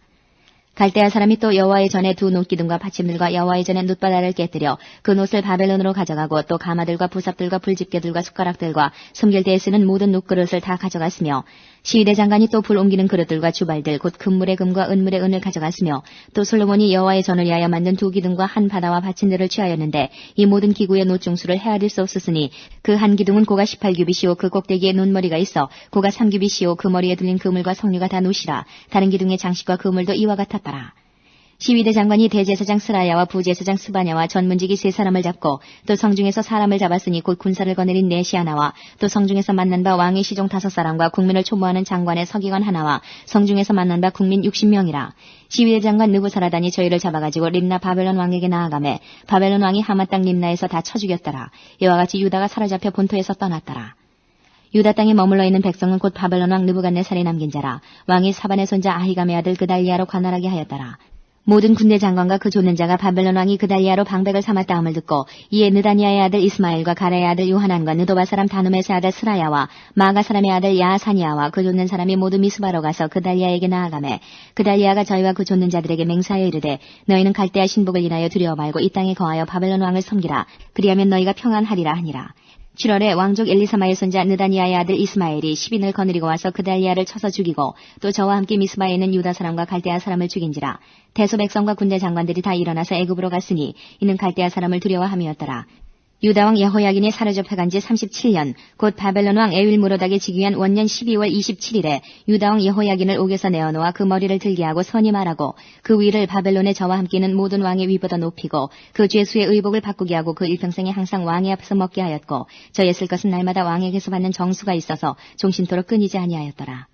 갈대아 사람이 또 여호와의 전에 두 놋기둥과 받침들과 여호와의 전에 놋바다를 깨뜨려 그 놋을 바벨론으로 가져가고 또 가마들과 부삽들과 불집게들과 숟가락들과 숨길대에 쓰는 모든 놋그릇을 다 가져갔으며 시위대 장관이 또 불 옮기는 그릇들과 주발들 곧 금물의 금과 은물의 은을 가져갔으며 또 솔로몬이 여호와의 전을 위하여 만든 두 기둥과 한 바다와 받침들을 취하였는데 이 모든 기구의 놋 중수를 헤아릴 수 없었으니 그 한 기둥은 고가 18규빗이요 그 꼭대기에 놋머리가 있어 고가 3규빗이요 그 머리에 들린 그물과 석류가 다 놋이라. 다른 기둥의 장식과 그물도 이와 같았더라. 시위대 장관이 대제사장 스라야와 부제사장 스바냐와 전문직이 세 사람을 잡고 또 성중에서 사람을 잡았으니 곧 군사를 거느린 넷이 하나와 또 성중에서 만난 바 왕의 시종 5사람과 국민을 초모하는 장관의 서기관 하나와 성중에서 만난 바 국민 60명이라. 시위대 장관 느부사라단이 저희를 잡아가지고 림나 바벨론 왕에게 나아가매 바벨론 왕이 하마 땅 림나에서 다 쳐 죽였더라. 이와 같이 유다가 사로잡혀 본토에서 떠났더라. 유다 땅에 머물러 있는 백성은 곧 바벨론 왕 느부갓네살이 남긴 자라. 왕이 사반의 손자 아히감의 아들 그달리아로 관할하게 하였더라. 모든 군대 장관과 그 좇는 자가 바벨론 왕이 그달리아로 방백을 삼았다함을 듣고 이에 느다니아의 아들 이스마엘과 가레의 아들 요하난과 느도바 사람 다누메스의 아들 스라야와 마가 사람의 아들 야사니아와 그 좇는 사람이 모두 미스바로 가서 그달리아에게 나아가매 그달리아가 저희와 그 좇는 자들에게 맹세하여 이르되 너희는 갈대아 신복을 인하여 두려워 말고 이 땅에 거하여 바벨론 왕을 섬기라. 그리하면 너희가 평안하리라 하니라. 7월에 왕족 엘리사마의 손자 느다니아의 아들 이스마엘이 10인을 거느리고 와서 그달리아를 쳐서 죽이고 또 저와 함께 미스바에 있는 유다 사람과 갈대아 사람을 죽인지라. 대소 백성과 군대 장관들이 다 일어나서 애굽으로 갔으니 이는 갈대아 사람을 두려워함이었더라. 유다 왕 여호야긴이 사로잡혀간 지 37년 곧 바벨론 왕 에윌무로닥의 즉위한 원년 12월 27일에 유다 왕 여호야긴을 옥에서 내어놓아 그 머리를 들게 하고 선이 말하고 그 위를 바벨론의 저와 함께 있는 모든 왕의 위보다 높이고 그 죄수의 의복을 바꾸게 하고 그 일평생에 항상 왕의 앞에서 먹게 하였고 저의 쓸 것은 날마다 왕에게서 받는 정수가 있어서 종신토록 끊이지 아니하였더라.